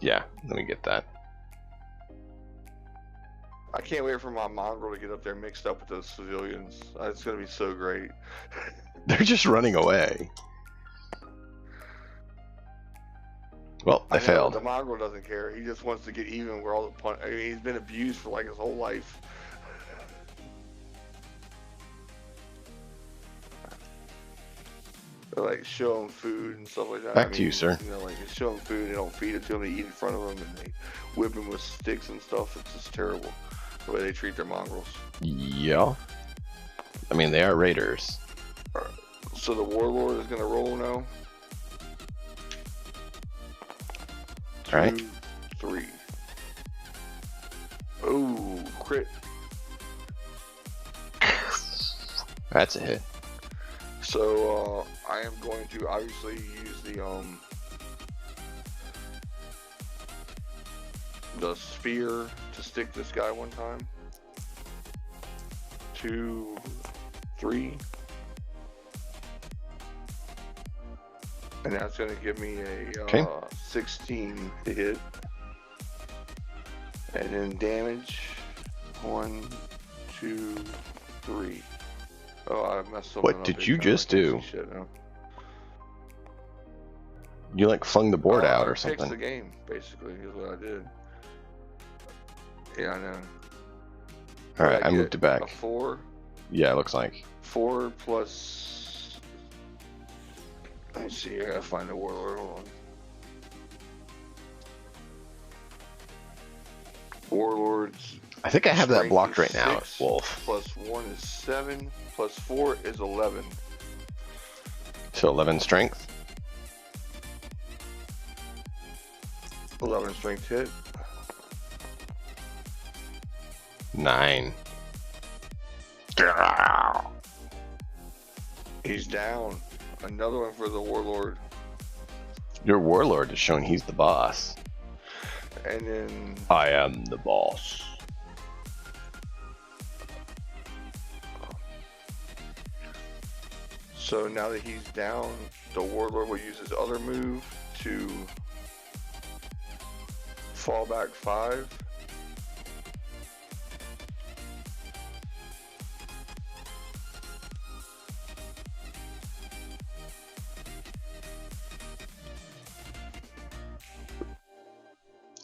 Yeah, let me get that. I can't wait for my mongrel to get up there mixed up with those civilians. It's going to be so great. They're just running away. Well, I failed. The mongrel doesn't care. He just wants to get even where all the I mean, he's been abused for like his whole life. They like show him food and stuff like that. Back to you, sir. You know, like they show him food, they don't feed it to him, they eat in front of him, and they whip him with sticks and stuff. It's just terrible the way they treat their mongrels. Yeah. I mean, they are raiders. So the warlord is going to roll now. All right. 2, 3. Ooh, crit. That's a hit. So I am going to obviously use the spear to stick this guy one time. 2, 3. And that's going to give me a 16 to hit. And then damage. 1, 2, 3. Oh, I messed up. What did you just do? You like flung the board out or something? I fixed the game, basically, is what I did. Yeah, I know. Alright, I moved it back. A 4? Yeah, it looks like. 4 plus... Let's see, I gotta find the warlord. Hold on. Warlords. I think I have that blocked right now, Wolf. Plus 1 is 7. Plus 4 is 11. So 11 strength. 11 strength hit. 9. He's down. Another one for the warlord. Your warlord has shown he's the boss. And then... I am the boss. So now that he's down, the warlord will use his other move to fall back 5.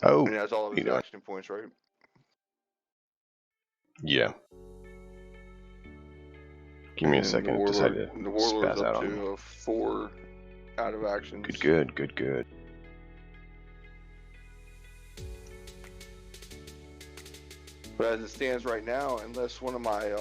Oh, and that's all of his action points, right? Yeah. Give me a second. Decide to the warlord's spaz out up on to me. 4 out of actions. Good. But as it stands right now, unless one of my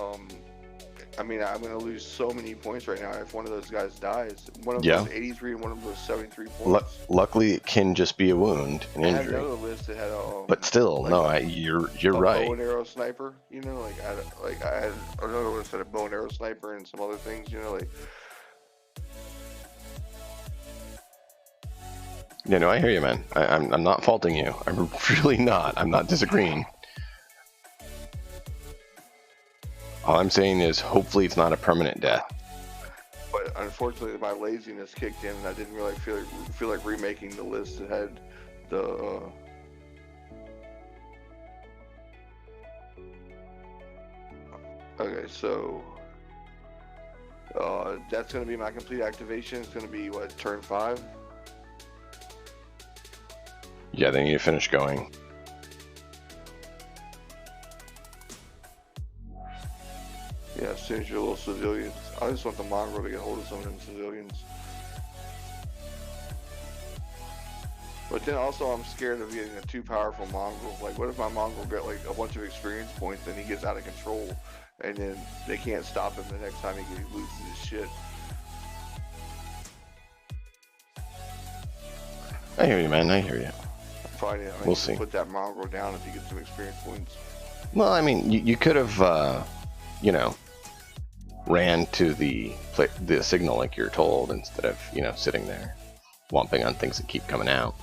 I mean, I'm going to lose so many points right now if one of those guys dies. One of them was 83 and one of them was 73 points. Luckily, it can just be a wound, an I had injury. another list that had But still, like no, you're right. Bow and arrow sniper, you know, like I had another list that had a bow and arrow sniper and some other things, you know, like. Yeah, no, I hear you, man. I'm not faulting you. I'm really not. I'm not disagreeing. All I'm saying is, hopefully, it's not a permanent death. But unfortunately, my laziness kicked in, and I didn't really feel like remaking the list that had the. Okay, so that's going to be my complete activation. It's going to be what, turn 5? Yeah, they need to finish going. Yeah, as soon as you're little civilians. I just want the mongrel to get hold of some of them civilians. But then also I'm scared of getting a too powerful mongrel. Like, what if my mongrel get like a bunch of experience points and he gets out of control, and then they can't stop him the next time he loses his shit? I hear you, man. I hear you. Probably, We'll see. Put that mongrel down if he gets some experience points. Well, I mean, you could have, you know, ran to the signal like you're told instead of, you know, sitting there whomping on things that keep coming out.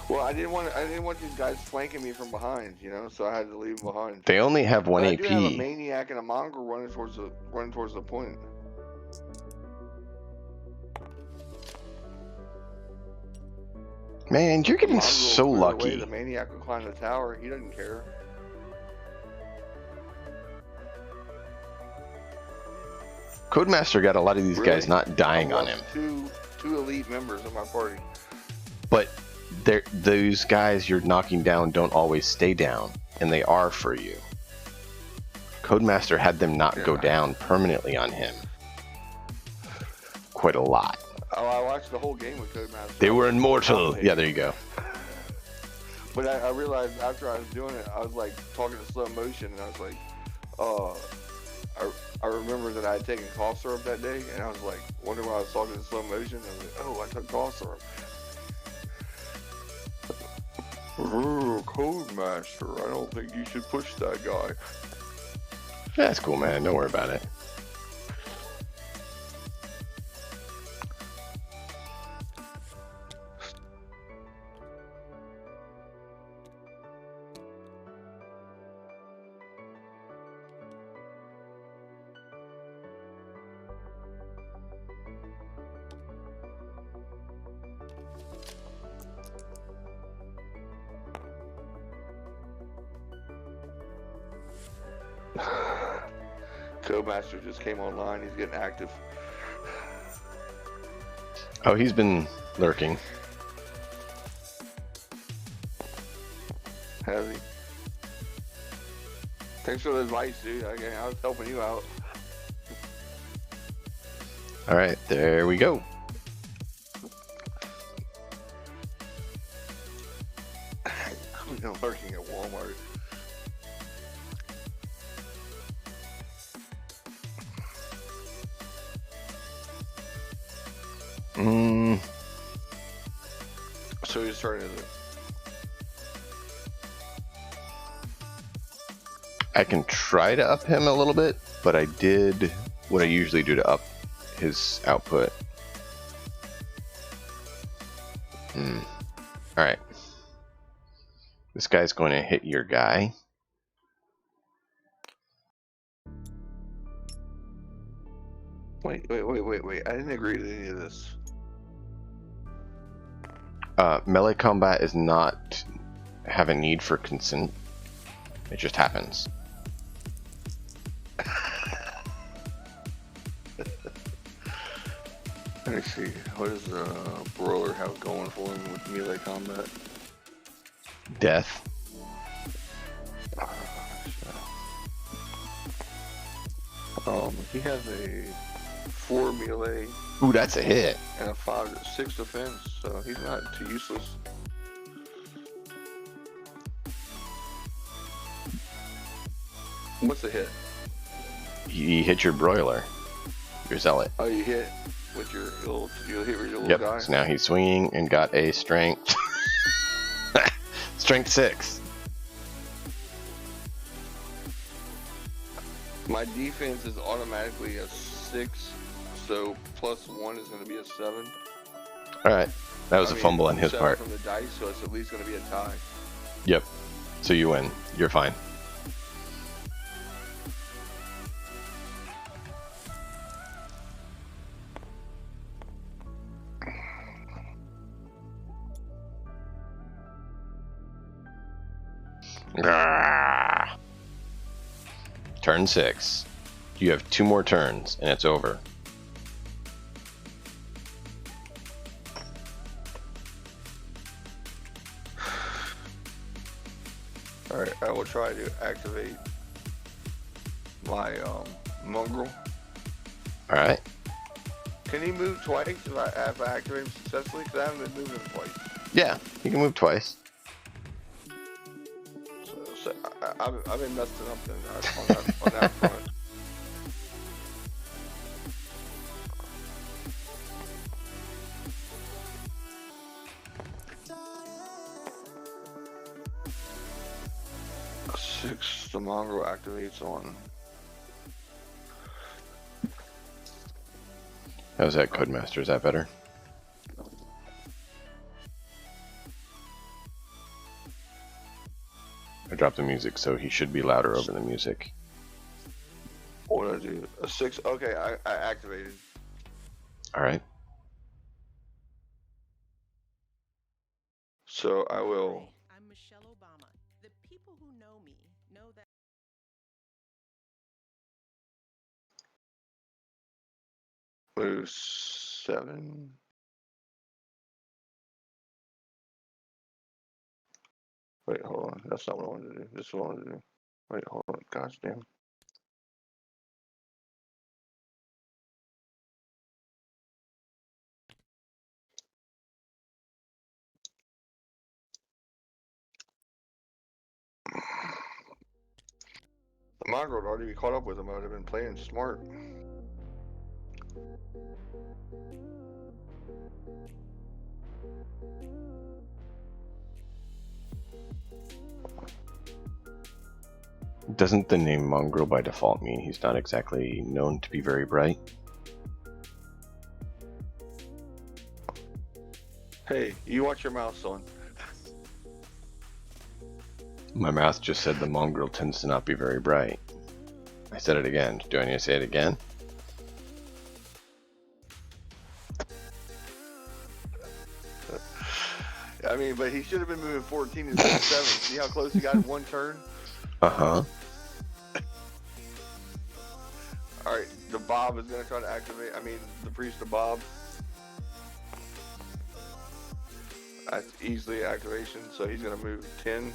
Well, I didn't want these guys flanking me from behind, you know, so I had to leave them behind. They only have 1 AP. I do have a maniac and a mongrel running towards the point. Man, you're getting so lucky. The maniac will climb the tower. He doesn't care. Codemaster got a lot of these guys not dying on him. Two elite members of my party. But those guys you're knocking down don't always stay down, and they are for you. Codemaster had them not go down permanently on him. Quite a lot. Oh, I watched the whole game with Codemaster. They were immortal. Yeah, there you go. But I realized after I was doing it, I was like talking in slow motion, and I was like, I remember that I had taken cough syrup that day, and I was like, wondering why I was talking in slow motion. I was like, oh, I took cough syrup. Codemaster, I don't think you should push that guy. That's cool, man. Don't worry about it. Codemaster just came online. He's getting active. Oh, he's been lurking. Has he? Thanks for the advice, dude. I was helping you out. All right, there we go. I'm lurking at Walmart. So he's starting to. I can try to up him a little bit, but I did what I usually do to up his output. Alright. This guy's going to hit your guy. Wait. I didn't agree to any of this. Melee combat is not have a need for consent. It just happens. Let me see. What does Broiler have going for him with melee combat? Death. He has a 4 melee. Ooh, that's a hit. And a 6 defense, so he's not too useless. What's the hit? He hit your broiler. Your zealot. Oh, you hit with your little. You hit with your little Yep. guy. So now he's swinging and got a strength. Strength 6. My defense is automatically a 6, so +1 is going to be a 7. All right. That was a fumble on his 7 part. from the dice, so it's at least going to be a tie. Yep. So you win. You're fine. Ah. Turn 6. You have 2 more turns, and it's over. Alright, I will try to activate my mongrel. Alright. Can he move twice if I activate him successfully? Because I haven't been moving him twice. Yeah, you can move twice. So I've been messing up on that front. Six, the mongrel activates on. How's that, Codemaster? Is that better? I dropped the music, so he should be louder over the music. What did I do? A 6. Okay, I activated. Alright. So I will. I'm Michelle Obama. The people who know me know that. Move 7. Wait, hold on. That's not what I wanted to do. This is what I wanted to do. Wait, hold on. Gosh damn. The mongrel would already be caught up with him. I would have been playing smart. Doesn't the name Mongrel by default mean he's not exactly known to be very bright? Hey, you watch your mouth, son. My mouth just said the mongrel tends to not be very bright. I said it again. Do I need to say it again? I mean, but he should have been moving 14 instead of 7. See how close he got in one turn? Uh-huh. Alright, the Bob is going to try to activate. I mean, the priest of Bob. That's easily activation, so he's going to move 10.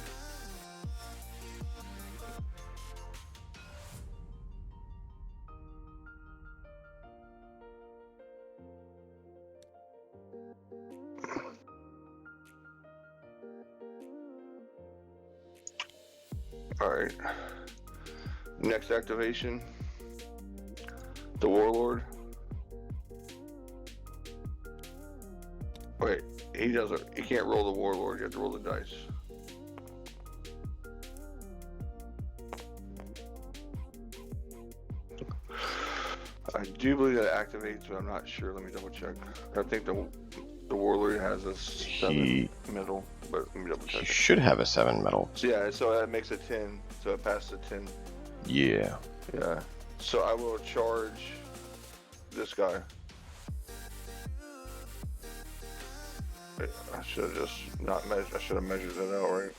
Alright. Next activation. The Warlord. Wait, he can't roll the Warlord, you have to roll the dice. I do believe that activates, but I'm not sure. Let me double check. I think the Warlord has a 7 middle, but let me double check. He should have a 7 medal. So yeah, so that makes it 10. So it passes a 10. Yeah. Yeah. So I will charge this guy. Wait, I should have just not measured. I should have measured it out, right?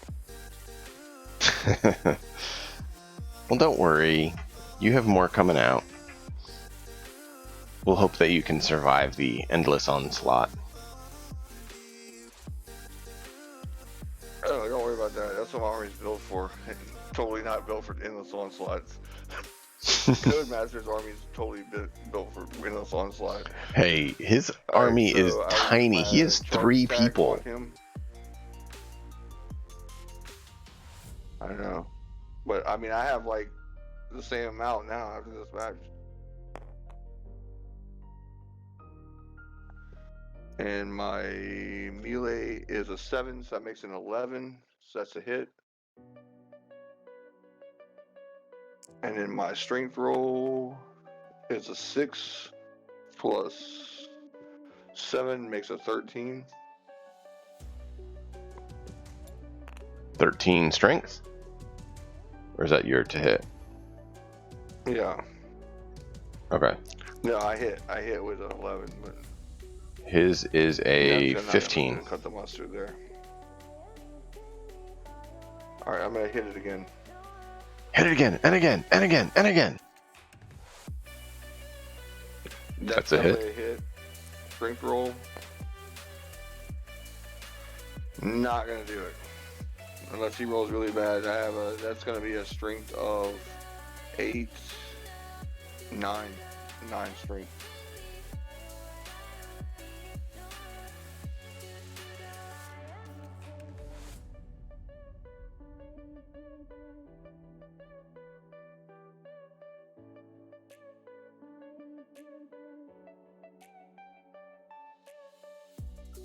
Well, don't worry. You have more coming out. We'll hope that you can survive the endless onslaught. Oh, don't worry about that. That's what my army's built for. Totally not built for endless onslaughts. Codemaster's army is totally built for endless onslaught. Hey, his army is tiny. He has 3 people. I know. But, I mean, I have, like, the same amount now after this match. And my melee is a 7, so that makes it an 11. So that's a hit. And then my strength roll is a 6 plus 7 makes a 13. 13 strength? Or is that your to hit? Yeah. Okay. No, I hit with an 11, but his is a not 15. gonna cut the mustard there. All right, I'm gonna hit it again. Hit it again, and again, and again, and again. That's a hit. definitely a hit. Strength roll. Not gonna do it. Unless he rolls really bad. That's gonna be a strength of 8, 9 strength.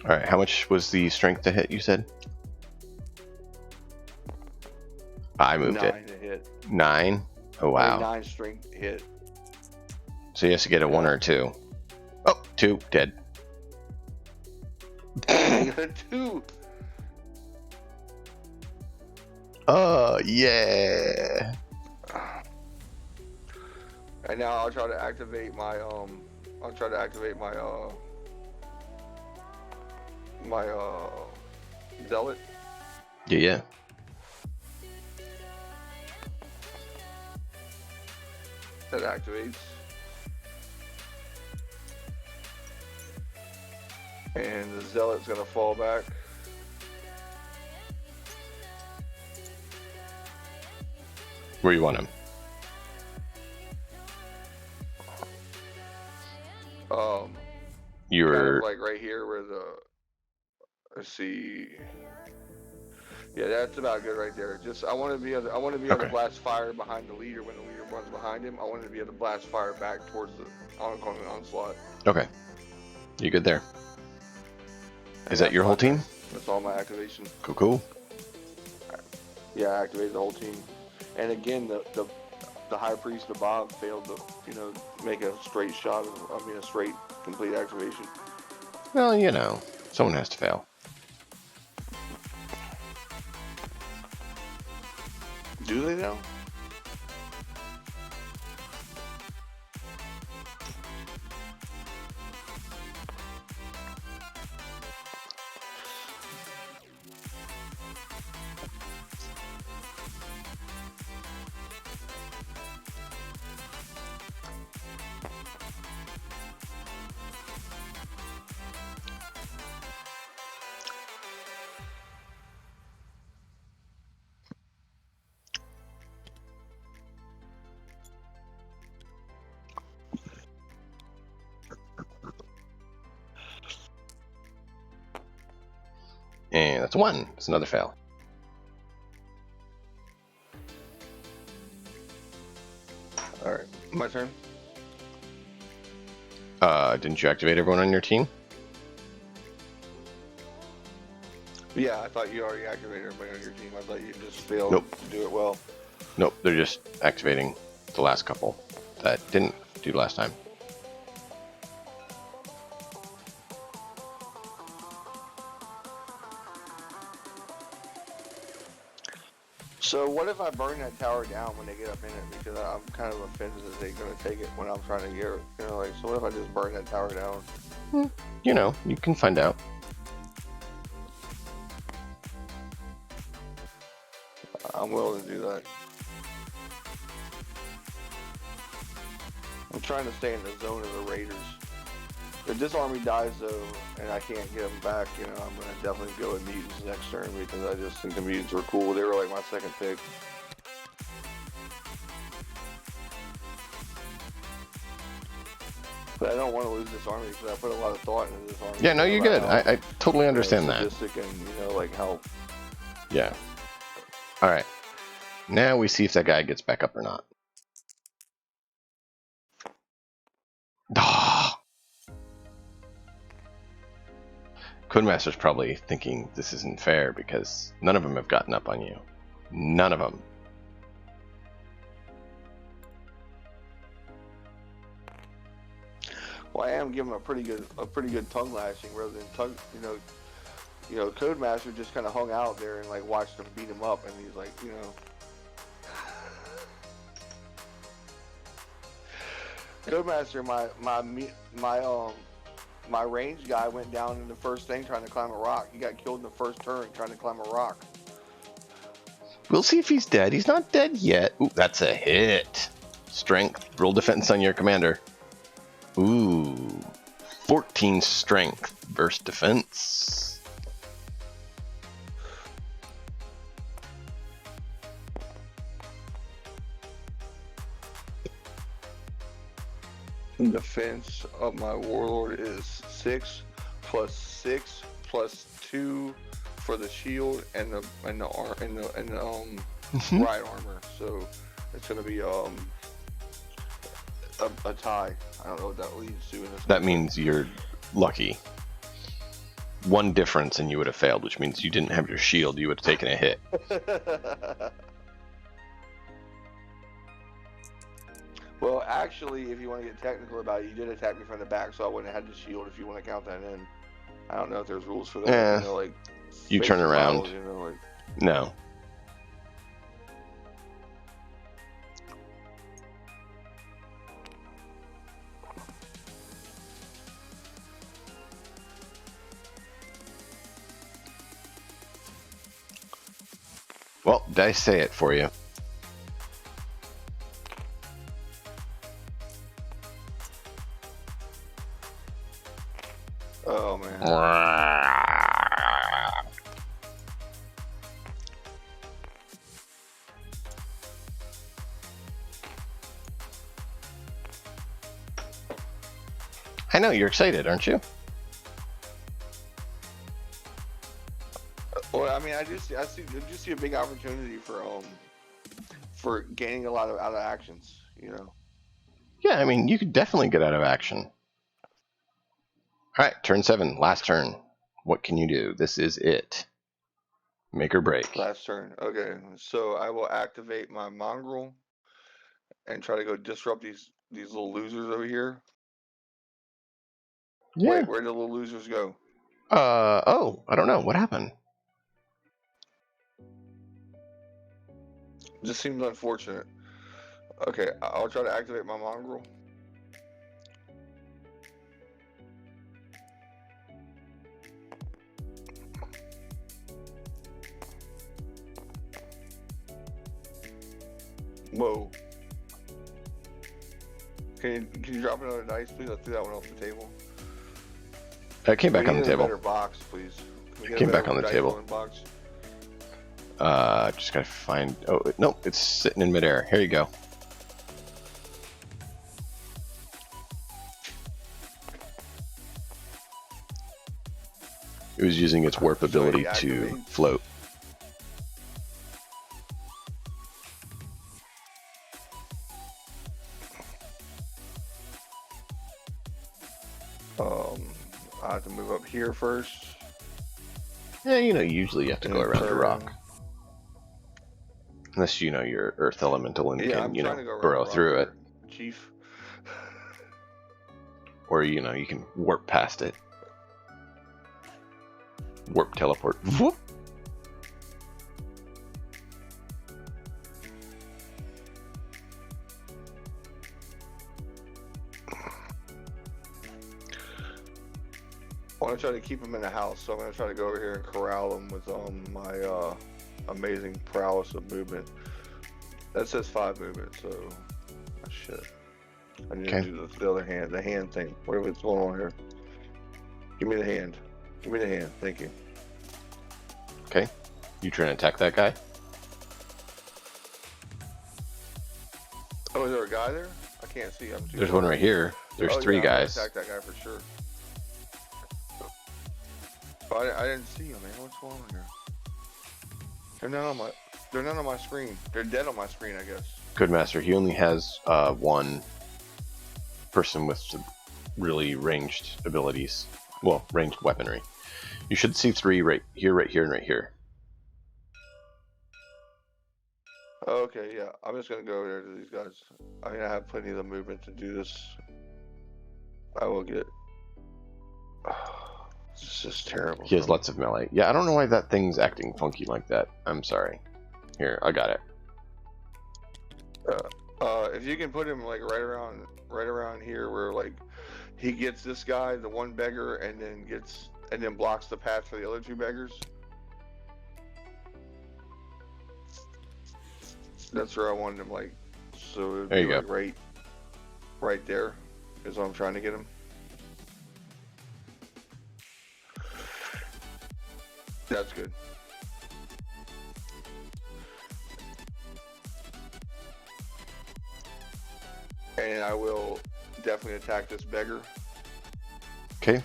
All right, how much was the strength to hit, you said? I moved 9 it. to hit. 9? Oh, wow. 9 strength hit. So he has to get a 1 or 2. Oh, 2, dead. You got a 2. Oh, yeah. And now I'll try to activate my my zealot. Yeah. That activates. And the zealot's gonna fall back. Where you want him? You Kind were of like right here where let's see. Yeah, that's about good right there. Just I want to be able to blast fire behind the leader when the leader runs behind him. I want to be able to blast fire back towards the oncoming onslaught. okay. You good there? Is that your whole team? That's all my activation. Cool. Yeah, I activated the whole team. And again, the high priest, the Bob, failed to make a straight shot. A straight complete activation. Well, you know, someone has to fail. Do they now? And that's 1. It's another fail. Alright, my turn. Didn't you activate everyone on your team? Yeah, I thought you already activated everybody on your team. I thought you just failed to do it well. Nope, they're just activating the last couple that didn't do last time. So what if I burn that tower down when they get up in it? Because I'm kind of offended that they're going to take it when I'm trying to get it. So what if I just burn that tower down? You know, you can find out. I'm willing to do that. I'm trying to stay in the zone of the Raiders. If this army dies though, and I can't get them back, I'm going to definitely go with mutants next turn because I just think the mutants were cool. They were like my second pick. But I don't want to lose this army because I put a lot of thought into this army. Yeah, no, you're good. I totally understand that. Sadistic and, like help. Yeah. All right. Now we see if that guy gets back up or not. Codemaster's probably thinking this isn't fair because none of them have gotten up on you. None of them. Well, I am giving him a pretty good tongue lashing rather than tongue. Codemaster just kind of hung out there and like watched them beat him up, and he's like, Codemaster, my range guy went down in the first thing trying to climb a rock. He got killed in the first turn trying to climb a rock. We'll see if he's dead. He's not dead yet. Ooh, that's a hit. Strength. Roll defense on your commander. Ooh. 14 strength versus defense. Defense of my warlord is 6 plus 6 plus 2 for the shield and the ride armor. So it's gonna be a tie. I don't know what that leads to. That means you're lucky. One difference and you would have failed, which means you didn't have your shield. You would have taken a hit. Well, actually, if you want to get technical about it, you did attack me from the back, so I wouldn't have had the shield if you want to count that in. I don't know if there's rules for that. You turn around. No. Well, dice say it for you. Oh, man. I know, you're excited, aren't you? Well, I mean, I do see a big opportunity for gaining a lot out of actions, Yeah, I mean, you could definitely get out of action. All right, turn 7, last turn. What can you do? This is it. Make or break. Last turn. Okay, so I will activate my mongrel and try to go disrupt these little losers over here. Yeah. Wait, where did the little losers go? Oh, I don't know. What happened? This seems unfortunate. Okay, I'll try to activate my mongrel. Whoa. Can you drop another dice, please? Let's do that one off the table. It came back on the table. Better box, please. Came back on the table. Box? Just gotta find. Oh no, it's sitting in midair. Here you go. It was using its warp ability to float. I have to move up here first. Yeah, usually you have to go around a rock. Unless you're Earth Elemental and can, burrow through it. Chief. Or, you can warp past it. Warp teleport. Whoop! I want to try to keep them in the house, so I'm going to try to go over here and corral them with my amazing prowess of movement. That says 5 movement, so shit. I need to do the other hand, the hand thing. What's going on here? Give me the hand. Give me the hand. Thank you. Okay. You trying to attack that guy? Oh, is there a guy there? I can't see. There's one right here. There's 3 guys. I'm gonna attack that guy for sure. Oh, I didn't see him, man. What's going on here? They're not on my screen. They're dead on my screen, I guess. Codemaster, he only has one person with really ranged abilities. Well, ranged weaponry. You should see 3 right here, and right here. Okay, yeah. I'm just gonna go over there to these guys. I mean, I have plenty of the movement to do this. I will get. This is just terrible. He has lots of melee. Yeah, I don't know why that thing's acting funky like that. I'm sorry. Here, I got it. If you can put him like right around here, where like he gets this guy, the one beggar, and then blocks the path for the other 2 beggars. That's where I wanted him, like, so it'd There be you like go. right there is what I'm trying to get him. That's good. And I will definitely attack this beggar. Okay.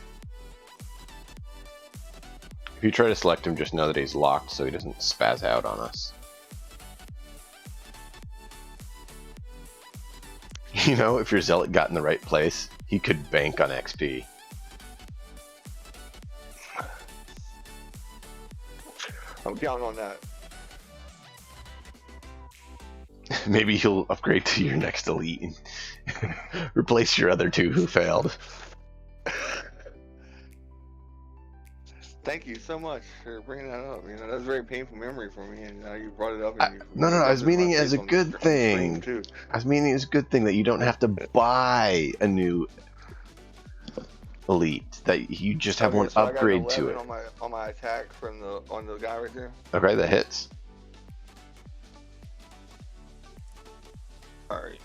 If you try to select him, just know that he's locked so he doesn't spaz out on us. You know, if your zealot got in the right place, he could bank on XP. I'm counting on that. Maybe he'll upgrade to your next elite and replace your other 2 who failed. Thank you so much for bringing that up. You know, that's a very painful memory for me, and now you brought it up. And No, I was meaning it as a good thing. I was meaning it as a good thing that you don't have to buy a new elite. That you just have one so upgrade I got to it. on my attack on the guy right there. Okay, that hits. All right,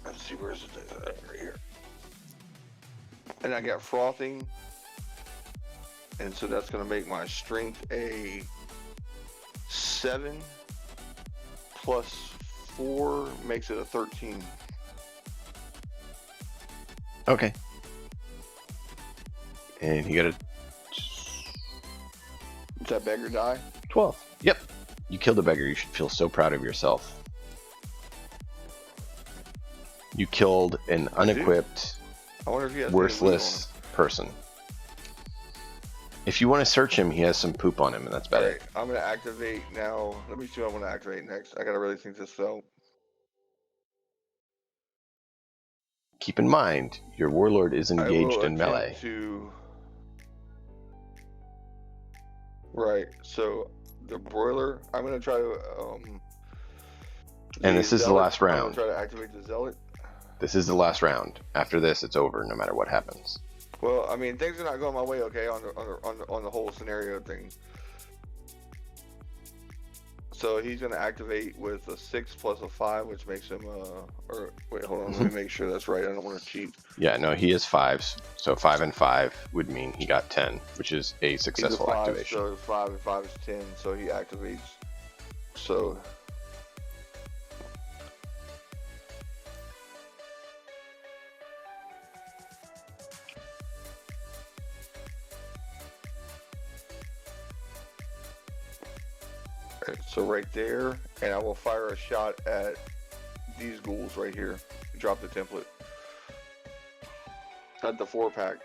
let's see where's it right here. And I got frothing. And so that's going to make my strength a 7 plus 4 makes it a 13. Okay. And you got a... Does that beggar die? 12. Yep. You killed a beggar. You should feel so proud of yourself. You killed an unequipped, I wonder if he has worthless person. If you want to search him, he has some poop on him, and that's about it. I'm going to activate now. Let me see what I want to activate next. I got to really think this out. Keep in mind, your warlord is engaged in melee. Right, so the broiler, I'm going to try to... and this is the last round. I'm going to try to activate the zealot. This is the last round. After this, it's over, no matter what happens. Well, I mean, things are not going my way, okay, on the whole scenario thing. So he's going to activate with a 6 plus a 5, which makes him, or wait, hold on, let me make sure that's right. I don't want to cheat. Yeah, no, he is 5s. So 5 and 5 would mean he got 10, which is a successful activation. So 5 and 5 is 10, so he activates. So... So right there, and I will fire a shot at these ghouls right here. Drop the template. At the 4-pack.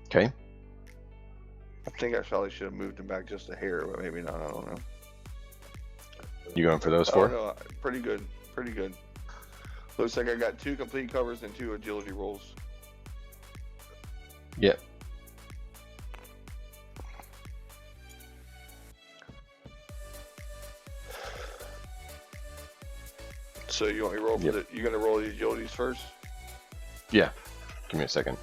Okay. I think I probably should have moved him back just a hair, but maybe not. I don't know. You going for those 4? No, pretty good. Pretty good. Looks like I got 2 complete covers and 2 agility rolls. Yep. So you want me to roll for you're gonna roll the agilities first? Yeah. Give me a second.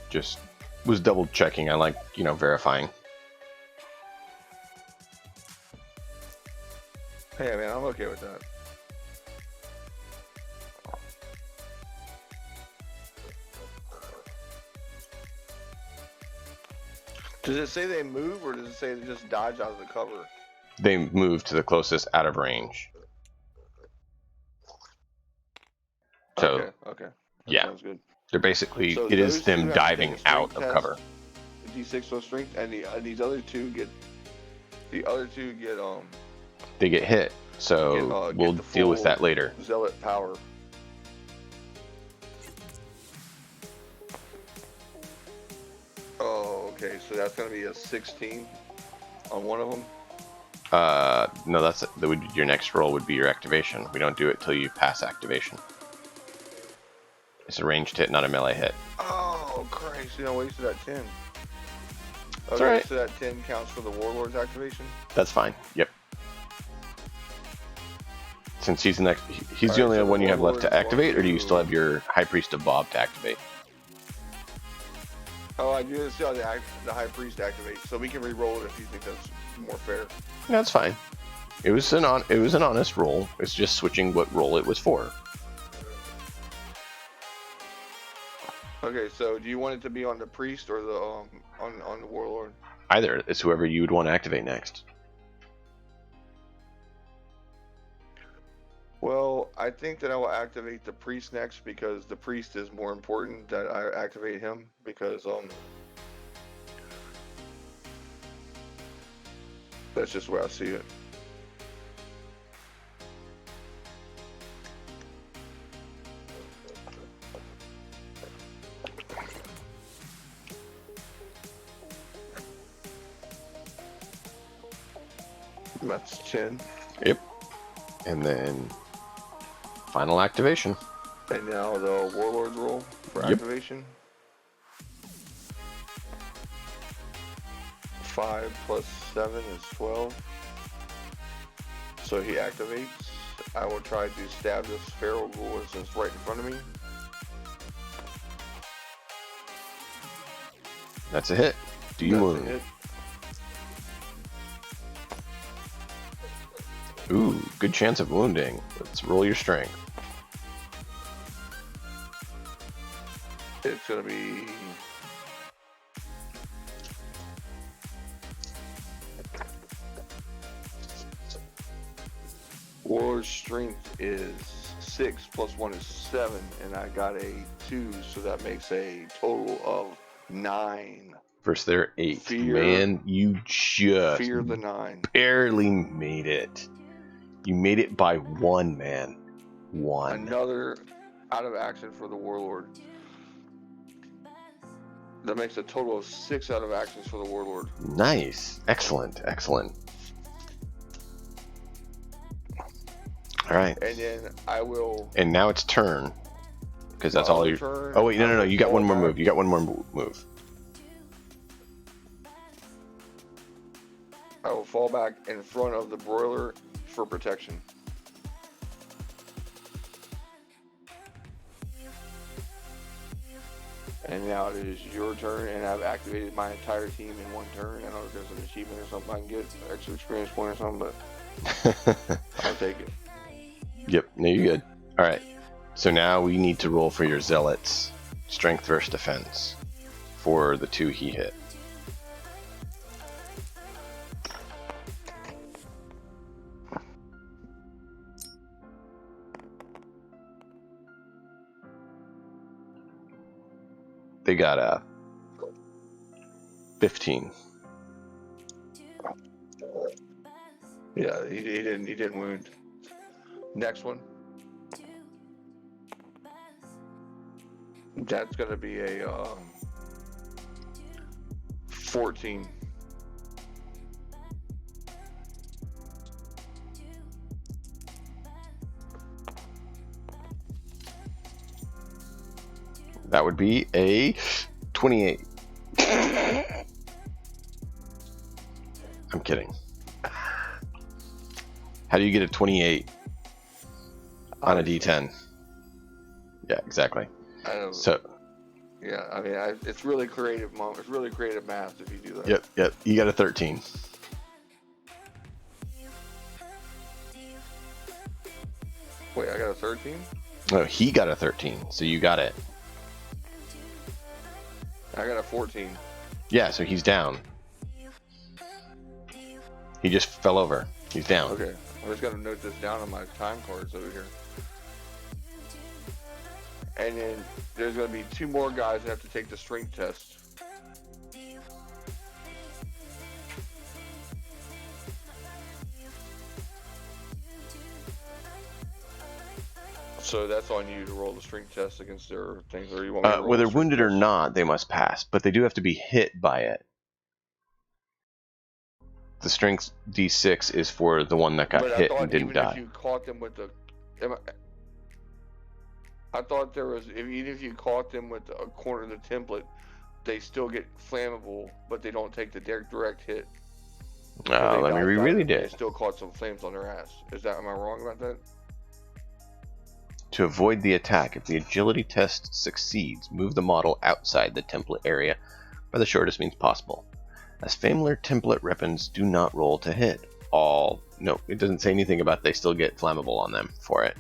Just was double checking. I like, verifying. Hey man, I'm okay with that. Does it say they move, or does it say they just dodge out of the cover? They move to the closest out of range. So, okay. That yeah, sounds good. they're basically, So it is those two them have to diving take a out strength of test. cover. D6 plus strength, and these other two get They get hit, so we'll get the deal with full that later. Zealot power. Oh, okay. So that's gonna be a 16 on one of them. No, that would your next roll would be your activation. We don't do it till you pass activation. It's a ranged hit, not a melee hit. Oh, Christ! You know, wasted that 10. Okay, alright. so that 10 counts for the Warlord's activation. That's fine. Yep. Since he's the next, he's the Alright, only so one the you have left to Warlord's activate, or do you going still to- have your High Priest of Bob to activate? Oh, I do see how the High Priest activates, so we can re-roll it if you think that's more fair. That's fine. It was an honest roll. It's just switching what roll it was for. Okay, so do you want it to be on the Priest or the on the Warlord? Either. It's whoever you would want to activate next. Well, I think that I will activate the Priest next because the Priest is more important that I activate him because that's just where I see it. That's 10. Yep. And then final activation. And now the Warlord's roll for activation. 5 plus 7 is 12. So he activates. I will try to stab this feral ghoul since it's right in front of me. That's a hit. Do you That's a wound? hit. Ooh, good chance of wounding. Let's roll your strength. It's gonna be Warlord's strength is 6 plus 1 is 7, and I got a 2, so that makes a total of 9. Versus their 8. Fear. Man, you just Fear the 9. barely made it. You made it by 1, man. 1. Another out of action for the Warlord. That makes a total of 6 out of actions for the Warlord. Nice. Excellent. Excellent. All right. And then I will. And now it's turn. Because that's all you. Turn, Oh, wait. No. You got one more back. move. You got one more move. I will fall back in front of the broiler for protection. And now it is your turn, and I've activated my entire team in one turn. I don't know if there's an achievement or something I can get, extra experience point or something, but I'll take it. Yep. No, you're good. All right. So now we need to roll for your zealots. Strength versus defense. For the 2 he hit. They got a 15. Yeah, he didn't wound. Next one. That's gonna be a 14. That would be a 28. I'm kidding. How do you get a 28 on a D10? Yeah, exactly. I don't, So, yeah, I mean, it's really creative, Mom. It's really creative math if you do that. yep. You got a 13. Wait, I got a 13? No, he got a 13, so you got it. I got a 14. Yeah, so he's down. He just fell over. He's down. Okay, I'm just gonna note this down on my time cards over here. And then there's gonna be 2 more guys that have to take the strength test. So that's on you to roll the strength test against their things, or you want me to roll Whether the strength wounded or test? not, they must pass, but they do have to be hit by it. The strength D6 is for the one that got But I hit and thought didn't even if die. you caught them with the, I thought there was, even if you caught them with a corner of the template, they still get flammable, but they don't take the direct hit. So they Let me dodged out reread of it, but they it. still caught some flames on their ass. Am I wrong about that? To avoid the attack, if the agility test succeeds, move the model outside the template area by the shortest means possible. As familiar template weapons do not roll to hit. No, it doesn't say anything about they still get flammable on them for it.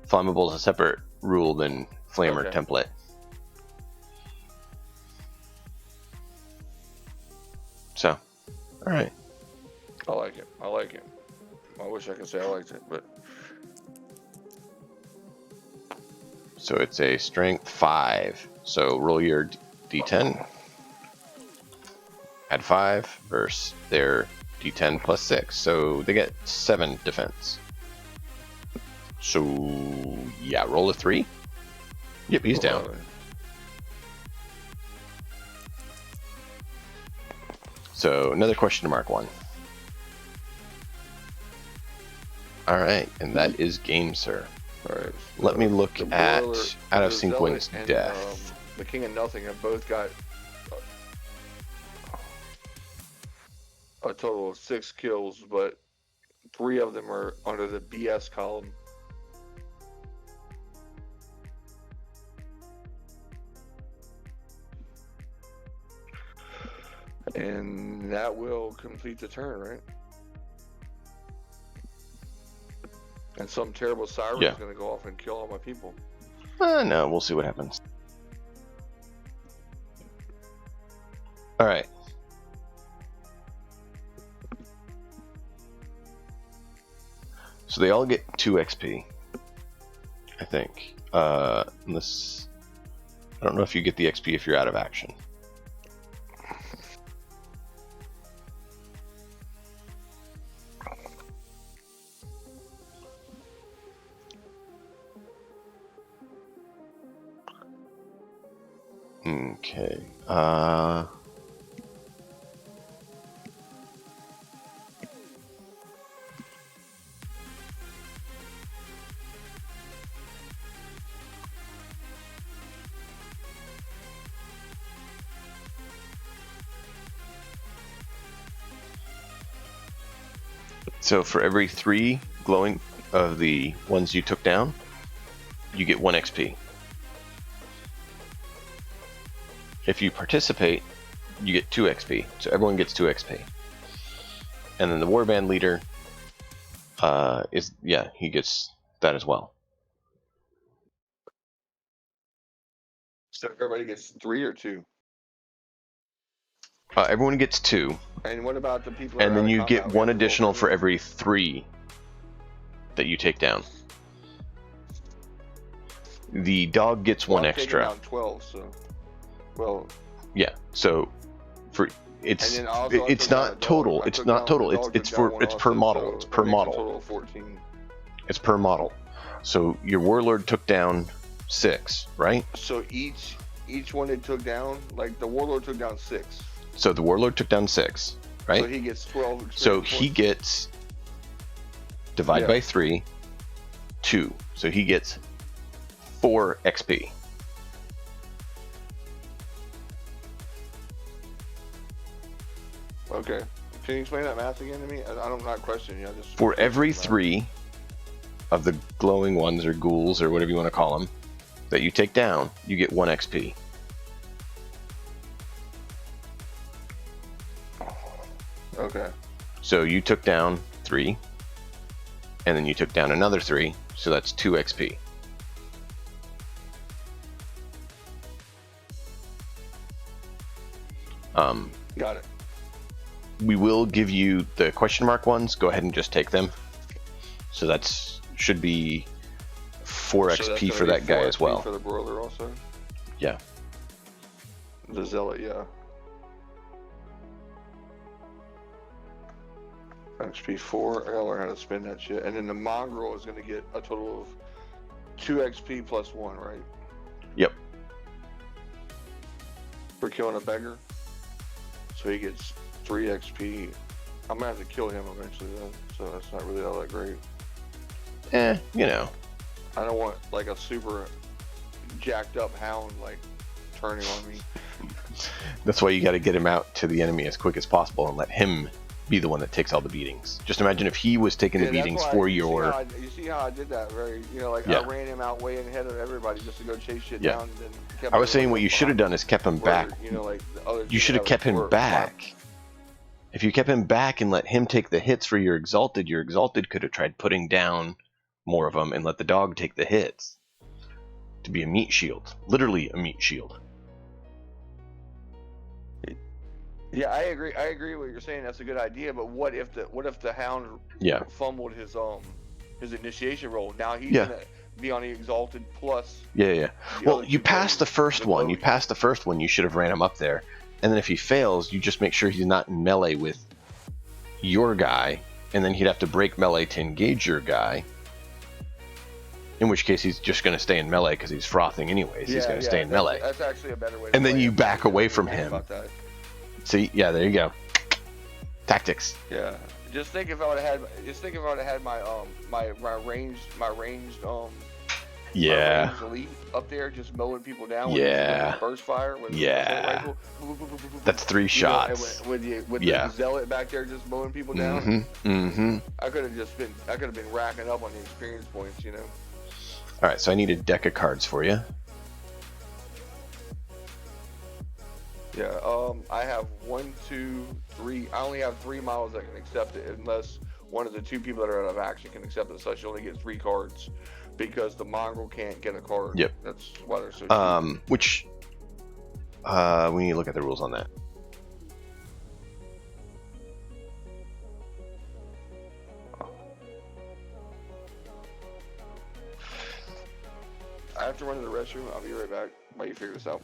Flammable is a separate rule than flamer Okay. template. So, alright. I like it. I like it. I wish I could say I liked it, but So it's a strength 5. So roll your d10. Add 5 versus their d10 plus 6. So they get 7 defense. So, yeah, roll a 3. Yep, he's down. So another question mark 1. Alright, and that is game, sir. Alright. Let me look at out of the sequence Zealot and, death. The King of Nothing have both got a total of 6 kills, but 3 of them are under the BS column. And that will complete the turn, right? And some terrible siren is going to go off and kill all my people. No, we'll see what happens. Alright. So they all get 2 XP, I think. Unless, I don't know if you get the XP if you're out of action. Okay. So for every 3 glowing of the ones you took down, you get 1 XP. If you participate, you get 2 XP. So everyone gets 2 XP. And then the warband leader he gets that as well. So everybody gets 3 or 2? Everyone gets 2. And what about the people? And then you get 1 additional for every 3 that you take down. The dog gets 1 extra. Down 12, so yeah. So for it's not total. It's not total. It's per model. It's per model. Total of 14. It's per model. So your warlord took down 6, right? So each one they took down, like the warlord took down 6. So the warlord took down 6, right? So he gets 12. So he gets divide by 3, 2. So he gets 4 XP. Okay. Can you explain that math again to me? I'm not questioning you. For every 3 of the glowing ones or ghouls or whatever you want to call them that you take down, you get 1 XP. Okay. So you took down 3, and then you took down another 3, so that's 2 XP. Got it. We will give you the question mark ones. Go ahead and just take them. So that's should be 4 XP for that guy as well. For the broiler also. Yeah. The zealot, yeah. XP 4. I gotta learn how to spin that shit. And then the mongrel is gonna get a total of 2 XP plus 1, right? Yep. For killing a beggar. So he gets 3 XP. I'm gonna have to kill him eventually though, so that's not really all that great. You know. I don't want like a super jacked up hound like turning on me. That's why you got to get him out to the enemy as quick as possible and let him be the one that takes all the beatings. Just imagine if he was taking the beatings for your... You see how I did that? Very, you know, like Yeah. I ran him out way ahead of everybody just to go chase shit Yeah. down. And then kept I was saying what everybody you should have done is kept him back. You know, like the others You should have didn't kept him work. back. If you kept him back and let him take the hits for your Exalted could have tried putting down more of them and let the dog take the hits. To be a meat shield. Literally a meat shield. Yeah, I agree. I agree with what you're saying. That's a good idea. But what if the hound fumbled his initiation roll? Now he's gonna be on the Exalted plus. Yeah. Well, you passed the first one. You passed the first one. You should have ran him up there. And then if he fails, you just make sure he's not in melee with your guy, and then he'd have to break melee to engage your guy. In which case, he's just going to stay in melee because he's frothing anyways. He's going to stay in melee. That's actually a better way. And then you back away from him. See, yeah, there you go. Tactics. Yeah. Just think if I would have had my ranged elite up there just mowing people down with burst fire with the rifle. That's 3 shots. With the zealot back there just mowing people down. I could have been racking up on the experience points, you know. All right, so I need a deck of cards for you. Yeah, I have 1, 2, 3. I only have 3 models that can accept it, unless one of the 2 people that are out of action can accept it. So I should only get 3 cards because the mongrel can't get a card. Yep. That's why they're so cheap. Which we need to look at the rules on that. I have to run to the restroom. I'll be right back while you figure this out.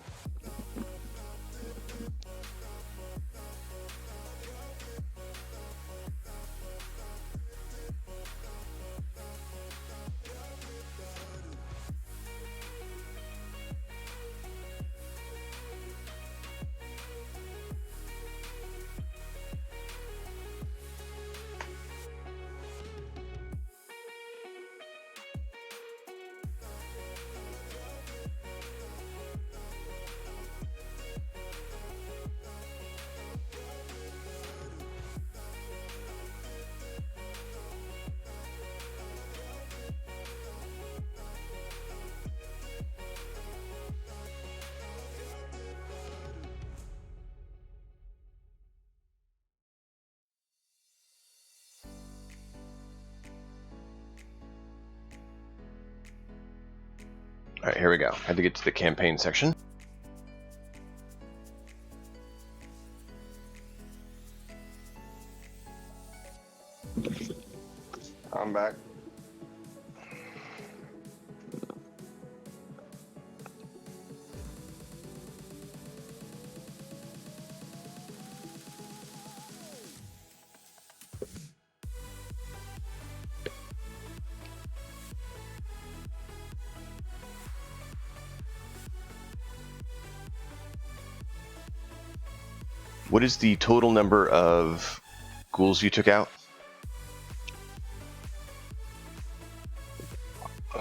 All right, here we go. Had to get to the campaign section. I'm back. What is the total number of ghouls you took out?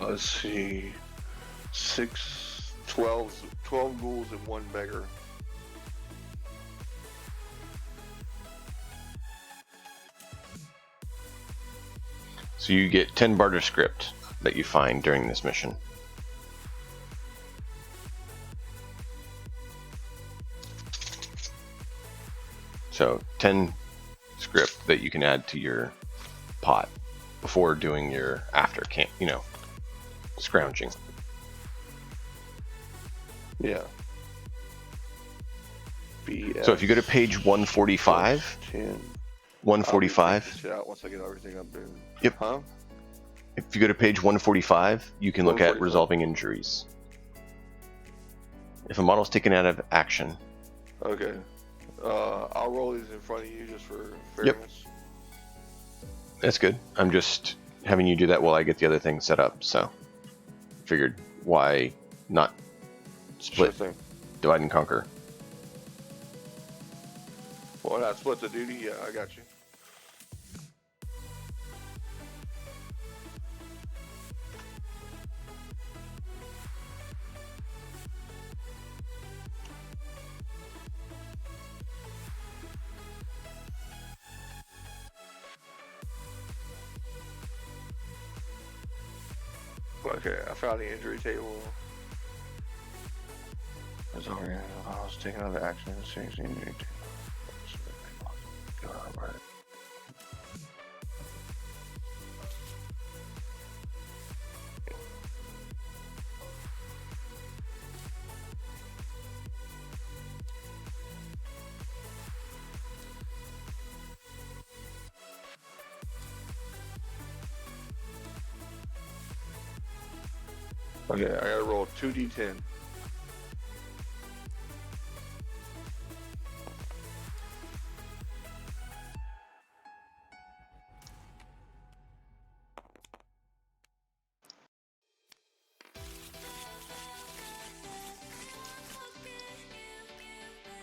Let's see. 12 ghouls and 1 beggar. So you get 10 barter script that you find during this mission. So 10 script that you can add to your pot before doing your after camp, scrounging. Yeah. BS So if you go to page 145, 145. Out once I get everything up there. Yep. Huh? If you go to page 145, you can look at 145. resolving injuries. If a model is taken out of action. Okay. I'll roll these in front of you just for fairness. That's good. I'm just having you do that while I get the other thing set up, so. figured why not split, Sure thing. divide and conquer. Why not split the duty? Yeah, I got you. Okay, I found the injury table. It's already. I was taking other action to change the injury table. Right. Okay, I gotta roll 2d10.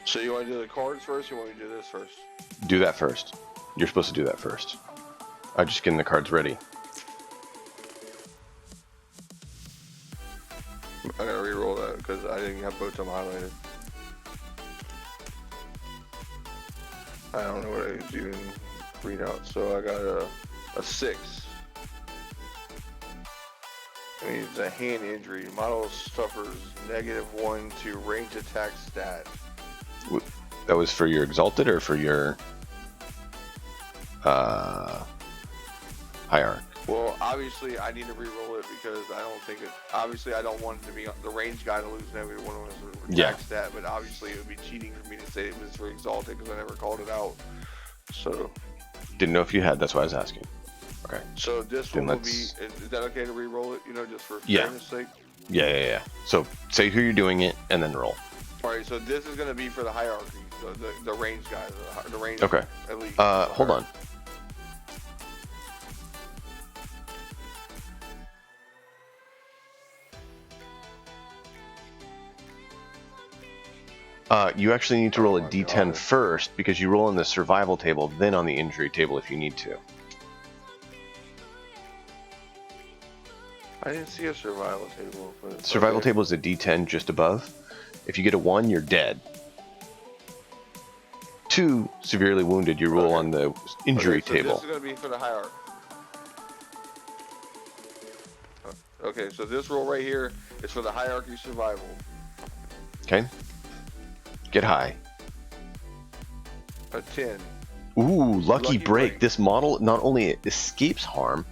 So you want to do the cards first, or you want me to do this first? Do that first. You're supposed to do that first. I'm just getting the cards ready. I gotta re-roll that because I didn't have both of them highlighted. I don't know what I do read out. So I got a 6. I mean, it's a hand injury. Model suffers -1 to range attack stat. That was for your Exalted or for your Hierarch? Well, obviously, I need to re-roll it because I don't think it. Obviously, I don't want it to be the range guy to lose every one of his attack stat, but obviously, it would be cheating for me to say it was for Exalted because I never called it out. So. Didn't know if you had. That's why I was asking. Okay. So this one will be. Is that okay to re-roll it? You know, just for fairness sake. Yeah. So say who you're doing it and then roll. All right. So this is going to be for the hierarchy, the range guy, the range. Okay. Elite. Hold on. You actually need to roll a d10 first because you roll in the survival table, then on the injury table if you need to. I didn't see a survival table. But Survival table is a d10 just above. If you get a 1, you're dead. 2, severely wounded, you roll on the injury so table. This is going to be for the hierarchy. Okay, so this roll right here is for the hierarchy survival. Okay. Get high. A 10. Ooh, lucky break. This model not only escapes harm,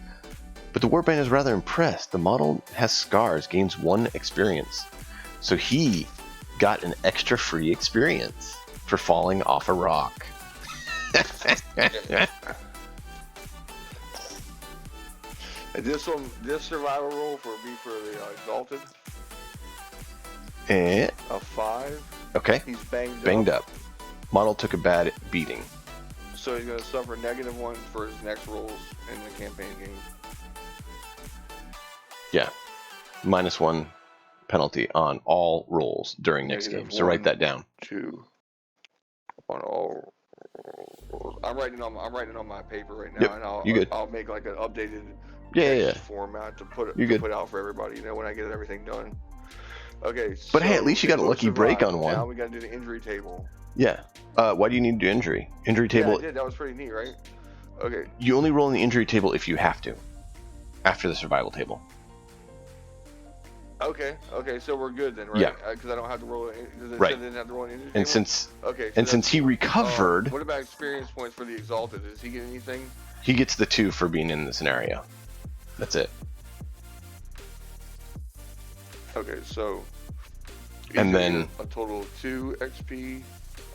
but the warband is rather impressed. The model has scars, gains 1 experience. So he got an extra free experience for falling off a rock. And this survival roll for the Exalted. And a 5. Okay. He's banged up. Model took a bad beating. So he's going to suffer -1 for his next rolls in the campaign game. Yeah. -1 penalty on all rolls during next game. So write that down. 2 on all rolls. I'm writing on my paper right now, Yep. and I'll make like an updated format to put out for everybody. You know, when I get everything done. Okay. But hey, at least you got a lucky break on one. Now we got to do the injury table. Yeah. Why do you need to do injury? Injury table. Yeah, I did. That was pretty neat, right? Okay. You only roll in the injury table if you have to. After the survival table. Okay, so we're good then, right? Yeah. Because I don't have to roll it. Right. Didn't have to roll an injury And table? since he recovered, what about experience points for the Exalted? Does he get anything? He gets the 2 for being in the scenario. That's it. Okay, so. And then a total of 2 XP,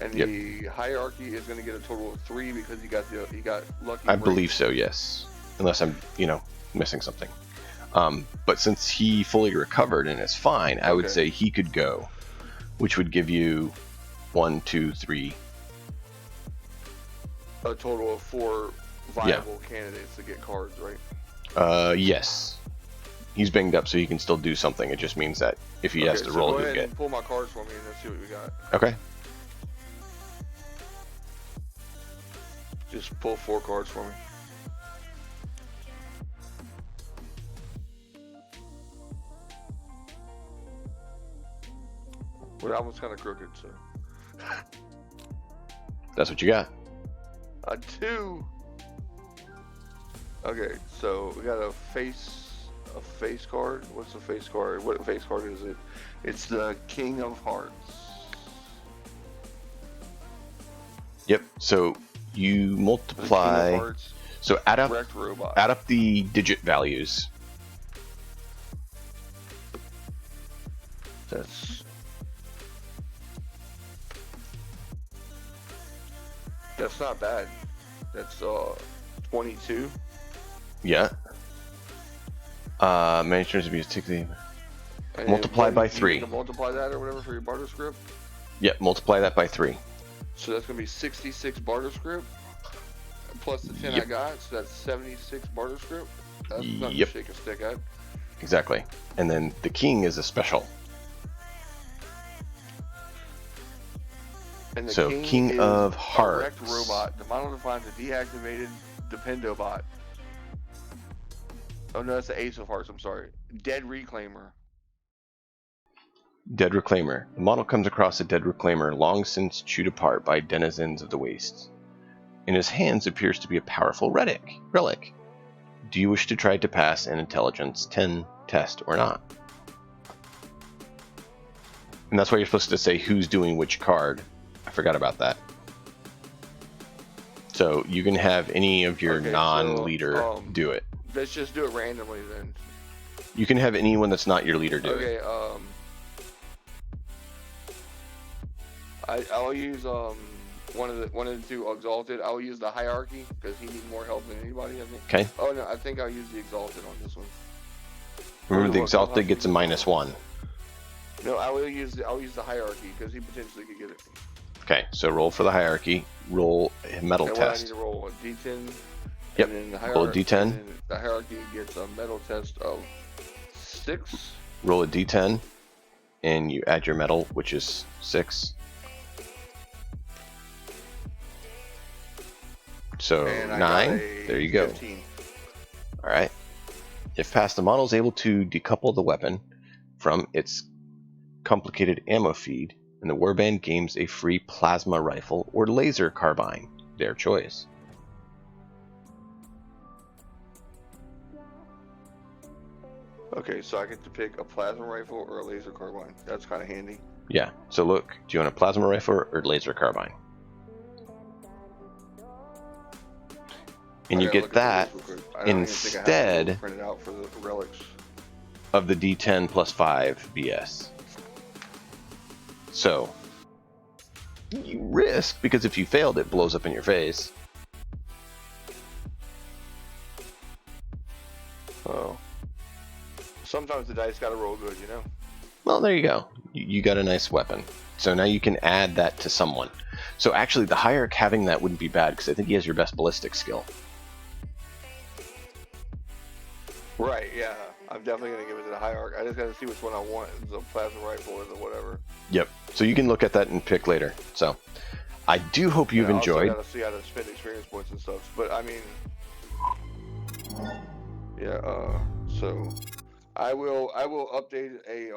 and the hierarchy is going to get a total of 3 because he got lucky. I believe so, yes. Unless I'm, missing something. But since he fully recovered and is fine, I would say he could go, which would give you 1, 2, 3. A total of 4 viable candidates to get cards, right? Yes. he's banged up, so he can still do something. It just means that if he has to so roll, go he'll ahead get. and pull my cards for me, and let's see what we got. Okay. Just pull 4 cards for me. Well, that one's kind of crooked, so. That's what you got. A 2. Okay, so we got a face card. What's a face card? What face card is it? It's the King of Hearts. Yep. So you multiply. The King of Hearts. So add up Robot. add up the digit values. That's not bad. That's 22. Yeah. Managers abuse particularly. Multiply by 3. You can multiply that or whatever for your barter script. Yep. Multiply that by 3. So that's gonna be 66 barter script plus the 10 I got. So that's 76 barter script. That's nothing to shake a stick at. Exactly. And then the king is a special. And the so King of Hearts. Direct robot. The model defines a deactivated Dependo bot. Oh no, that's the Ace of Hearts. I'm sorry. Dead Reclaimer. Dead Reclaimer. The model comes across a dead Reclaimer long since chewed apart by denizens of the wastes. In his hands appears to be a powerful relic. Do you wish to try to pass an Intelligence 10 test or not? And that's why you're supposed to say who's doing which card. I forgot about that. So you can have any of your non-leader do it. Let's just do it randomly then. You can have anyone that's not your leader do it. Okay, I'll use one of the 2 Exalted. I'll use the Hierarchy because he needs more help than anybody, I think. Okay. Oh no, I think I'll use the Exalted on this one. Remember, the Exalted gets a -1. No, I'll use the Hierarchy because he potentially could get it. Okay, so roll for the Hierarchy. Roll a metal and test. I need to roll a D10. Yep. And then the Roll a D10. And then the Hierarchy gets a metal test of 6. Roll a D10, and you add your metal, which is 6. So 9. There you go. 15. All right. If passed, the model is able to decouple the weapon from its complicated ammo feed, and the warband gains a free plasma rifle or laser carbine, their choice. Okay, so I get to pick a plasma rifle or a laser carbine. That's kind of handy. Yeah. So look, do you want a plasma rifle or laser carbine? And you get that instead out for the relics of the D10 plus 5 BS. So you risk, because if you failed, it blows up in your face. Oh. Sometimes the dice gotta roll good, you know? Well, there you go. You got a nice weapon. So now you can add that to someone. So actually, the Hierarch having that wouldn't be bad, because I think he has your best ballistic skill. Right, yeah. I'm definitely going to give it to the Hierarch. I just got to see which one I want, the plasma rifle or the whatever. Yep. So you can look at that and pick later. So I do hope you've enjoyed. I got to see how to spend experience points and stuff. But I mean, yeah. So I will update a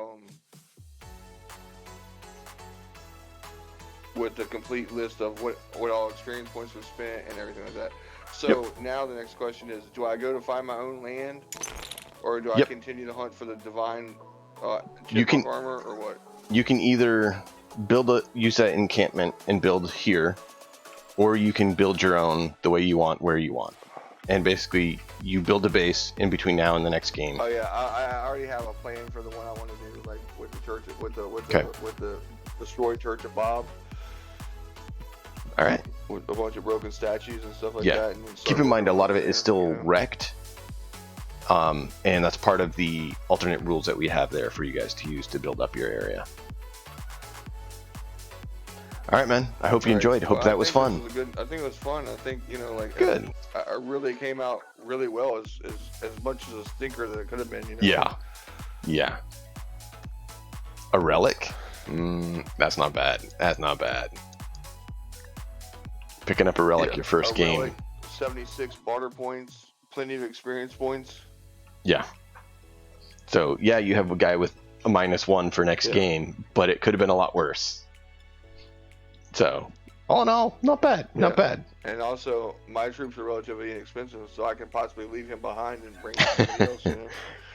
with the complete list of what all experience points were spent and everything like that. So now the next question is: do I go to find my own land, or do I continue to hunt for the divine armor, or what? You can either use that encampment and build here, or you can build your own the way you want, where you want, and basically you build a base in between now and the next game. Oh yeah, I already have a plan for the one I want to do, like with the church, with the destroyed Church of Bob. All right. With a bunch of broken statues and stuff like that. And keep in mind, a lot of it is still wrecked, and that's part of the alternate rules that we have there for you guys to use to build up your area. All right, man. I hope you enjoyed. Hope that was fun. I think it was fun. I think, you know, like, Good. I really came out really well, as much as a stinker that it could have been, you know. Yeah. Yeah. A relic? That's not bad. That's not bad. Picking up a relic your first game. Relic, 76 barter points, plenty of experience points. Yeah. So, yeah, you have a guy with a -1 for next game, but it could have been a lot worse. So, all in all, not bad. Not bad. And also, my troops are relatively inexpensive, so I can possibly leave him behind and bring somebody else, you know.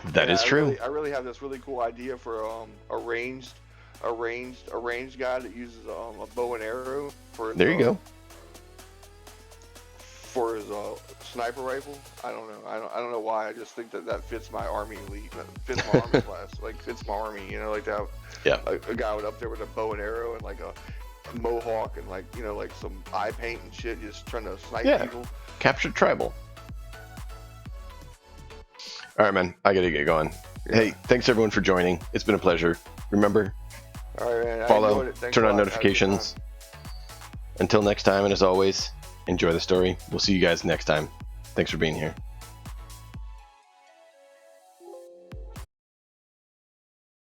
That is true. I really have this really cool idea for a ranged guy that uses a bow and arrow for his, there you go. for his sniper rifle. I don't know. I don't know why. I just think that fits my army elite. That fits my army class. Like, fits my army. You know, like to have a guy up there with a bow and arrow and like a mohawk and, like, you know, like some eye paint and shit, just trying to snipe people. Captured tribal. All right, man. I gotta get going. Hey, thanks everyone for joining. It's been a pleasure. Remember, all right, man. follow, turn on notifications. Until next time, and as always, enjoy the story. We'll see you guys next time. Thanks for being here.